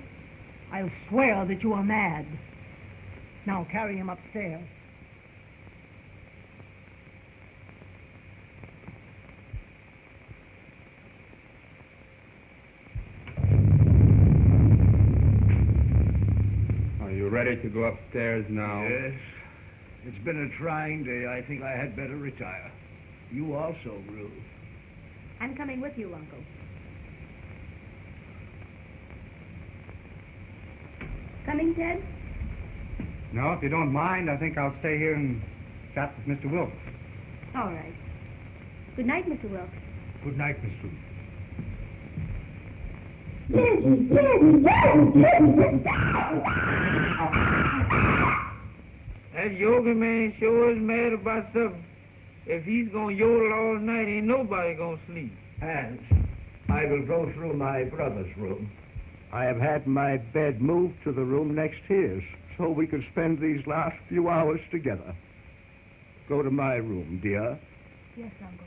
I'll swear that you are mad. Now carry him upstairs. Are you ready to go upstairs now? Yes. It's been a trying day. I think I had better retire. You also, Ruth. I'm coming with you, Uncle. Coming, Ted? No, if you don't mind, I think I'll stay here and chat with Mr. Wilkes. All right. Good night, Mr. Wilkes. Good night, Miss Ruth. That yoga man sure is mad about something. If he's gonna yodel all night, ain't nobody gonna sleep. Hans, I will go through my brother's room. I have had my bed moved to the room next his, so we could spend these last few hours together. Go to my room, dear. Yes, Uncle.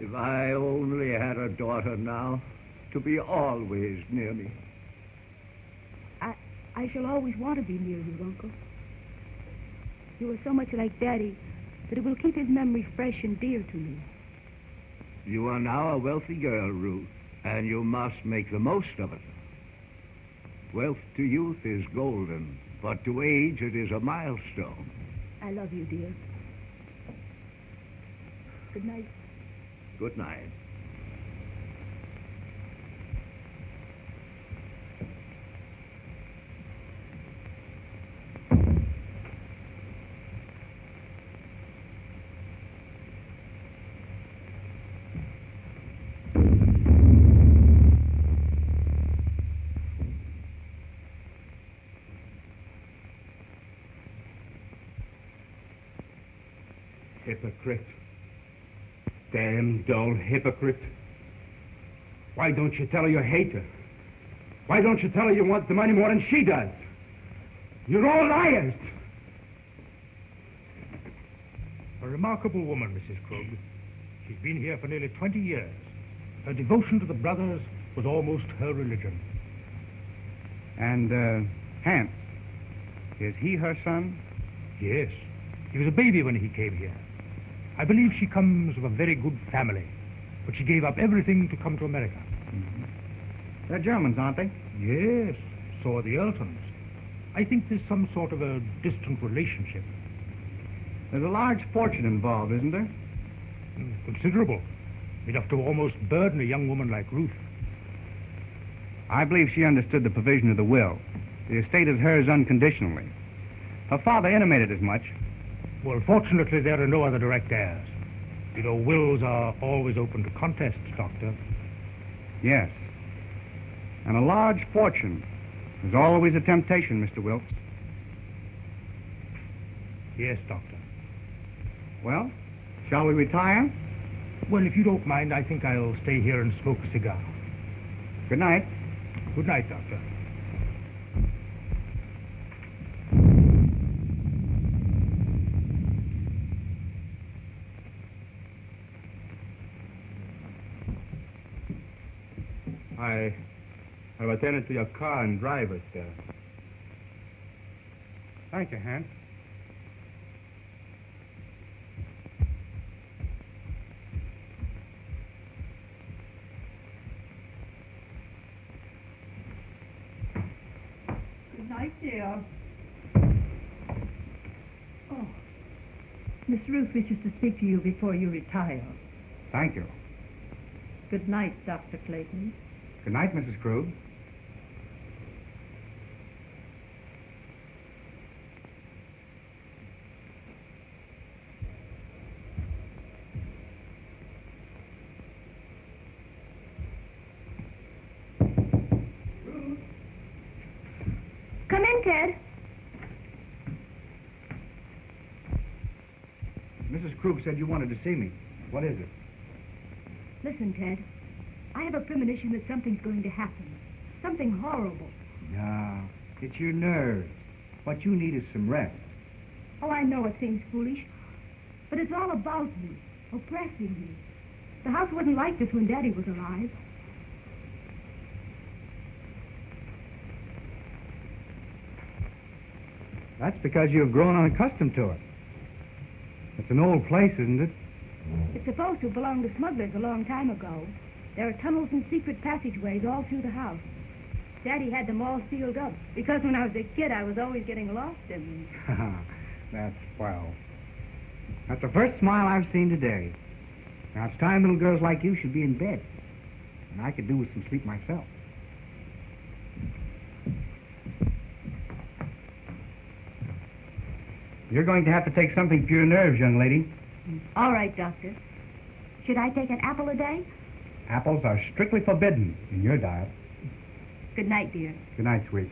If I only had a daughter now, to be always near me. I shall always want to be near you, Uncle. You are so much like Daddy that it will keep his memory fresh and dear to me. You are now a wealthy girl, Ruth, and you must make the most of it. Wealth to youth is golden, but to age it is a milestone. I love you, dear. Good night. Good night. Hypocrite. Damn dull hypocrite. Why don't you tell her you hate her? Why don't you tell her you want the money more than she does? You're all liars. A remarkable woman, Mrs. Krug. She's been here for nearly 20 years. Her devotion to the brothers was almost her religion. And, Hans, is he her son? Yes. He was a baby when he came here. I believe she comes of a very good family, but she gave up everything to come to America. Mm-hmm. They're Germans, aren't they? Yes, so are the Eltons. I think there's some sort of a distant relationship. There's a large fortune involved, isn't there? Considerable. Enough to almost burden a young woman like Ruth. I believe she understood the provision of the will. The estate is hers unconditionally. Her father intimated as much. Well, fortunately, there are no other direct heirs. You know, wills are always open to contests, Doctor. Yes. And a large fortune is always a temptation, Mr. Wilkes. Yes, Doctor. Well, shall we retire? Well, if you don't mind, I think I'll stay here and smoke a cigar. Good night. Good night, Doctor. I have attended to your car and driver, sir. Thank you, Hans. Good night, dear. Oh, Miss Ruth wishes to speak to you before you retire. Thank you. Good night, Dr. Clayton. Good night, Mrs. Krug. Come in, Ted. Mrs. Krug said you wanted to see me. What is it? Listen, Ted. I have a premonition that something's going to happen. Something horrible. No, it's your nerves. What you need is some rest. Oh, I know it seems foolish, but it's all about me, oppressing me. The house wasn't like this when Daddy was alive. That's because you have grown unaccustomed to it. It's an old place, isn't it? It's supposed to have belonged to smugglers a long time ago. There are tunnels and secret passageways all through the house. Daddy had them all sealed up, because when I was a kid, I was always getting lost in them. That's swell. That's the first smile I've seen today. Now, it's time little girls like you should be in bed. And I could do with some sleep myself. You're going to have to take something for your nerves, young lady. All right, Doctor. Should I take an apple a day? Apples are strictly forbidden in your diet. Good night, dear. Good night, sweet.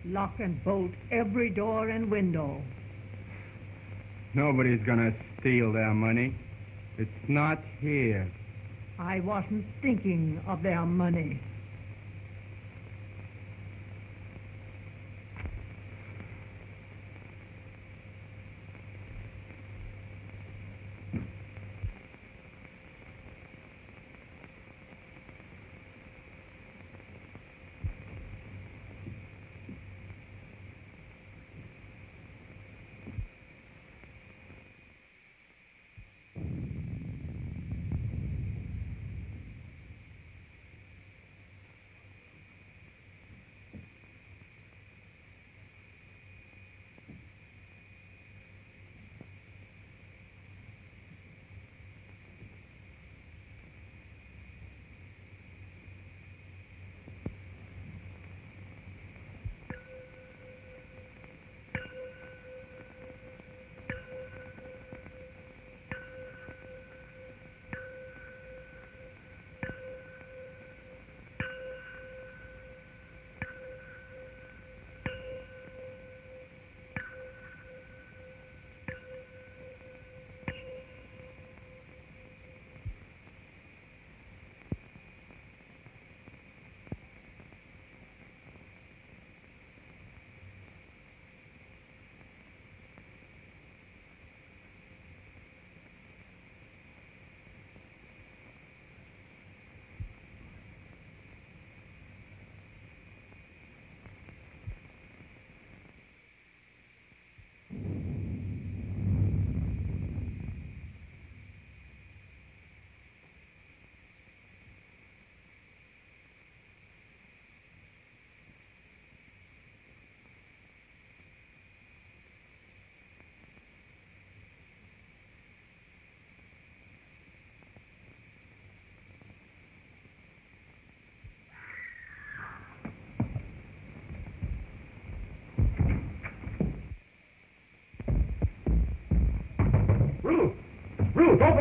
Lock and bolt every door and window. Nobody's gonna steal their money. It's not here. I wasn't thinking of their money.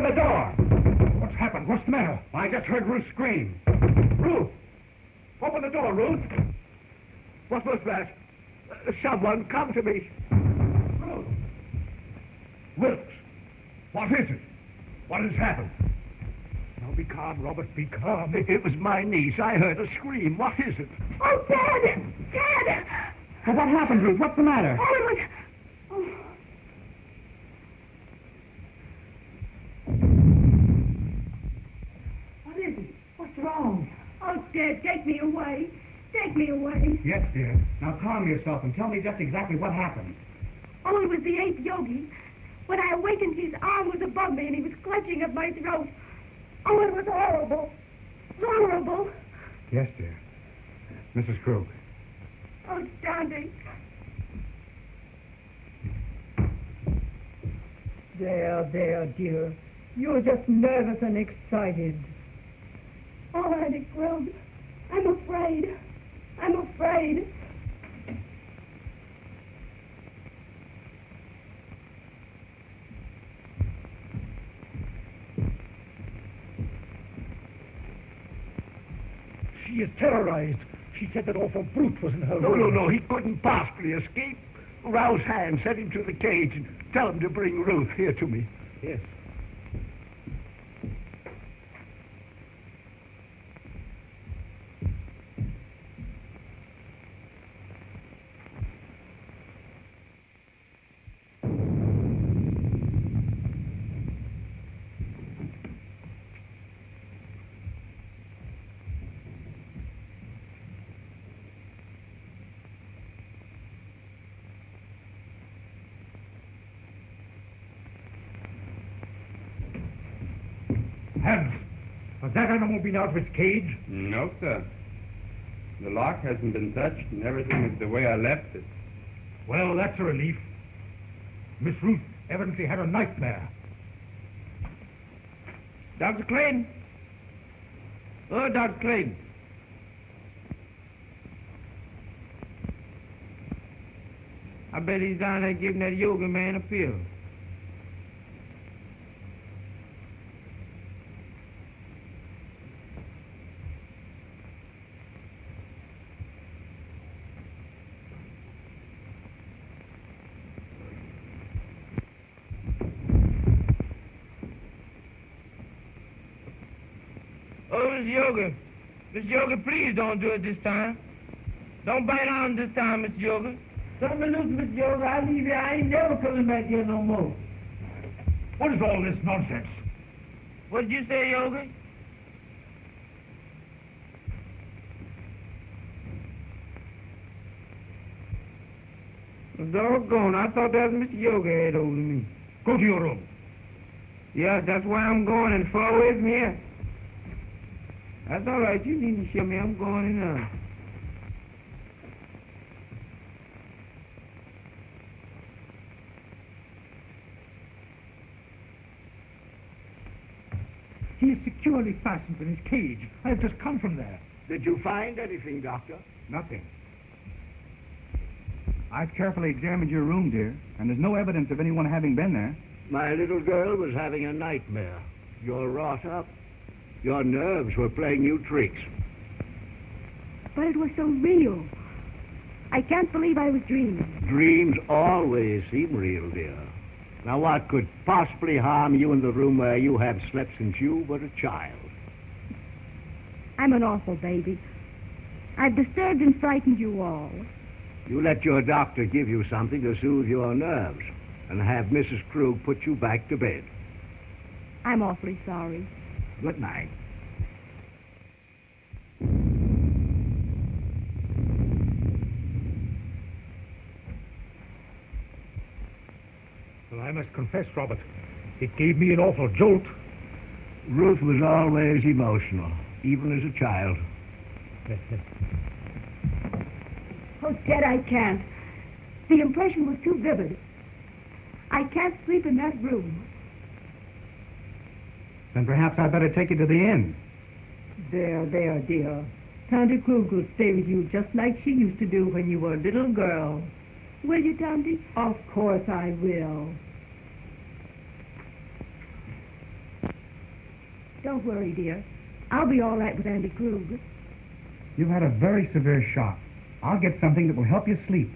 the door! What's happened? What's the matter? I just heard Ruth scream. Ruth! Open the door, Ruth! What was that? Someone come to me. Ruth! Wilkes! What is it? What has happened? Now be calm, Robert, be calm. It was my niece. I heard a scream. What is it? Oh, Dad! Dad! Well, what happened, Ruth? What's the matter? Oh, it was... Oh. What is it? What's wrong? Oh, Dad, take me away. Take me away. Yes, dear. Now calm yourself and tell me just exactly what happened. Oh, it was the 8th yogi. When I awakened, his arm was above me and he was clutching at my throat. Oh, it was horrible. Horrible. Yes, dear. Mrs. Krug. Oh, Dante. There, dear. You're just nervous and excited. All right, Krug. I'm afraid. I'm afraid. She is terrorized. She said that awful brute was in her No, room. he couldn't possibly escape. Rouse Hand, send him to the cage and tell him to bring Ruth here to me. Yes. Hans, has that animal been out of its cage? No, sir. The lock hasn't been touched, and everything is the way I left it. Well, that's a relief. Miss Ruth evidently had a nightmare. Dr. Clayton? Oh, Dr. Clayton. I bet he's down there giving that yoga man a pill. Oh, Miss Yoga, please don't do it this time. Don't bite on this time, Miss Yoga. Let me loose, Miss Yoga. I leave you. I ain't never coming back here no more. What is all this nonsense? What did you say, Yoga? Doggone, I thought that was Mr. Yoga had hold of me. Go to your room. Yeah, that's where I'm going, and far away from here. That's all right. You needn't show me. I'm going in now. He is securely fastened in his cage. I have just come from there. Did you find anything, Doctor? Nothing. I've carefully examined your room, dear, and there's no evidence of anyone having been there. My little girl was having a nightmare. You're wrought up. Your nerves were playing you tricks. But it was so real. I can't believe I was dreaming. Dreams always seem real, dear. Now, what could possibly harm you in the room where you have slept since you were a child? I'm an awful baby. I've disturbed and frightened you all. You let your doctor give you something to soothe your nerves and have Mrs. Krug put you back to bed. I'm awfully sorry. Good night. Well, I must confess, Robert, it gave me an awful jolt. Ruth was always emotional, even as a child. Oh, Ted, I can't. The impression was too vivid. I can't sleep in that room. Then perhaps I'd better take you to the inn. There, dear. Tante Krug will stay with you just like she used to do when you were a little girl. Will you, Tante? Of course I will. Don't worry, dear. I'll be all right with Andy Krug. You've had a very severe shock. I'll get something that will help you sleep.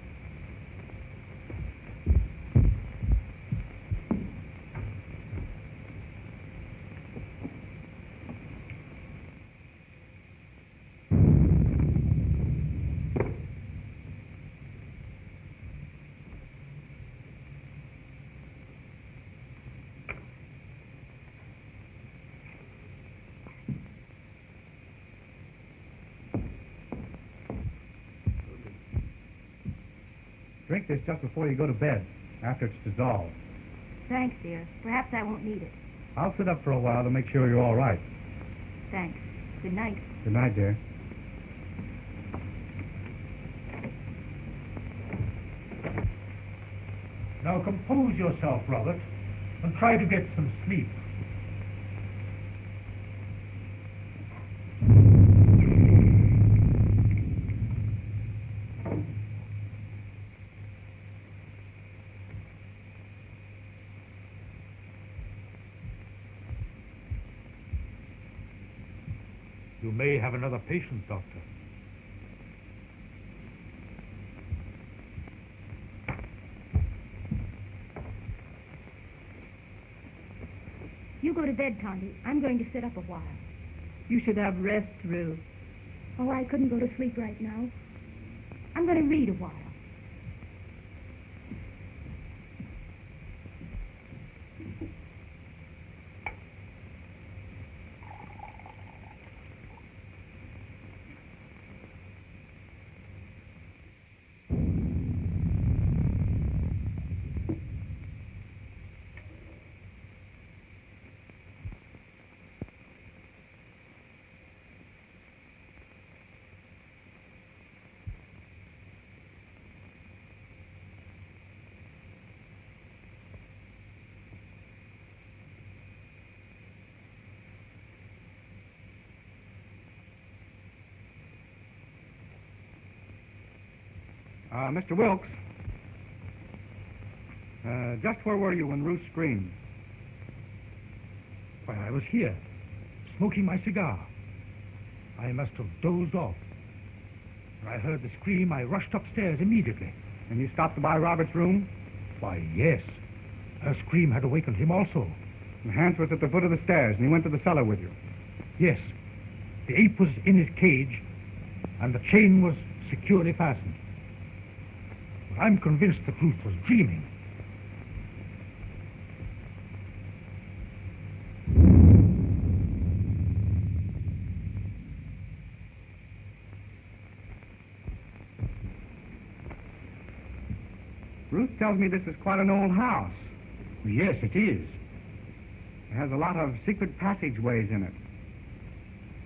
Drink this just before you go to bed, after it's dissolved. Thanks, dear. Perhaps I won't need it. I'll sit up for a while to make sure you're all right. Thanks. Good night. Good night, dear. Now compose yourself, Robert, and try to get some sleep. You may have another patient, Doctor. You go to bed, Tondy. I'm going to sit up a while. You should have rest, Ruth. Oh, I couldn't go to sleep right now. I'm going to read a while. Mr. Wilkes, just where were you when Ruth screamed? Why, I was here, smoking my cigar. I must have dozed off. When I heard the scream, I rushed upstairs immediately. And you stopped by Robert's room? Why, yes. Her scream had awakened him also. And Hans was at the foot of the stairs, and he went to the cellar with you? Yes. The ape was in his cage, and the chain was securely fastened. But I'm convinced that Ruth was dreaming. Ruth tells me this is quite an old house. Yes, it is. It has a lot of secret passageways in it.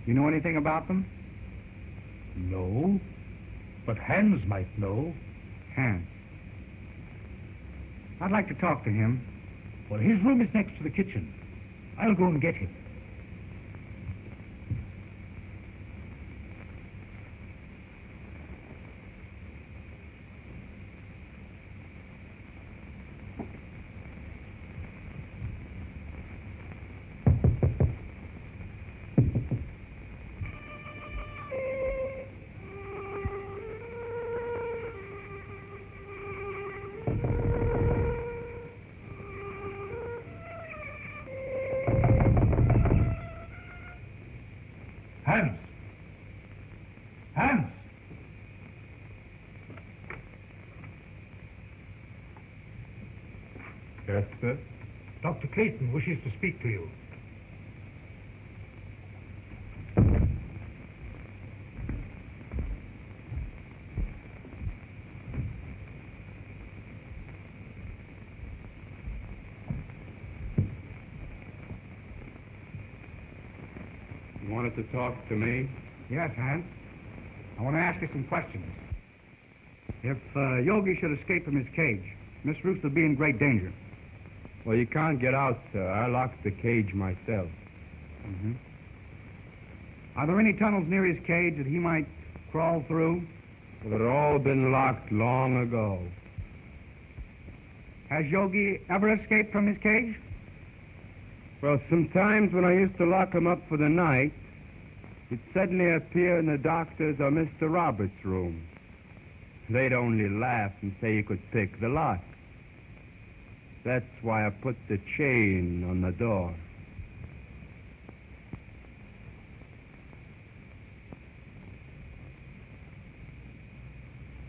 You know anything about them? No, but Hans might know. Hans. I'd like to talk to him. Well, his room is next to the kitchen. I'll go and get him. Hans! Hans! Yes, sir? Dr. Clayton wishes to speak to you. You wanted to talk to me? Yes, Hans. I want to ask you some questions. If Yogi should escape from his cage, Miss Ruth would be in great danger. Well, you can't get out, sir. I locked the cage myself. Mm-hmm. Are there any tunnels near his cage that he might crawl through? Well, they've all been locked long ago. Has Yogi ever escaped from his cage? Well, sometimes when I used to lock him up for the night, he'd suddenly appear in the doctor's or Mr. Roberts' room. They'd only laugh and say he could pick the lock. That's why I put the chain on the door.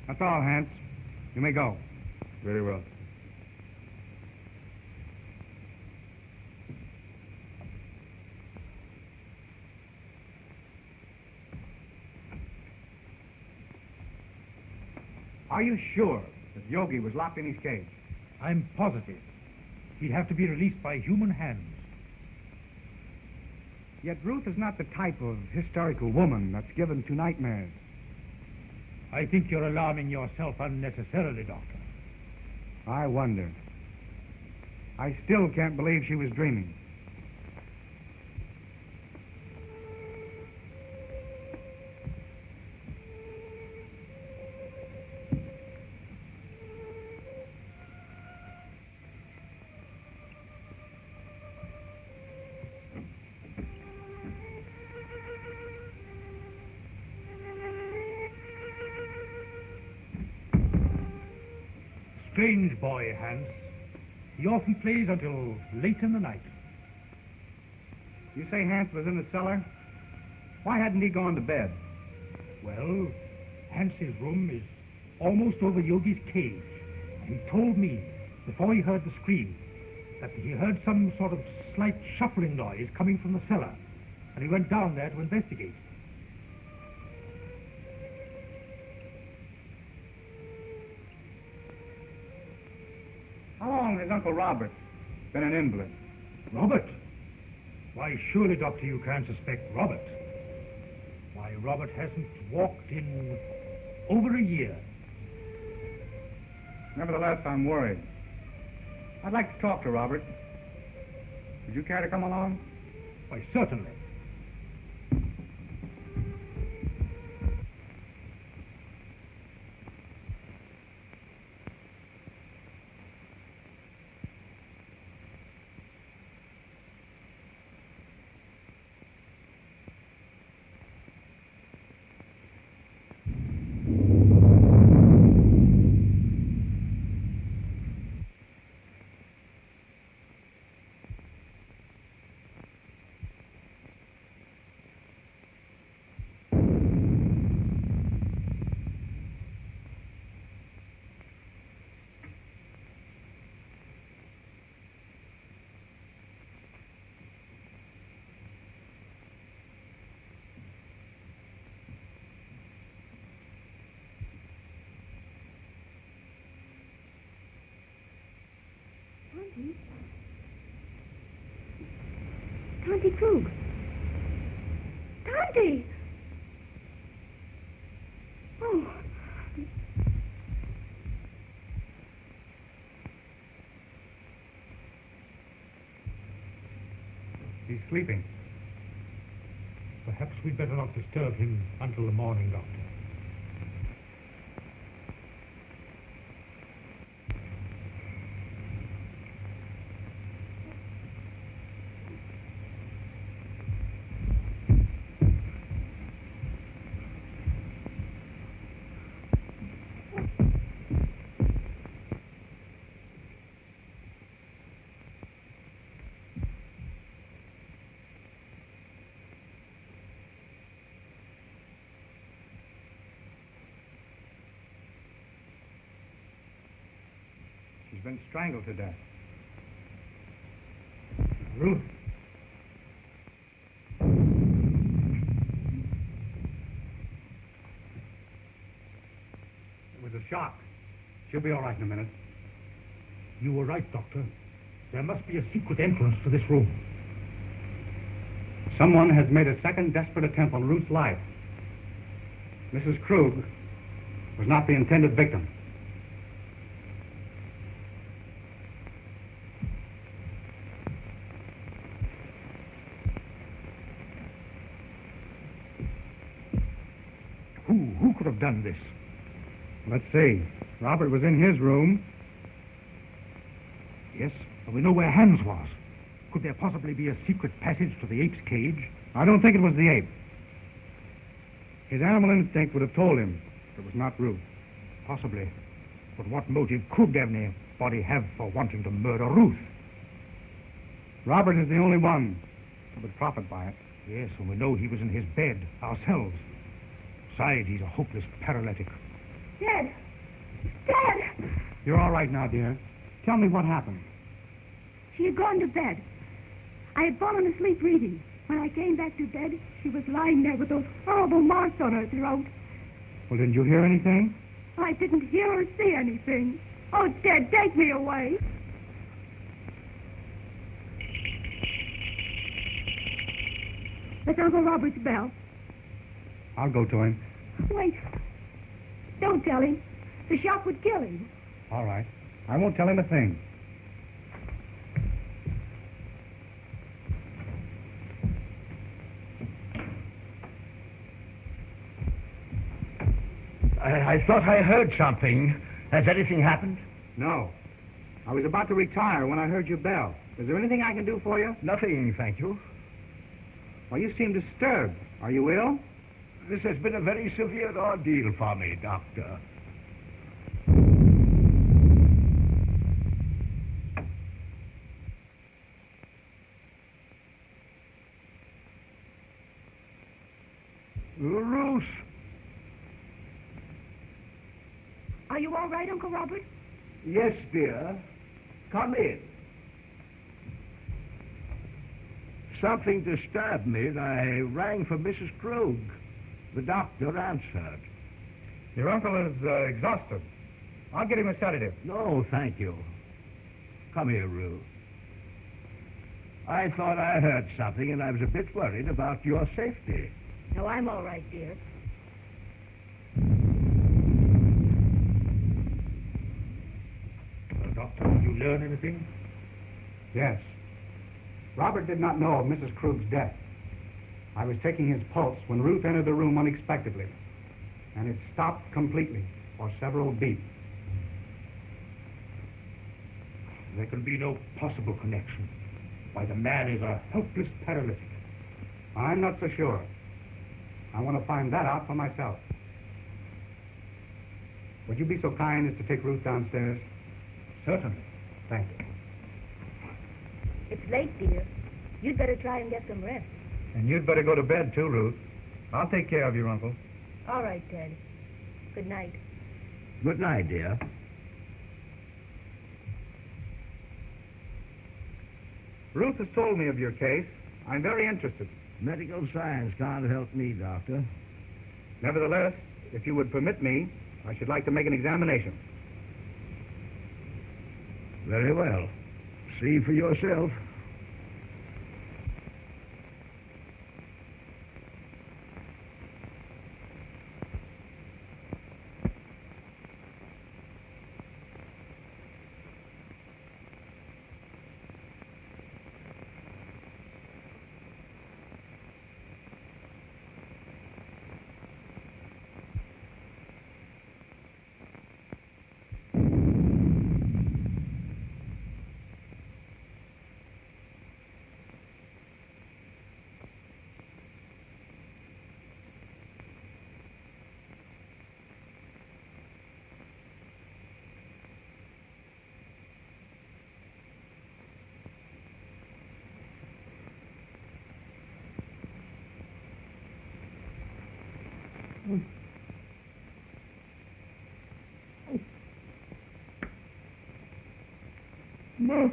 That's all, Hans. You may go. Very well. Are you sure that Yogi was locked in his cage? I'm positive. He'd have to be released by human hands. Yet Ruth is not the type of hysterical woman that's given to nightmares. I think you're alarming yourself unnecessarily, Doctor. I wonder. I still can't believe she was dreaming. Strange boy, Hans. He often plays until late in the night. You say Hans was in the cellar? Why hadn't he gone to bed? Well, Hans's room is almost over Yogi's cage. He told me, before he heard the scream, that he heard some sort of slight shuffling noise coming from the cellar, and he went down there to investigate. How long has Uncle Robert been an invalid? Robert? Why, surely, Doctor, you can't suspect Robert. Why, Robert hasn't walked in over a year. Nevertheless, I'm worried. I'd like to talk to Robert. Would you care to come along? Why, certainly. Tonty Krug. Tonty! Oh. He's sleeping. Perhaps we'd better not disturb him until the morning, Doctor. She's been strangled to death. Ruth. It was a shock. She'll be all right in a minute. You were right, Doctor. There must be a secret entrance to this room. Someone has made a second desperate attempt on Ruth's life. Mrs. Krug was not the intended victim. Who could have done this? Let's see. Robert was in his room. Yes, but we know where Hans was. Could there possibly be a secret passage to the ape's cage? I don't think it was the ape. His animal instinct would have told him it was not Ruth. Possibly. But what motive could anybody have for wanting to murder Ruth? Robert is the only one who would profit by it. Yes, and we know he was in his bed ourselves. Besides, he's a hopeless paralytic. Dad! Dad! You're all right now, dear. Tell me what happened. She had gone to bed. I had fallen asleep reading. When I came back to bed, she was lying there with those horrible marks on her throat. Well, didn't you hear anything? I didn't hear or see anything. Oh, Dad, take me away. It's Uncle Robert's bell. I'll go to him. Wait. Don't tell him. The shock would kill him. All right. I won't tell him a thing. I thought I heard something. Has anything happened? No. I was about to retire when I heard your bell. Is there anything I can do for you? Nothing, thank you. Well, you seem disturbed. Are you ill? This has been a very severe ordeal for me, Doctor. Ruth! Are you all right, Uncle Robert? Yes, dear. Come in. Something disturbed me, and I rang for Mrs. Krug. The doctor answered. Your uncle is exhausted. I'll get him a sedative. No, thank you. Come here, Ruth. I thought I heard something, and I was a bit worried about your safety. No, I'm all right, dear. Well, Doctor, did you learn anything? Yes. Robert did not know of Mrs. Krug's death. I was taking his pulse when Ruth entered the room unexpectedly, and it stopped completely for several beats. There can be no possible connection. Why, the man is a helpless paralytic. I'm not so sure. I want to find that out for myself. Would you be so kind as to take Ruth downstairs? Certainly. Thank you. It's late, dear. You'd better try and get some rest. And you'd better go to bed, too, Ruth. I'll take care of your uncle. All right, Ted. Good night. Good night, dear. Ruth has told me of your case. I'm very interested. Medical science can't help me, Doctor. Nevertheless, if you would permit me, I should like to make an examination. Very well. See for yourself. No.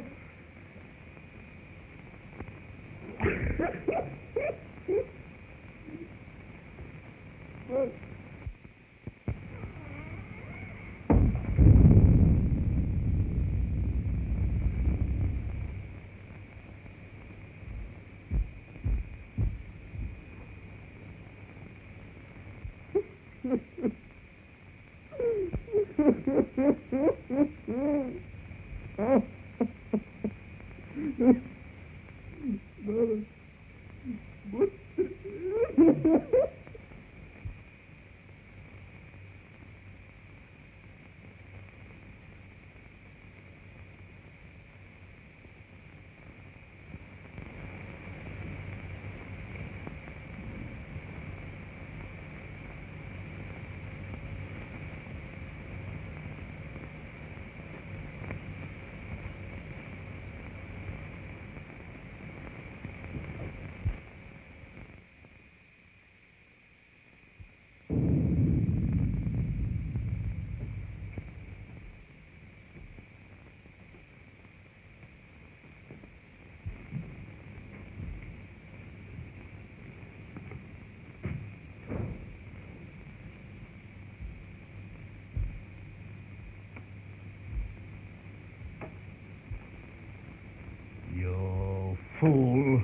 fool.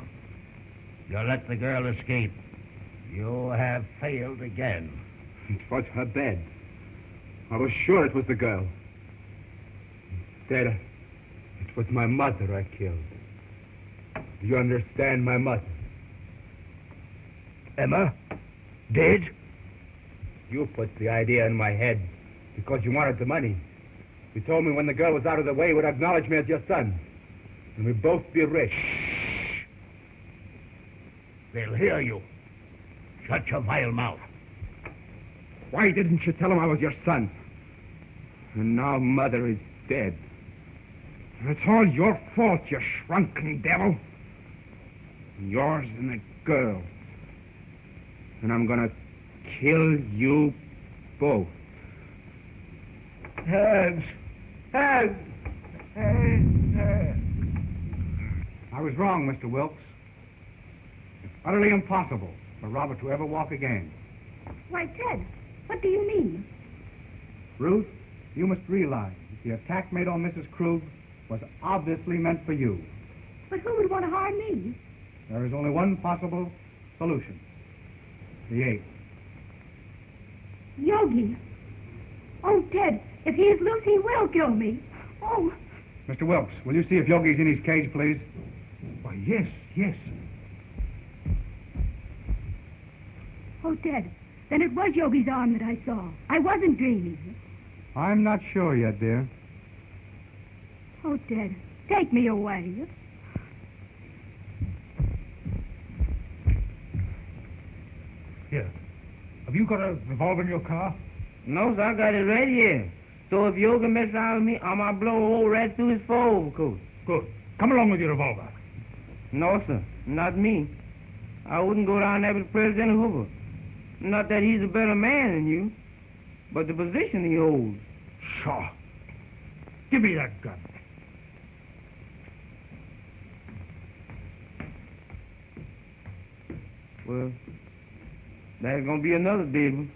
You let the girl escape. You have failed again. It was her bed. I was sure it was the girl. Instead, it was my mother I killed. Do you understand, my mother? Emma? Dead? You put the idea in my head because you wanted the money. You told me when the girl was out of the way, you would acknowledge me as your son. And we'd both be rich. They'll hear you. Shut your vile mouth. Why didn't you tell him I was your son? And now Mother is dead. And it's all your fault, you shrunken devil. Yours and the girl. And I'm gonna kill you both. Hands! Hands! I was wrong, Mr. Wilkes. It's utterly impossible for Robert to ever walk again. Why, Ted, what do you mean? Ruth, you must realize that the attack made on Mrs. Krug was obviously meant for you. But who would want to harm me? There is only one possible solution. The ape. Yogi. Oh, Ted, if he is loose, he will kill me. Oh. Mr. Wilkes, will you see if Yogi's in his cage, please? Why, yes, yes. Oh, Ted, then it was Yogi's arm that I saw. I wasn't dreaming. I'm not sure yet, dear. Oh, Ted, take me away. Here. Have you got a revolver in your car? No, sir, I got it right here. So if Yoga messes out with me, I'm going to blow a hole right through his fur overcoat. Good. Come along with your revolver. No, sir, not me. I wouldn't go down there with President Hoover. Not that he's a better man than you, but the position he holds. Sure. Give me that gun. Well, there's going to be another big one.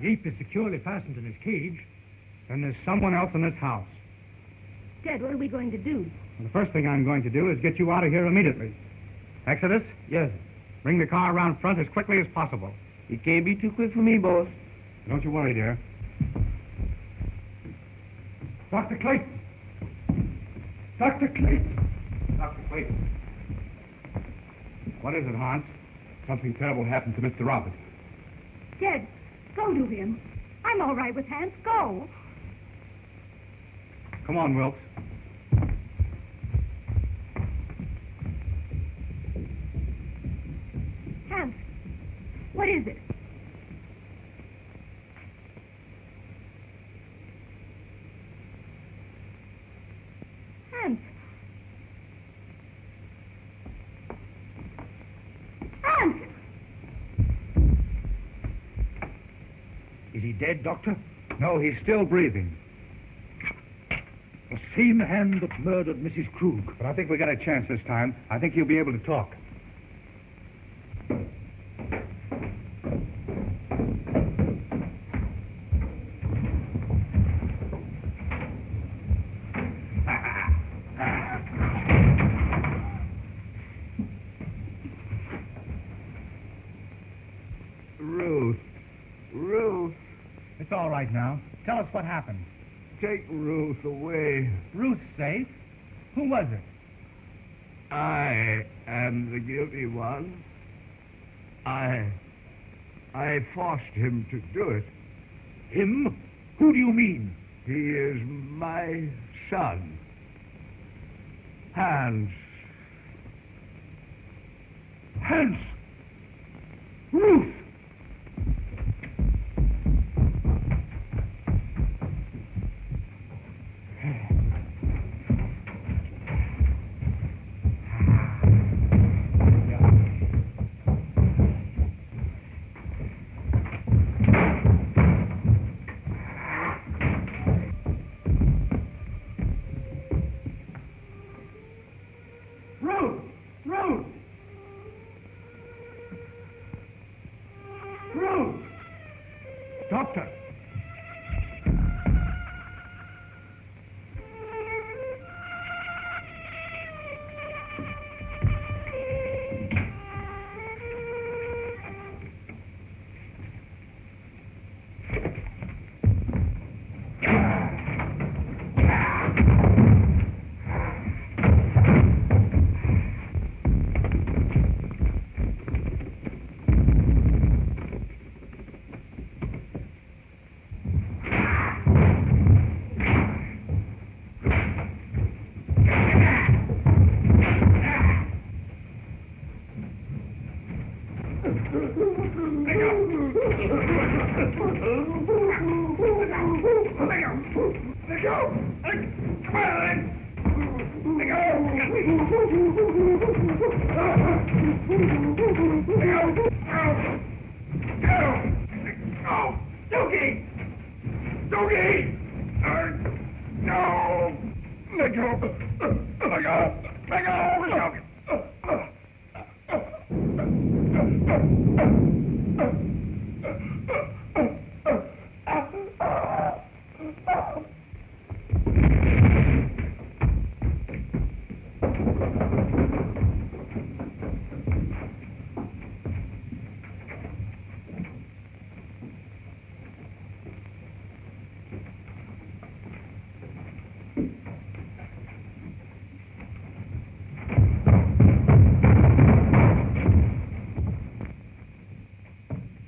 The ape is securely fastened in his cage. Then there's someone else in this house. Ted, what are we going to do? And the first thing I'm going to do is get you out of here immediately. Exodus? Yes. Bring the car around front as quickly as possible. It can't be too quick for me, boss. Don't you worry, dear. Dr. Clayton! Dr. Clayton! Dr. Clayton. What is it, Hans? Something terrible happened to Mr. Robert. Ted, go to him. I'm all right with Hans. Go. Come on, Wilkes. Hans, what is it? Hans. Hans! Is he dead, Doctor? No, he's still breathing. The same hand that murdered Mrs. Krug. But I think we got a chance this time. I think he'll be able to talk. Ruth. It's all right now. Tell us what happened. Take Ruth away. Ruth's safe? Who was it? I am the guilty one. I forced him to do it. Him? Who do you mean? He is my son. Hans. Hans! Ruth! Ruth! Ruth! Ruth! Doctor!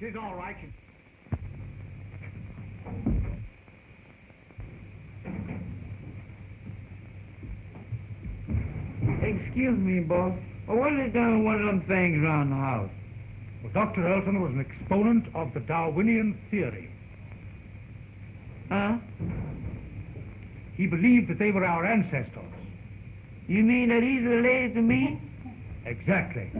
She's all right. Excuse me, boss. What is done with one of them things around the house? Well, Dr. Elton was an exponent of the Darwinian theory. Huh? He believed that they were our ancestors. You mean that he's related to me? Exactly.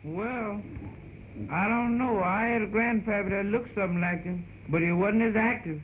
Well, I don't know. I had a grandfather that looked something like him, but he wasn't as active.